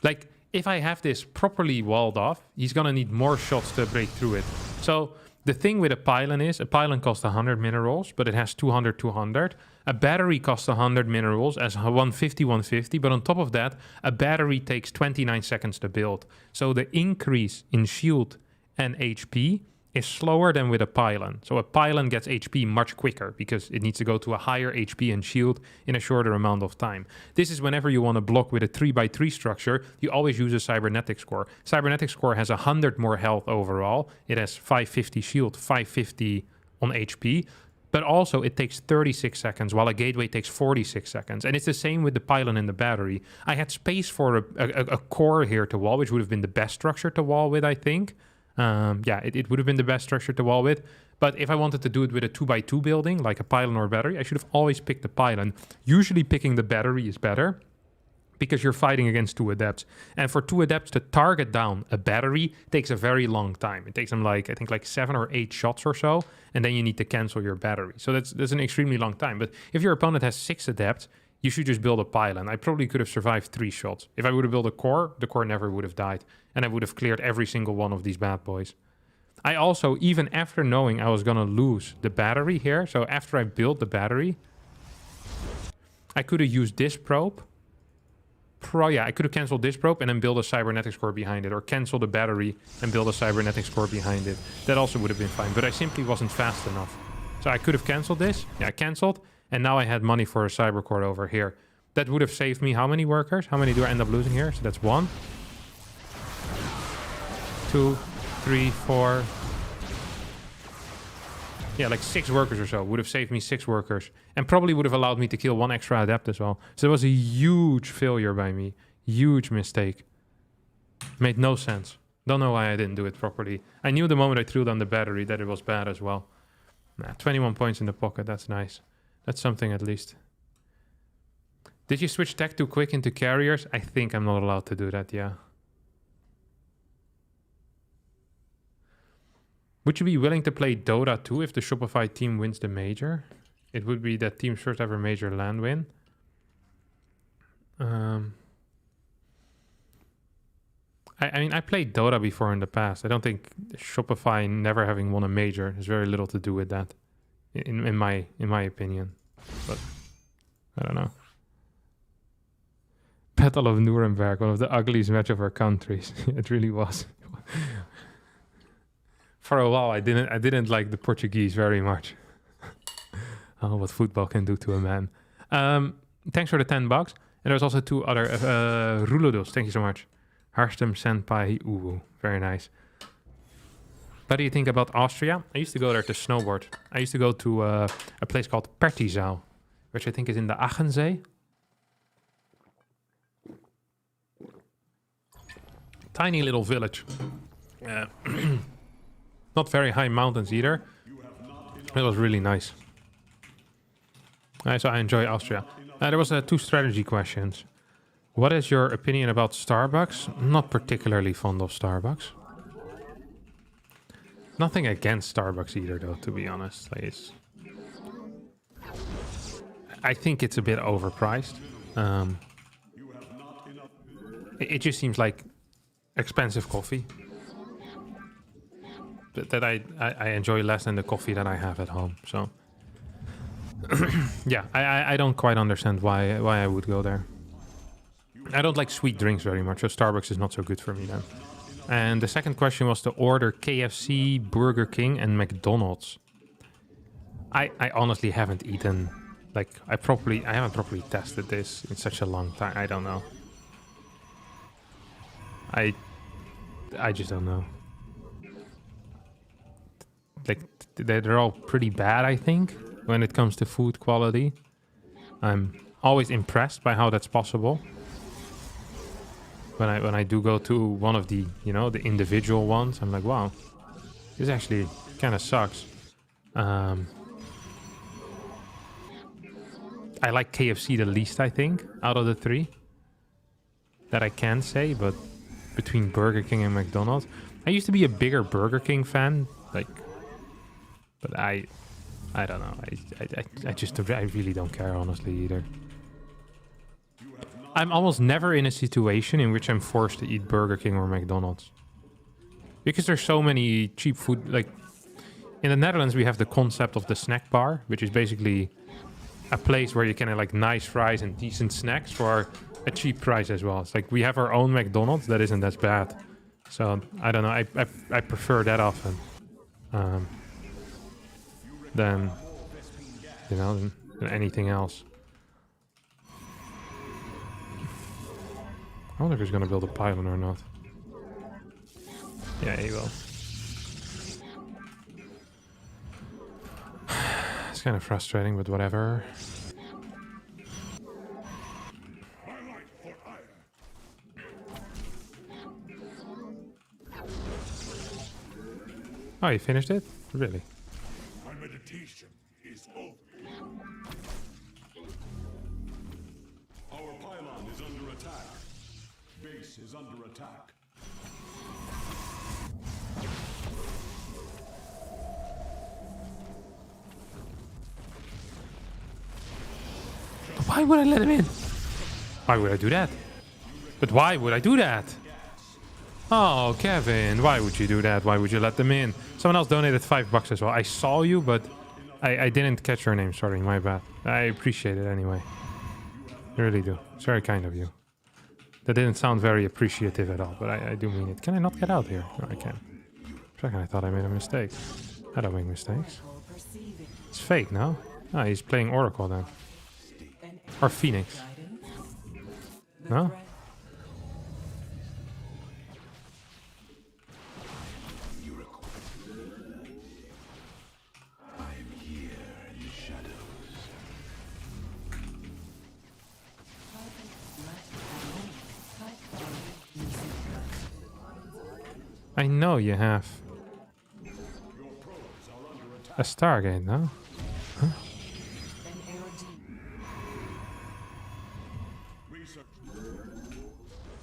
Like, if I have this properly walled off, he's gonna need more shots to break through it. So, the thing with a Pylon is, a Pylon costs 100 minerals, but it has 200, 200. A battery costs 100 minerals as 150, 150. But on top of that, a battery takes 29 seconds to build. So the increase in shield and HP is slower than with a Pylon. So a Pylon gets HP much quicker because it needs to go to a higher HP and shield in a shorter amount of time. This is whenever you want to block with a 3x3 structure, you always use a Cybernetics Core. Cybernetics Core has 100 more health overall. It has 550 shield, 550 on HP. But also it takes 36 seconds, while a gateway takes 46 seconds. And it's the same with the Pylon and the battery. I had space for a core here to wall, which would have been the best structure to wall with, I think. Yeah, it would have been the best structure to wall with. But if I wanted to do it with a 2x2 building, like a Pylon or battery, I should have always picked the Pylon. Usually picking the battery is better, because you're fighting against 2 adepts. And for 2 adepts to target down a battery takes a very long time. It takes them like, I think like 7 or 8 shots or so, and then you need to cancel your battery. So that's an extremely long time. But if your opponent has 6 adepts, you should just build a pylon. I probably could have survived 3 shots. If I would have built a core, the core never would have died. And I would have cleared every single one of these bad boys. I also, even after knowing I was going to lose the battery here, so after I built the battery, I could have used this probe. I could have canceled this probe and then build a cybernetics core behind it, or cancel the battery and build a cybernetics core behind it. That also would have been fine, but I simply wasn't fast enough. So I could have canceled this. Yeah, I canceled, and now I had money for a cyber core over here. That would have saved me how many workers? How many do I end up losing here? So that's 1, 2, 3, 4. Yeah, like 6 workers or so. Would have saved me 6 workers. And probably would have allowed me to kill 1 extra adept as well. So it was a huge failure by me. Huge mistake. Made no sense. Don't know why I didn't do it properly. I knew the moment I threw down the battery that it was bad as well. Nah, 21 points in the pocket. That's nice. That's something at least. Did you switch tech too quick into carriers? I think I'm not allowed to do that, yeah. Would you be willing to play Dota 2 if the Shopify team wins the major? It would be that team's first ever major land win. I mean, I played Dota before in the past. I don't think Shopify never having won a major has very little to do with that, in my opinion. But I don't know. Battle of Nuremberg, one of the ugliest match of our countries. It really was. For a while, I didn't like the Portuguese very much. Oh, what football can do to a man. Thanks for the $10. And there's also 2 other Rulodos. Thank you so much. Harstem, Senpai, Uwu. Very nice. What do you think about Austria? I used to go there to snowboard. I used to go to a place called Pertisau, which I think is in the Achensee. Tiny little village. Not very high mountains either. It was really nice. So I enjoy Austria. There was 2 strategy questions. What is your opinion about Starbucks? Not particularly fond of Starbucks. Nothing against Starbucks either, though, to be honest. Like, I think it's a bit overpriced. It just seems like expensive coffee that I enjoy less than the coffee that I have at home. So yeah, I don't quite understand why I would go there. I don't like sweet drinks very much, so Starbucks is not so good for me then. And the second question was to order KFC, Burger King, and McDonald's. I honestly haven't eaten, like, I haven't properly tested this in such a long time. I don't know. I just don't know. Like, they're all pretty bad, I think, when it comes to food quality. I'm always impressed by how that's possible. When I do go to one of the, you know, the individual ones, I'm like, wow, this actually kind of sucks. I like KFC the least, I think, out of the 3 that I can say, but between Burger King and McDonald's, I used to be a bigger Burger King fan, like, but I don't know. I really don't care, honestly, either. I'm almost never in a situation in which I'm forced to eat Burger King or McDonald's. Because there's so many cheap food, like, in the Netherlands we have the concept of the snack bar, which is basically a place where you can have like nice fries and decent snacks for a cheap price as well. It's like we have our own McDonald's that isn't as bad. So I don't know, I prefer that often. Than, you know, than anything else. I wonder if he's gonna build a pylon or not. Yeah, he will. It's kind of frustrating, but whatever. Oh, you finished it? Really? My meditation is over. Our pylon is under attack. Base is under attack. Why would I let him in? Why would I do that? But why would I do that? Oh, Kevin, why would you do that? Why would you let them in? Someone else donated $5 as well. I saw you, but I didn't catch your name. Sorry, my bad. I appreciate it anyway. I really do. It's very kind of you. That didn't sound very appreciative at all, but I do mean it. Can I not get out here? No, I can. For a second, I thought I made a mistake. I don't make mistakes. It's fake, no? Ah, he's playing Oracle then. Or Phoenix. No? I know you have a Stargate, no? Huh?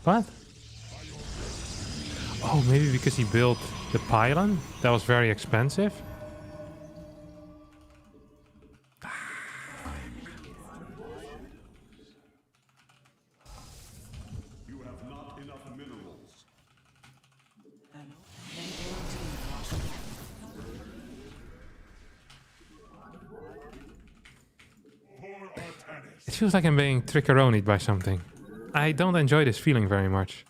What? Oh, maybe because he built the pylon? That was very expensive? You have not enough minerals. It feels like I'm being trickeronied by something. I don't enjoy this feeling very much.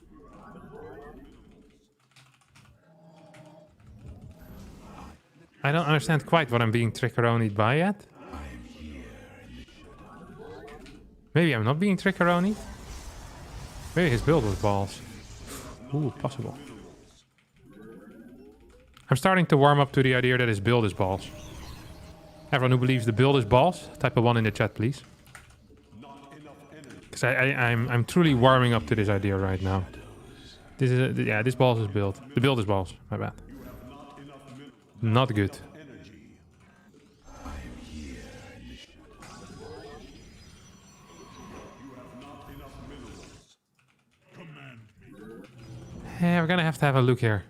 I don't understand quite what I'm being trickeronied by yet. Maybe I'm not being trickeronied. Maybe his build was balls. Ooh, possible. I'm starting to warm up to the idea that his build is balls. Everyone who believes the build is balls, type a 1 in the chat, please. Because I'm truly warming up to this idea right now. This is yeah, this balls is build. The build is balls. My bad. Not good. Hey, we're gonna have to have a look here.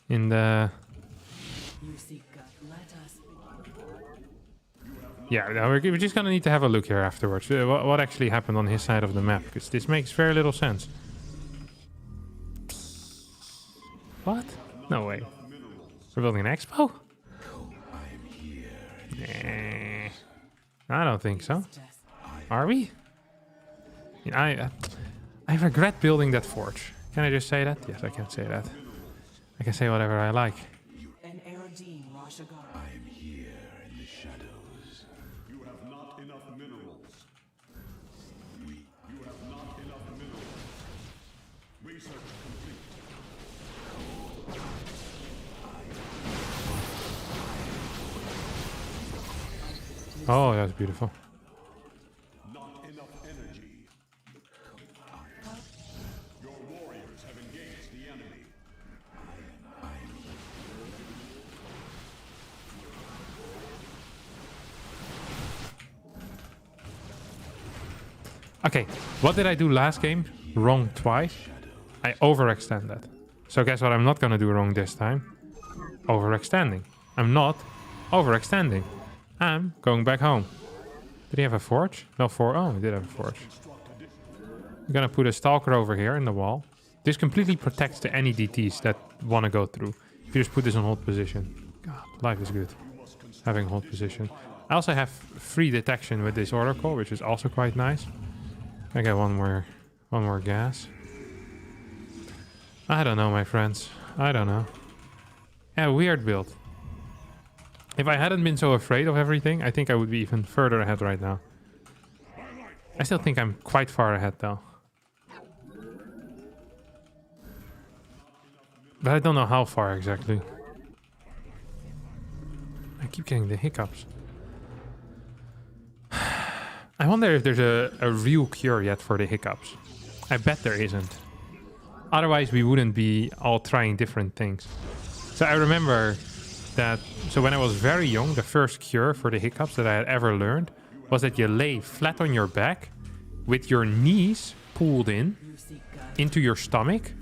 In the... Yeah, no, we're just gonna need to have a look here afterwards. What actually happened on his side of the map? Because this makes very little sense. What? No way. We're building an expo? Nah, I don't think so. Are we? I regret building that forge. Can I just say that? Yes, I can say that. I can say whatever I like. Oh, that's beautiful. Not enough energy. Your warriors have engaged the enemy. Okay, what did I do last game? Wrong twice. I overextended. So guess what I'm not gonna do wrong this time? Overextending. I'm not overextending. I'm going back home. Did he have a forge? No, oh, he did have a forge. I'm gonna put a stalker over here in the wall. This completely protects the any DTs that want to go through. If you just put this on hold position. God, life is good. Having hold position. I also have free detection with this oracle, which is also quite nice. I get one more gas. I don't know, my friends. I don't know. Yeah, weird build. If I hadn't been so afraid of everything, I think I would be even further ahead right now. I still think I'm quite far ahead, though. But I don't know how far exactly. I keep getting the hiccups. I wonder if there's a real cure yet for the hiccups. I bet there isn't. Otherwise, we wouldn't be all trying different things. So I remember that, so when I was very young, the first cure for the hiccups that I had ever learned was that you lay flat on your back with your knees pulled in into your stomach,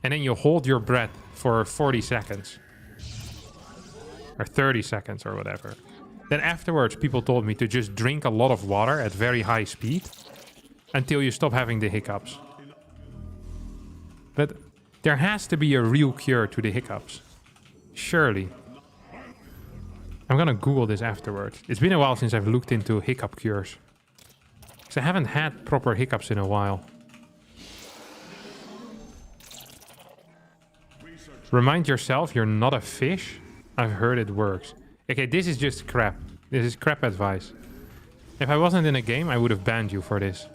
and then you hold your breath for 40 seconds or 30 seconds or whatever. Then afterwards, people told me to just drink a lot of water at very high speed until you stop having the hiccups. But there has to be a real cure to the hiccups. Surely. I'm gonna Google this afterwards. It's been a while since I've looked into hiccup cures. Because I haven't had proper hiccups in a while. Remind yourself you're not a fish. I've heard it works. Okay, this is just crap. This is crap advice. If I wasn't in a game, I would have banned you for this.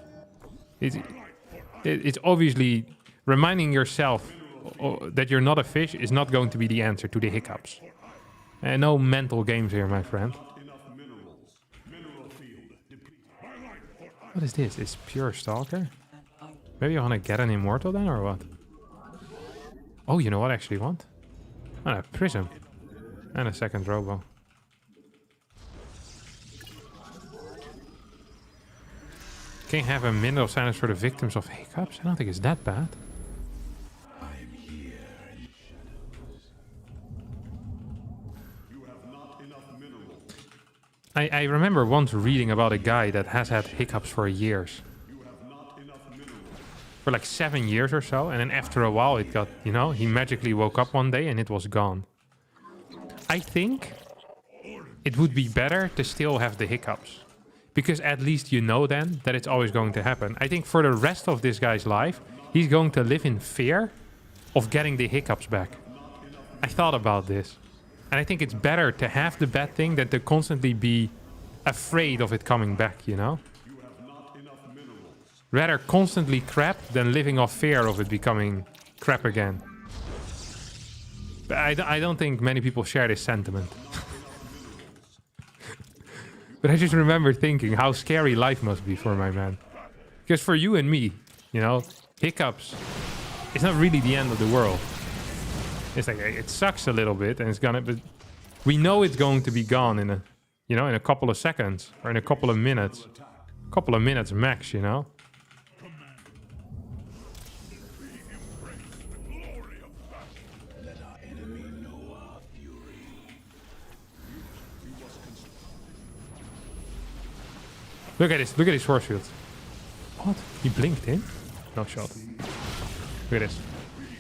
It's obviously reminding yourself that you're not a fish is not going to be the answer to the hiccups. And no mental games here, my friend. What is this? It's pure stalker? Maybe I want to get an immortal then, or what? Oh, you know what I actually want? Oh, a prism. And a second robo. Can you have a minute of silence for the victims of hiccups? I don't think it's that bad. I remember once reading about a guy that has had hiccups for years. For like 7 years or so. And then after a while it got, you know, he magically woke up one day and it was gone. I think it would be better to still have the hiccups. Because at least you know then that it's always going to happen. I think for the rest of this guy's life, he's going to live in fear of getting the hiccups back. I thought about this. And I think it's better to have the bad thing than to constantly be afraid of it coming back, you know? Rather constantly crap than living off fear of it becoming crap again. But I don't think many people share this sentiment. But I just remember thinking how scary life must be for my man. Because for you and me, you know, hiccups, it's not really the end of the world. It's like, it sucks a little bit and it's gonna, but we know it's going to be gone in a, you know, in a couple of seconds or in a couple of minutes. A couple of minutes max, you know? Look at this, look at his force field. What? He blinked in? No shot. Look at this.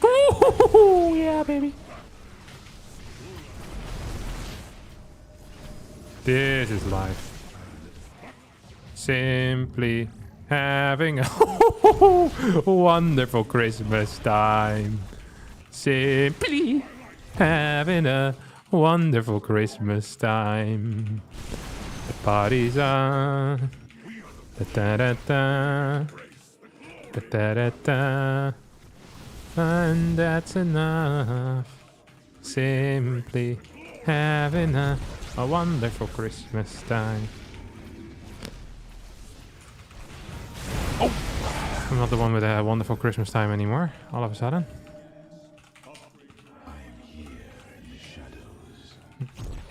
Ooh, yeah, baby. This is life. Simply having a wonderful Christmas time. Simply having a wonderful Christmas time. The party's on. Da da da da da da da. And that's enough. Simply having a wonderful Christmas time. Oh! I'm not the one with a wonderful Christmas time anymore, all of a sudden.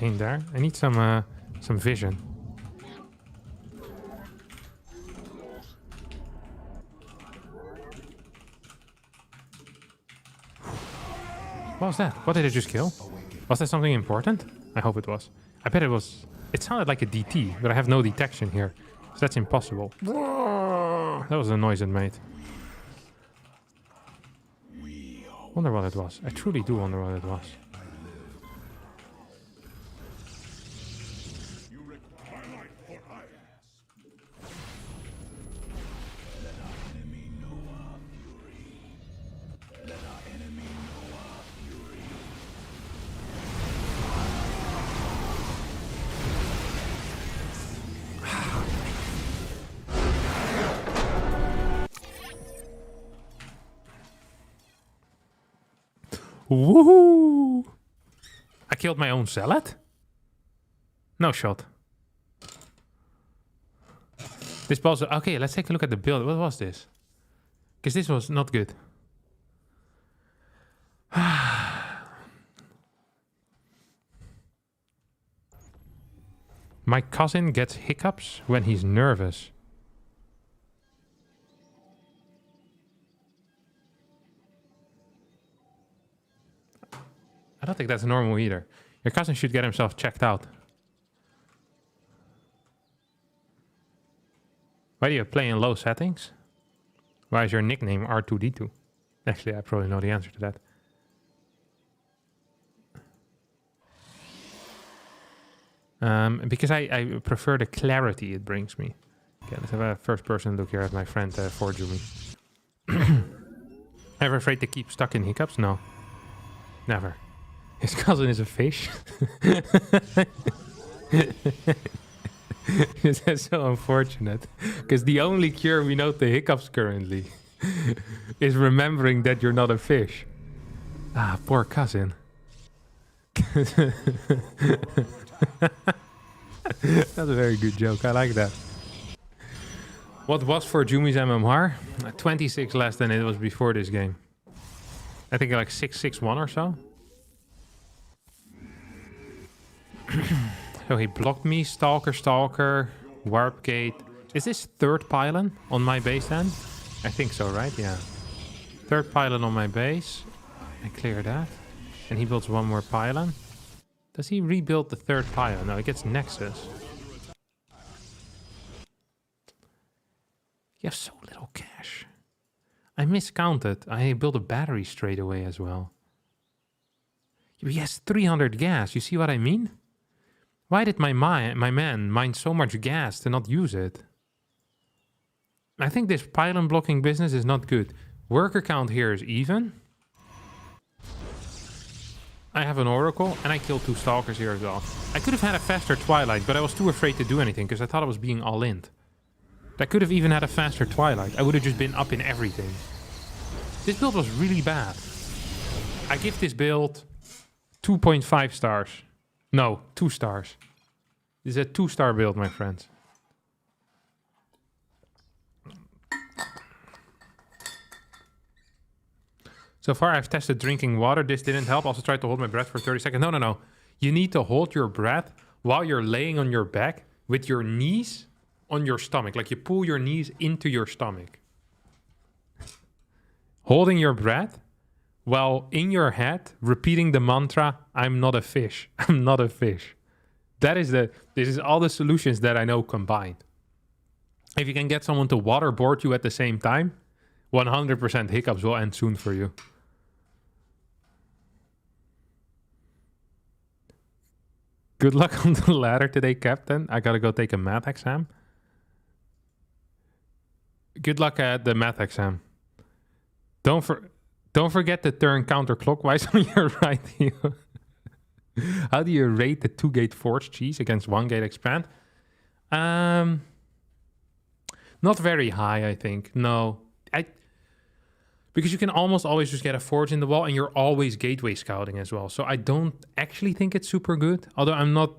Ain't there? I need some vision. What was that? What did I just kill? Was that something important? I hope it was. I bet it was. It sounded like a DT, but I have no detection here. So that's impossible. That was the noise it made. Wonder what it was. I truly do wonder what it was. Woohoo! I killed my own salad? No shot. This boss... Okay, let's take a look at the build. What was this? Because this was not good. My cousin gets hiccups when he's nervous. I don't think that's normal either. Your cousin should get himself checked out. Why do you play in low settings? Why is your nickname R2D2? Actually, I probably know the answer to that. Because I prefer the clarity it brings me. Okay, let's have a first person look here at my friend Forjumi. Ever afraid to keep stuck in hiccups? No. Never. His cousin is a fish. That's so unfortunate. Because the only cure we know to hiccups currently is remembering that you're not a fish. Ah, poor cousin. That's a very good joke. I like that. What was for Jumi's MMR? 26 less than it was before this game. I think like 661 or so. So he blocked me. Stalker, Warp Gate. Is this third pylon on my base then? I think so, right? Yeah. Third pylon on my base. I clear that. And he builds one more pylon. Does he rebuild the third pylon? No, he gets Nexus. You have so little cash. I miscounted. I built a battery straight away as well. He has 300 gas. You see what I mean? Why did my man mine so much gas to not use it? I think this pylon blocking business is not good. Worker count here is even. I have an Oracle, and I killed 2 Stalkers here as well. I could have had a faster Twilight, but I was too afraid to do anything, because I thought I was being all-in. I could have even had a faster Twilight. I would have just been up in everything. This build was really bad. I give this build 2.5 stars. No, 2 stars. This is a 2-star build, my friends. So far, I've tested drinking water. This didn't help. Also tried to hold my breath for 30 seconds. No. You need to hold your breath while you're laying on your back with your knees on your stomach. Like you pull your knees into your stomach. Holding your breath while in your head repeating the mantra, I'm not a fish. I'm not a fish. This is all the solutions that I know combined. If you can get someone to waterboard you at the same time, 100% hiccups will end soon for you. Good luck on the ladder today, Captain. I gotta go take a math exam. Good luck at the math exam. Don't forget to turn counterclockwise on your right heel. How do you rate the 2-gate forge cheese against 1-gate expand? Not very high, I think. No. Because you can almost always just get a forge in the wall, and you're always gateway scouting as well. So I don't actually think it's super good. Although I'm not...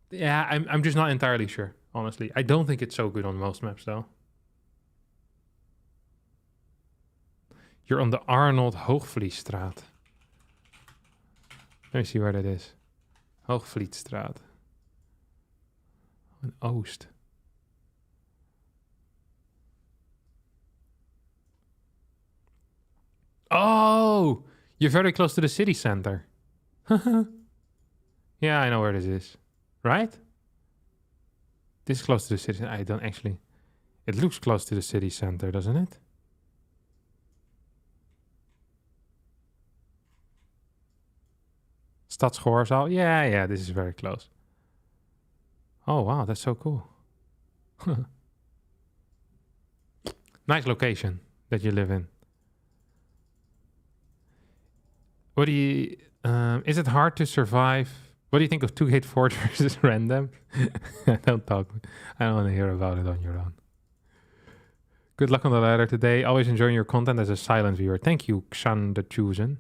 Yeah, I'm just not entirely sure, honestly. I don't think it's so good on most maps, though. You're on the Arnold Hoogvlietstraat. Let me see where that is. Hoogvlietstraat. In Oost. Oh! You're very close to the city center. Yeah, I know where this is. Right? This is close to the city center. I don't actually... It looks close to the city center, doesn't it? Stadsgehoorzaal. Yeah, this is very close. Oh, wow, that's so cool. Nice location that you live in. What do you... is it hard to survive? What do you think of 2-gate forge versus random? Don't talk. I don't want to hear about it on your own. Good luck on the ladder today. Always enjoying your content as a silent viewer. Thank you, Xan the Chosen.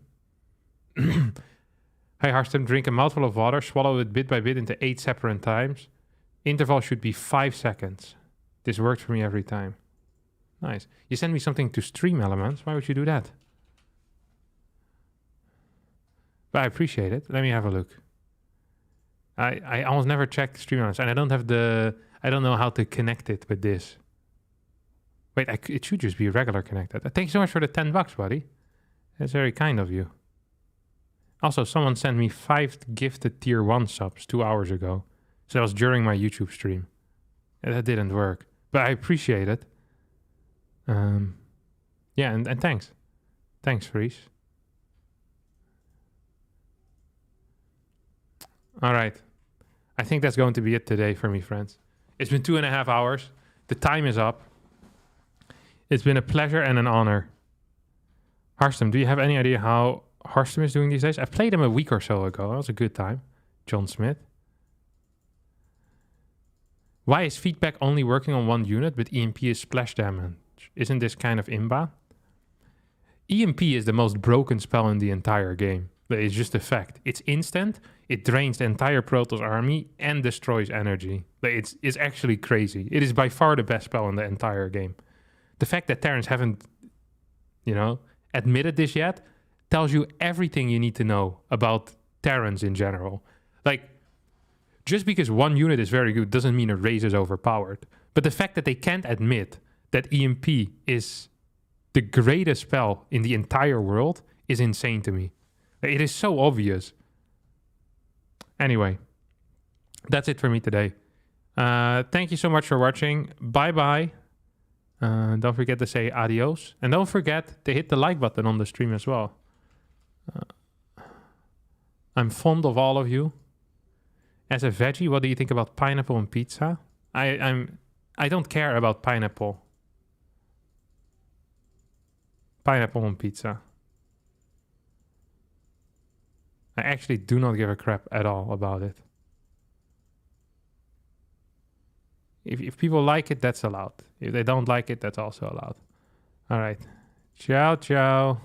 Hi, Harstem. Drink a mouthful of water. Swallow it bit by bit into 8 separate times. Interval should be 5 seconds. This worked for me every time. Nice. You sent me something to Stream Elements. Why would you do that? But I appreciate it. Let me have a look. I almost never check Stream Elements, and I don't have the... I don't know how to connect it with this. Wait, it should just be regular connected. Thank you so much for the $10, buddy. That's very kind of you. Also, someone sent me 5 gifted tier 1 subs 2 hours ago. So that was during my YouTube stream. And that didn't work. but I appreciate it. Yeah, and thanks. Thanks, Freeze. All right. I think that's going to be it today for me, friends. It's been 2.5 hours. The time is up. It's been a pleasure and an honor. Harstem, do you have any idea how Harstem is doing these days? I played him a week or so ago. That was a good time. John Smith. Why is feedback only working on one unit, but EMP is splash damage? Isn't this kind of imba? EMP is the most broken spell in the entire game. But it's just a fact. It's instant. It drains the entire Protoss army and destroys energy. But it's actually crazy. It is by far the best spell in the entire game. The fact that Terrans haven't, admitted this yet tells you everything you need to know about Terrans in general. Like, just because one unit is very good doesn't mean a race is overpowered. But the fact that they can't admit that EMP is the greatest spell in the entire world is insane to me. It is so obvious. Anyway, that's it for me today. Thank you so much for watching. Bye-bye. Don't forget to say adios. And don't forget to hit the like button on the stream as well. I'm fond of all of you. As a veggie, what do you think about pineapple on pizza? I don't care about pineapple. Pineapple on pizza. I actually do not give a crap at all about it. If people like it, that's allowed. If they don't like it, that's also allowed. All right. Ciao, ciao.